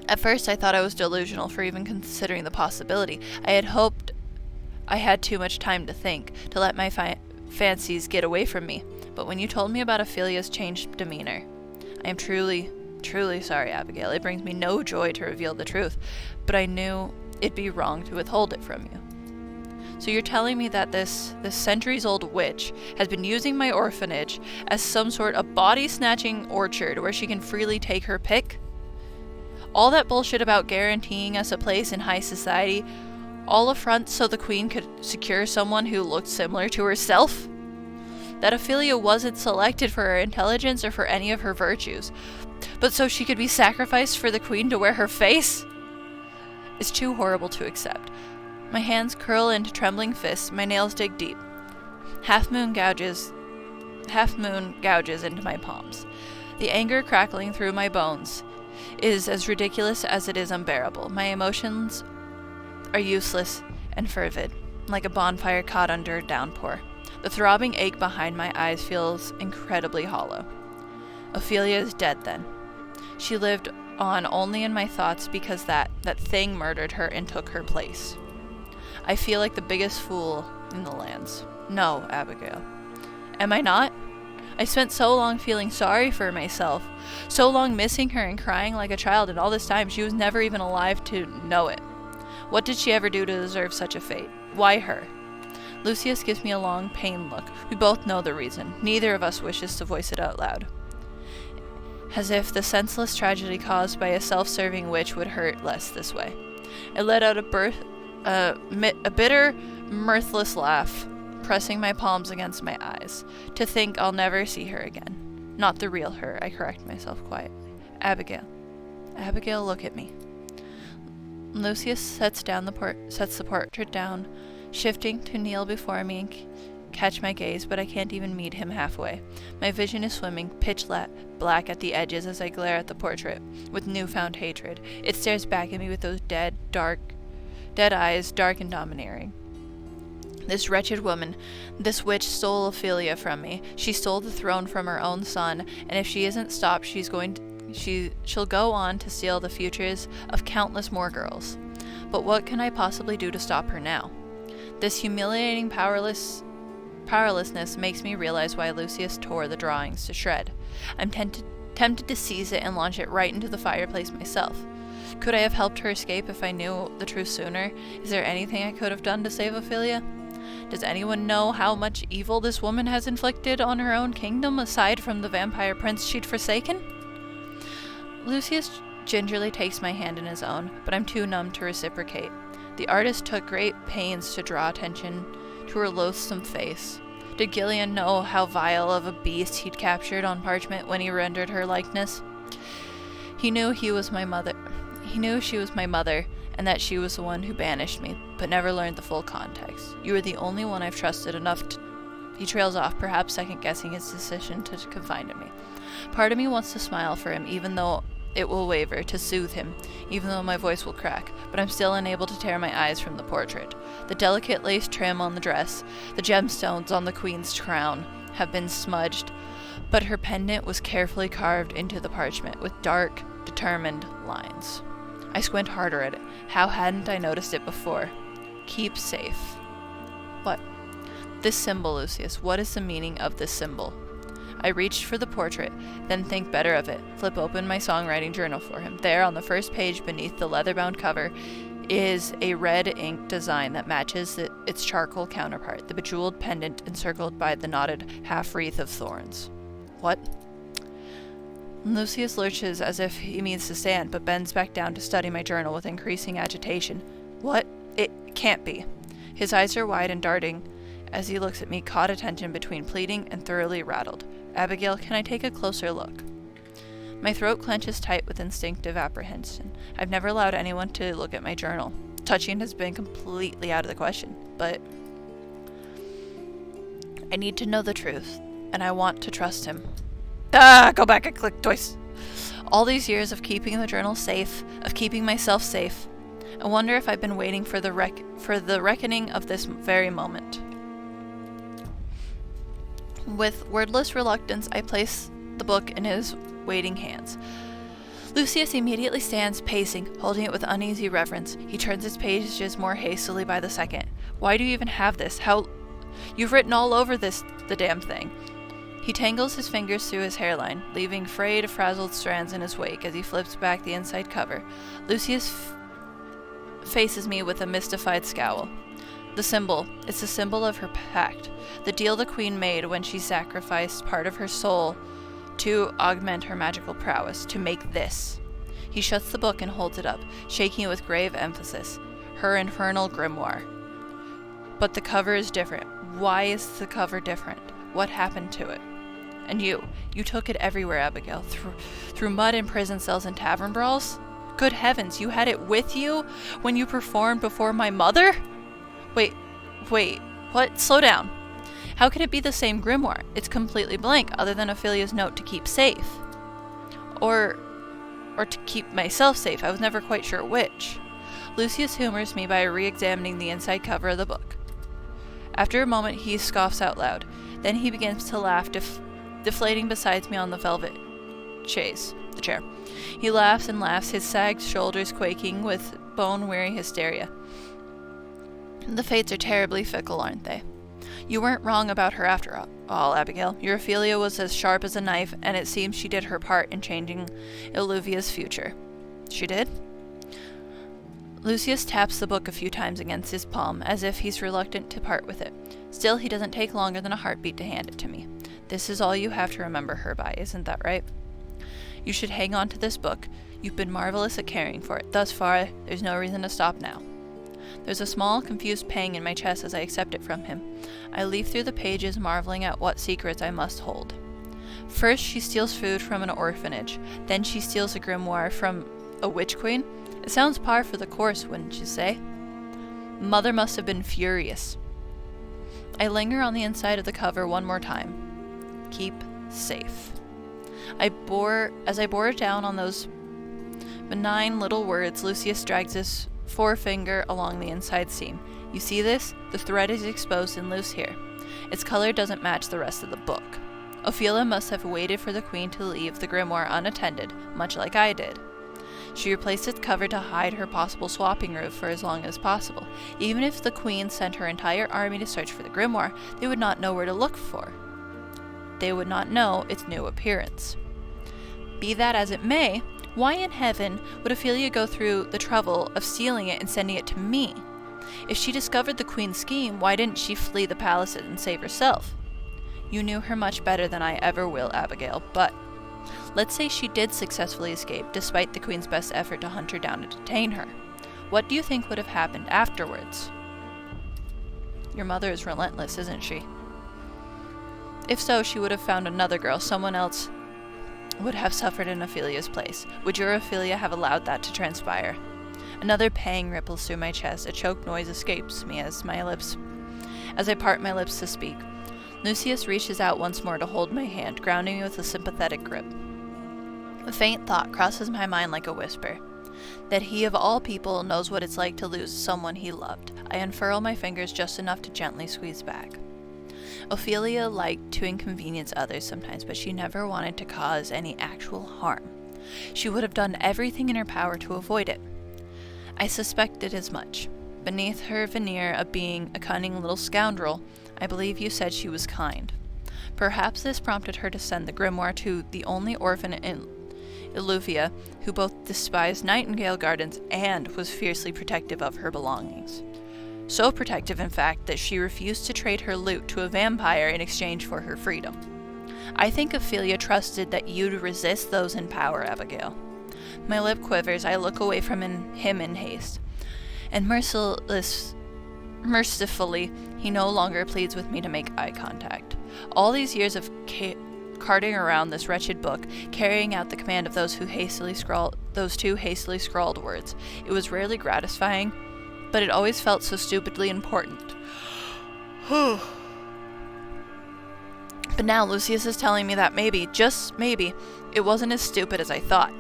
Speaker 1: At first I thought I was delusional for even considering the possibility. I had hoped I had too much time to think, to let my fancies get away from me. But when you told me about Ophelia's changed demeanor, I am truly, truly sorry, Abigail. It brings me no joy to reveal the truth, but I knew it'd be wrong to withhold it from you. So you're telling me that this centuries-old witch has been using my orphanage as some sort of body-snatching orchard where she can freely take her pick? All that bullshit about guaranteeing us a place in high society, all a front so the queen could secure someone who looked similar to herself? That Ophelia wasn't selected for her intelligence or for any of her virtues, but so she could be sacrificed for the queen to wear her face? It's too horrible to accept. My hands curl into trembling fists, my nails dig deep. Half moon gouges into my palms. The anger crackling through my bones is as ridiculous as it is unbearable. My emotions are useless and fervid, like a bonfire caught under a downpour. The throbbing ache behind my eyes feels incredibly hollow. Ophelia is dead then. She lived on only in my thoughts because that thing murdered her and took her place. I feel like the biggest fool in the lands. No, Abigail. Am I not? I spent so long feeling sorry for myself, so long missing her and crying like a child, and all this time she was never even alive to know it. What did she ever do to deserve such a fate? Why her? Lucius gives me a long, pained look. We both know the reason. Neither of us wishes to voice it out loud. as if the senseless tragedy caused by a self-serving witch would hurt less this way. I let out a bitter, mirthless laugh, pressing my palms against my eyes. To think I'll never see her again. Not the real her, I correct myself quietly. Abigail. Abigail, look at me. Lucius sets the portrait down, shifting to kneel before me and catch my gaze, but I can't even meet him halfway. My vision is swimming pitch black at the edges as I glare at the portrait with newfound hatred. It stares back at me with those dead eyes, dark and domineering. This wretched woman, this witch stole Ophelia from me. She stole the throne from her own son, and if she isn't stopped, she'll go on to steal the futures of countless more girls. But what can I possibly do to stop her now? This humiliating powerlessness makes me realize why Lucius tore the drawings to shred. I'm tempted to seize it and launch it right into the fireplace myself. Could I have helped her escape if I knew the truth sooner? Is there anything I could have done to save Ophelia? Does anyone know how much evil this woman has inflicted on her own kingdom, aside from the vampire prince she'd forsaken? Lucius gingerly takes my hand in his own, but I'm too numb to reciprocate. The artist took great pains to draw attention to her loathsome face. Did Gillian know how vile of a beast he'd captured on parchment when he rendered her likeness? He knew she was my mother, and that she was the one who banished me, but never learned the full context. You are the only one I've trusted enough to... He trails off, perhaps second-guessing his decision to confide in me. Part of me wants to smile for him, even though it will waver, to soothe him, even though my voice will crack, but I'm still unable to tear my eyes from the portrait. The delicate lace trim on the dress, the gemstones on the queen's crown, have been smudged, but her pendant was carefully carved into the parchment with dark, determined lines. I squint harder at it. How hadn't I noticed it before? Keep safe. What? This symbol, Lucius. What is the meaning of this symbol? I reached for the portrait, then think better of it. Flip open my songwriting journal for him. There, on the first page beneath the leather-bound cover, is a red ink design that matches its charcoal counterpart, the bejeweled pendant encircled by the knotted half-wreath of thorns. What? Lucius lurches as if he means to stand, but bends back down to study my journal with increasing agitation. What? It can't be. His eyes are wide and darting as he looks at me, caught attention between pleading and thoroughly rattled. Abigail, can I take a closer look? My throat clenches tight with instinctive apprehension. I've never allowed anyone to look at my journal. Touching has been completely out of the question, but I need to know the truth, and I want to trust him. Go back and click twice. All these years of keeping the journal safe, of keeping myself safe, I wonder if I've been waiting for the reckoning of this very moment. With wordless reluctance, I place the book in his waiting hands. Lucius immediately stands, pacing, holding it with uneasy reverence. He turns its pages more hastily by the second. Why do you even have this? You've written all over the damn thing. He tangles his fingers through his hairline, leaving frayed, frazzled strands in his wake as he flips back the inside cover. Lucius faces me with a mystified scowl. The symbol. It's the symbol of her pact. The deal the queen made when she sacrificed part of her soul to augment her magical prowess, to make this. He shuts the book and holds it up, shaking it with grave emphasis. Her infernal grimoire. But the cover is different. Why is the cover different? What happened to it? And you took it everywhere, Abigail. Through mud and prison cells and tavern brawls? Good heavens, you had it with you when you performed before my mother? Wait, what? Slow down. How could it be the same grimoire? It's completely blank, other than Ophelia's note to keep safe. Or to keep myself safe. I was never quite sure which. Lucius humors me by re-examining the inside cover of the book. After a moment, he scoffs out loud. Then he begins to laugh, deflating beside me on the velvet the chair. He laughs and laughs, his sagged shoulders quaking with bone-weary hysteria. The fates are terribly fickle, aren't they? You weren't wrong about her after all, Abigail. Your Ophelia was as sharp as a knife, and it seems she did her part in changing Illuvia's future. She did? Lucius taps the book a few times against his palm, as if he's reluctant to part with it. Still, he doesn't take longer than a heartbeat to hand it to me. This is all you have to remember her by, isn't that right? You should hang on to this book. You've been marvelous at caring for it. Thus far, there's no reason to stop now. There's a small, confused pang in my chest as I accept it from him. I leaf through the pages, marveling at what secrets I must hold. First, she steals food from an orphanage. Then she steals a grimoire from a witch queen. It sounds par for the course, wouldn't you say? Mother must have been furious. I linger on the inside of the cover one more time. Keep safe. As I bore down on those benign little words, Lucius drags his forefinger along the inside seam. You see this? The thread is exposed and loose here. Its color doesn't match the rest of the book. Ophelia must have waited for the queen to leave the grimoire unattended, much like I did. She replaced its cover to hide her possible swapping route for as long as possible. Even if the queen sent her entire army to search for the grimoire, they would not know where to look for. They would not know its new appearance. Be that as it may, why in heaven would Ophelia go through the trouble of stealing it and sending it to me? If she discovered the queen's scheme, why didn't she flee the palace and save herself? You knew her much better than I ever will, Abigail, but let's say she did successfully escape, despite the queen's best effort to hunt her down and detain her. What do you think would have happened afterwards? Your mother is relentless, isn't she? If so, she would have found another girl. Someone else would have suffered in Ophelia's place. Would your Ophelia have allowed that to transpire? Another pang ripples through my chest. A choked noise escapes me as I part my lips to speak. Lucius reaches out once more to hold my hand, grounding me with a sympathetic grip. A faint thought crosses my mind like a whisper, that he of all people knows what it's like to lose someone he loved. I unfurl my fingers just enough to gently squeeze back. Ophelia liked to inconvenience others sometimes, but she never wanted to cause any actual harm. She would have done everything in her power to avoid it. I suspected as much. Beneath her veneer of being a cunning little scoundrel, I believe you said she was kind. Perhaps this prompted her to send the grimoire to the only orphan in Illuvia who both despised Nightingale Gardens and was fiercely protective of her belongings. So protective, in fact, that she refused to trade her loot to a vampire in exchange for her freedom. I think Ophelia trusted that you'd resist those in power, Abigail. My lip quivers. I look away from him in haste. And mercifully, he no longer pleads with me to make eye contact. All these years of carting around this wretched book, carrying out the command of those two hastily scrawled words, it was rarely gratifying, but it always felt so stupidly important. But now Lucius is telling me that maybe, just maybe, it wasn't as stupid as I thought.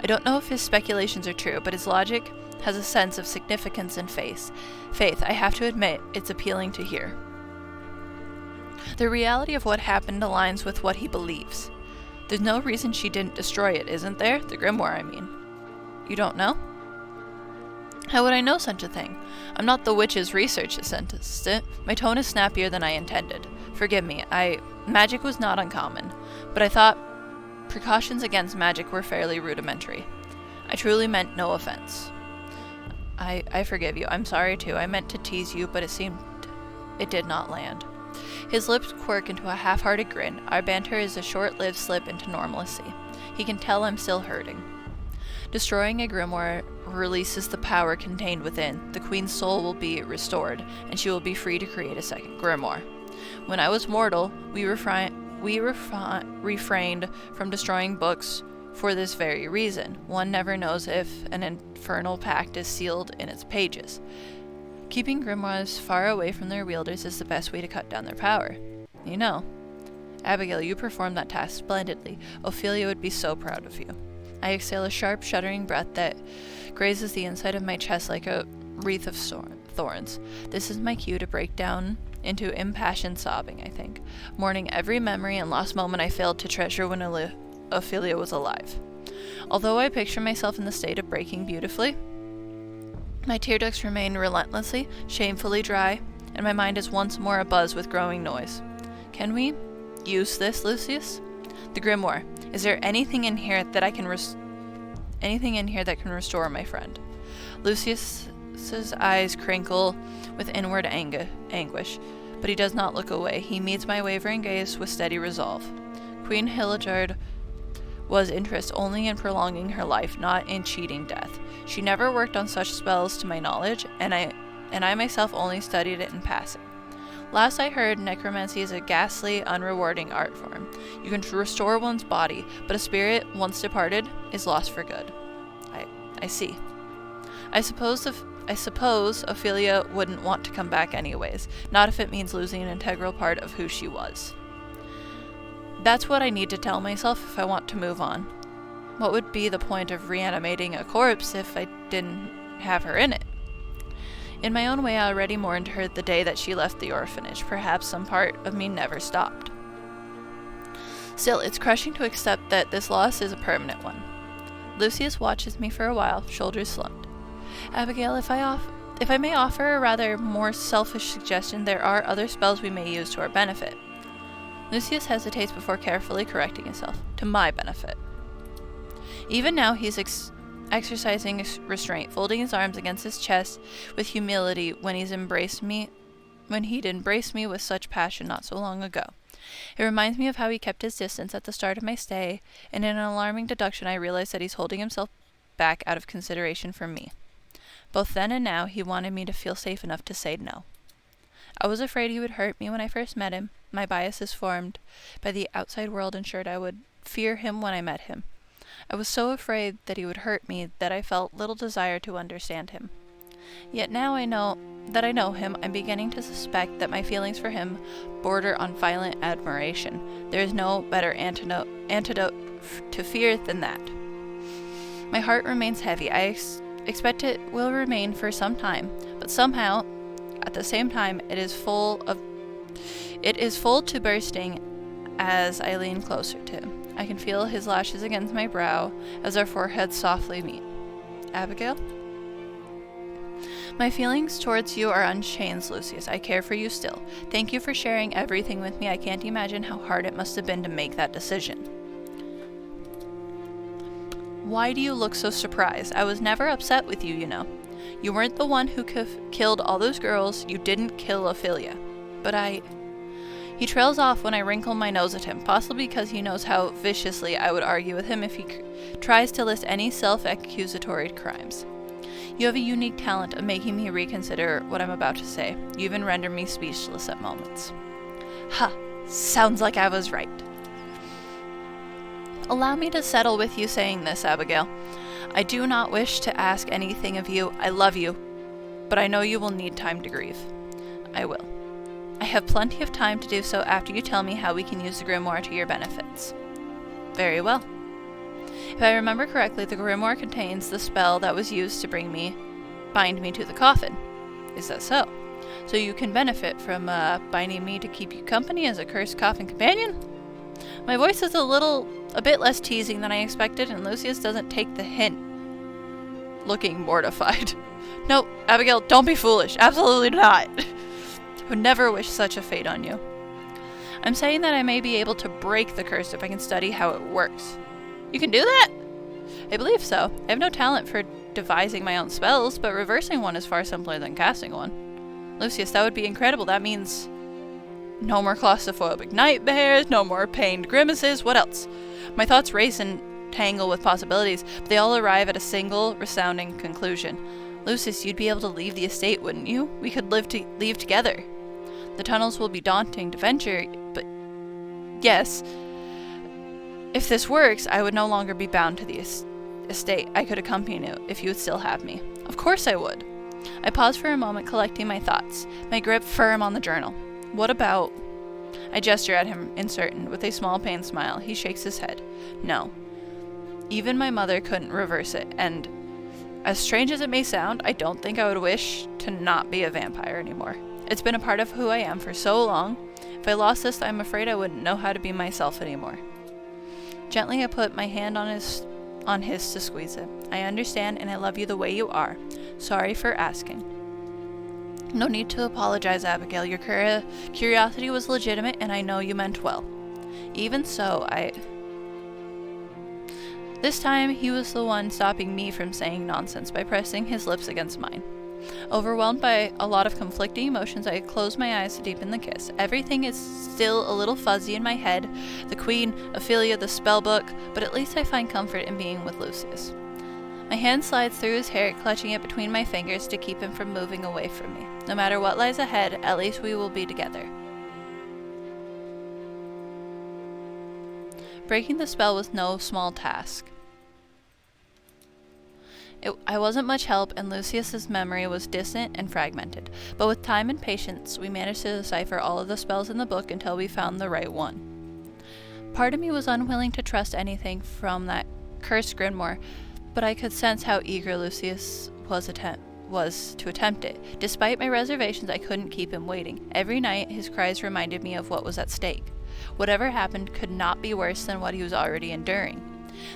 Speaker 1: I don't know if his speculations are true, but his logic has a sense of significance and faith. I have to admit, it's appealing to hear. The reality of what happened aligns with what he believes. There's no reason she didn't destroy it, isn't there? The grimoire, I mean. You don't know? How would I know such a thing? I'm not the witch's research assistant. My tone is snappier than I intended. Forgive me, magic was not uncommon, but I thought precautions against magic were fairly rudimentary. I truly meant no offense. I forgive you. I'm sorry too. I meant to tease you, but it did not land. His lips quirk into a half-hearted grin. Our banter is a short-lived slip into normalcy. He can tell I'm still hurting. Destroying a grimoire releases the power contained within. The queen's soul will be restored, and she will be free to create a second grimoire. When I was mortal, we refrained from destroying books for this very reason. One never knows if an infernal pact is sealed in its pages. Keeping grimoires far away from their wielders is the best way to cut down their power. You know, Abigail, you performed that task splendidly. Ophelia would be so proud of you. I exhale a sharp, shuddering breath that grazes the inside of my chest like a wreath of thorns. This is my cue to break down into impassioned sobbing, I think, mourning every memory and lost moment I failed to treasure when Ophelia was alive. Although I picture myself in the state of breaking beautifully, my tear ducts remain relentlessly, shamefully dry, and my mind is once more abuzz with growing noise. Can we use this, Lucius? The grimoire. Is there anything in here that can restore my friend? Lucius's eyes crinkle with inward anguish, but he does not look away. He meets my wavering gaze with steady resolve. Queen Hildegarde was interest only in prolonging her life, not in cheating death. She never worked on such spells to my knowledge, and I myself only studied it in passing. Last I heard, necromancy is a ghastly, unrewarding art form. You can restore one's body, but a spirit, once departed, is lost for good. I see. I suppose Ophelia wouldn't want to come back anyways, not if it means losing an integral part of who she was. That's what I need to tell myself if I want to move on. What would be the point of reanimating a corpse if I didn't have her in it? In my own way, I already mourned her the day that she left the orphanage. Perhaps some part of me never stopped. Still, it's crushing to accept that this loss is a permanent one. Lucius watches me for a while, shoulders slumped. Abigail, if I may offer a rather more selfish suggestion, there are other spells we may use to our benefit. Lucius hesitates before carefully correcting himself. To my benefit. Even now he's exercising restraint, folding his arms against his chest with humility when he'd embraced me with such passion not so long ago. It reminds me of how he kept his distance at the start of my stay, and in an alarming deduction I realize that he's holding himself back out of consideration for me. Both then and now he wanted me to feel safe enough to say no. I was afraid he would hurt me when I first met him. My biases formed by the outside world ensured I would fear him when I met him. I was so afraid that he would hurt me that I felt little desire to understand him. Yet now I know him, I'm beginning to suspect that my feelings for him border on violent admiration. There is no better antidote to fear than that. My heart remains heavy. I expect it will remain for some time, but somehow, at the same time, it is full to bursting as I lean closer to him. I can feel his lashes against my brow as our foreheads softly meet. Abigail? My feelings towards you are unchanged, Lucius. I care for you still. Thank you for sharing everything with me. I can't imagine how hard it must have been to make that decision. Why do you look so surprised? I was never upset with you, you know. You weren't the one who killed all those girls. You didn't kill Ophelia. But He trails off when I wrinkle my nose at him, possibly because he knows how viciously I would argue with him if he tries to list any self-accusatory crimes. You have a unique talent of making me reconsider what I'm about to say. You even render me speechless at moments. Ha! Sounds like I was right. Allow me to settle with you saying this, Abigail. I do not wish to ask anything of you. I love you, but I know you will need time to grieve. I will. I have plenty of time to do so after you tell me how we can use the grimoire to your benefits. Very well. If I remember correctly, the grimoire contains the spell that was used to bind me to the coffin. Is that so? So you can benefit from binding me to keep you company as a cursed coffin companion? My voice is a bit less teasing than I expected, and Lucius doesn't take the hint, looking mortified. No, Abigail, don't be foolish. Absolutely not. I would never wish such a fate on you. I'm saying that I may be able to break the curse if I can study how it works. You can do that? I believe so. I have no talent for devising my own spells, but reversing one is far simpler than casting one. Lucius, that would be incredible. That means no more claustrophobic nightmares, no more pained grimaces. What else? My thoughts race and tangle with possibilities, but they all arrive at a single, resounding conclusion. Lucius, you'd be able to leave the estate, wouldn't you? We could leave together. The tunnels will be daunting to venture, but yes, if this works, I would no longer be bound to the estate. I could accompany you if you would still have me. Of course I would. I paused for a moment, collecting my thoughts, my grip firm on the journal. What about... I gesture at him, uncertain, with a small pained smile. He shakes his head. No. Even my mother couldn't reverse it, and as strange as it may sound, I don't think I would wish to not be a vampire anymore. It's been a part of who I am for so long. If I lost this, I'm afraid I wouldn't know how to be myself anymore. Gently, I put my hand on his to squeeze it. I understand, and I love you the way you are. Sorry for asking. No need to apologize, Abigail. Your curiosity was legitimate, and I know you meant well. Even so, This time, he was the one stopping me from saying nonsense by pressing his lips against mine. Overwhelmed by a lot of conflicting emotions, I closed my eyes to deepen the kiss. Everything is still a little fuzzy in my head. The Queen, Ophelia, the spellbook, but at least I find comfort in being with Lucius. My hand slides through his hair, clutching it between my fingers to keep him from moving away from me. No matter what lies ahead, at least we will be together. Breaking the spell was no small task. I wasn't much help, and Lucius's memory was distant and fragmented, but with time and patience, we managed to decipher all of the spells in the book until we found the right one. Part of me was unwilling to trust anything from that cursed grimoire, but I could sense how eager Lucius was to attempt it. Despite my reservations, I couldn't keep him waiting. Every night, his cries reminded me of what was at stake. Whatever happened could not be worse than what he was already enduring.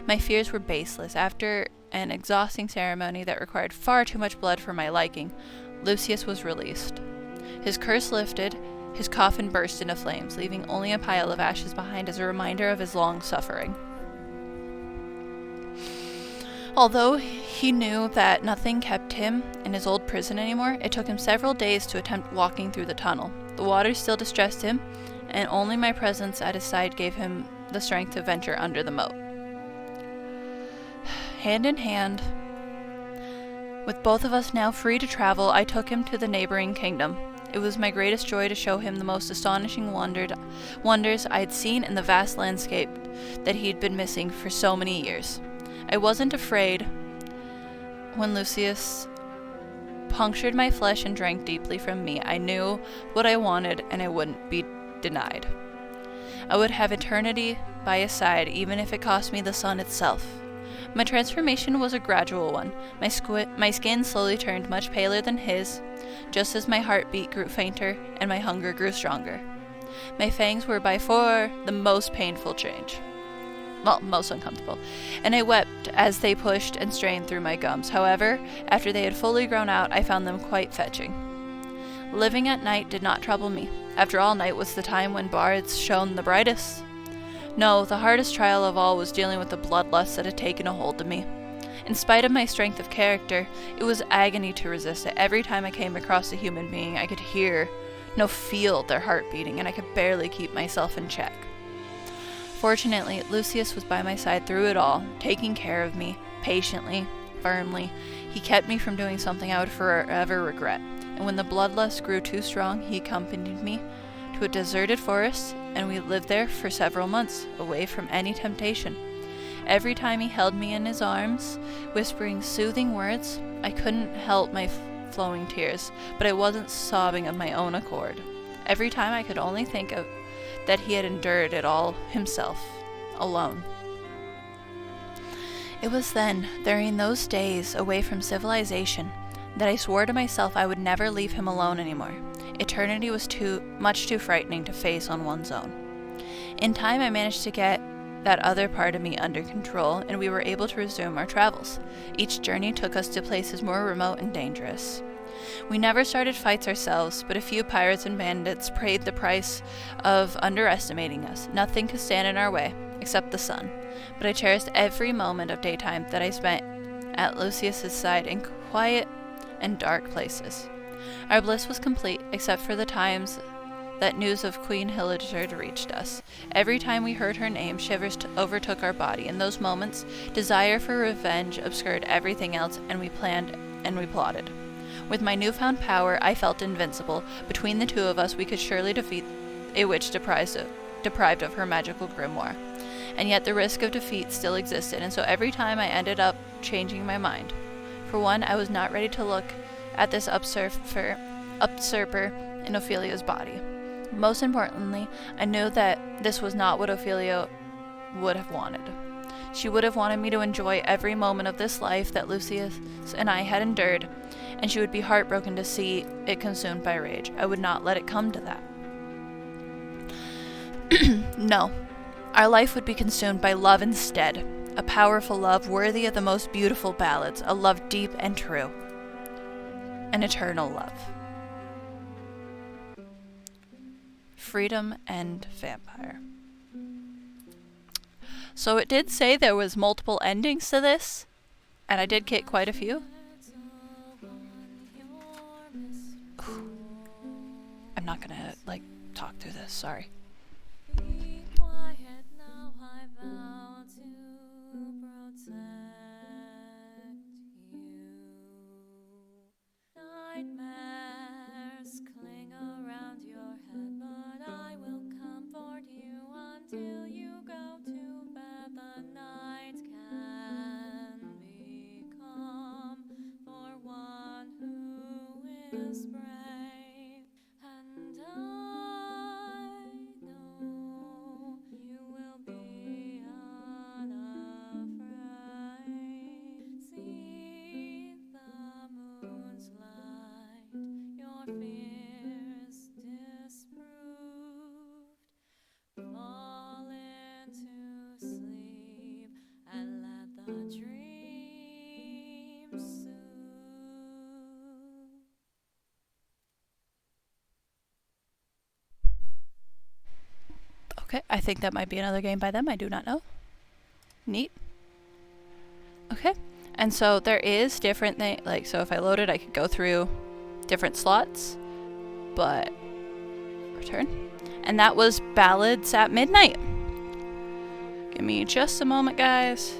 Speaker 1: My fears were baseless. After an exhausting ceremony that required far too much blood for my liking, Lucius was released. His curse lifted, his coffin burst into flames, leaving only a pile of ashes behind as a reminder of his long suffering. Although he knew that nothing kept him in his old prison anymore, it took him several days to attempt walking through the tunnel. The water still distressed him, and only my presence at his side gave him the strength to venture under the moat. Hand in hand, with both of us now free to travel, I took him to the neighboring kingdom. It was my greatest joy to show him the most astonishing wonders I had seen in the vast landscape that he'd been missing for so many years. I wasn't afraid when Lucius punctured my flesh and drank deeply from me. I knew what I wanted, and I wouldn't be denied. I would have eternity by his side, even if it cost me the sun itself. My transformation was a gradual one. My skin slowly turned much paler than his, just as my heartbeat grew fainter and my hunger grew stronger. My fangs were by far the most painful change. Well, most uncomfortable, and I wept as they pushed and strained through my gums. However, after they had fully grown out, I found them quite fetching. Living at night did not trouble me. After all, night was the time when bards shone the brightest. No, the hardest trial of all was dealing with the bloodlust that had taken a hold of me. In spite of my strength of character, it was agony to resist it. Every time I came across a human being, I could hear, no, feel their heart beating, and I could barely keep myself in check. Fortunately, Lucius was by my side through it all, taking care of me, patiently, firmly. He kept me from doing something I would forever regret, and when the bloodlust grew too strong, he accompanied me to a deserted forest, and we lived there for several months, away from any temptation. Every time he held me in his arms, whispering soothing words, I couldn't help my flowing tears, but I wasn't sobbing of my own accord. Every time I could only think of that he had endured it all himself, alone. It was then, during those days away from civilization, that I swore to myself I would never leave him alone anymore. Eternity was much too frightening to face on one's own. In time, I managed to get that other part of me under control, and we were able to resume our travels. Each journey took us to places more remote and dangerous. We never started fights ourselves, but a few pirates and bandits paid the price of underestimating us. Nothing could stand in our way, except the sun, but I cherished every moment of daytime that I spent at Lucius's side in quiet and dark places. Our bliss was complete, except for the times that news of Queen Hildegard reached us. Every time we heard her name, shivers overtook our body. In those moments, desire for revenge obscured everything else, and we planned and we plotted. With my newfound power, I felt invincible. Between the two of us, we could surely defeat a witch deprived of her magical grimoire. And yet the risk of defeat still existed, and so every time I ended up changing my mind. For one, I was not ready to look at this usurper in Ophelia's body. Most importantly, I knew that this was not what Ophelia would have wanted. She would have wanted me to enjoy every moment of this life that Lucius and I had endured, and she would be heartbroken to see it consumed by rage. I would not let it come to that. No, our life would be consumed by love instead, a powerful love worthy of the most beautiful ballads, a love deep and true, an eternal love. Freedom and vampire. So it did say there was multiple endings to this, and I did get quite a few. I'm not gonna, like, talk through this. Sorry.
Speaker 4: Be quiet now, I vow to protect you. Nightmares cling around your head, but I will comfort you until you go to bed. The night can be calm for one who is brave, and I know you will be unafraid. See the moon's light, your fears disproved. Fall into sleep and let the dreams soothe.
Speaker 1: Okay, I think that might be another game by them. I do not know. Neat. Okay, and so there is different things. Like, so if I loaded, I could go through different slots, but return. And that was Ballads at Midnight. Give me just a moment, guys.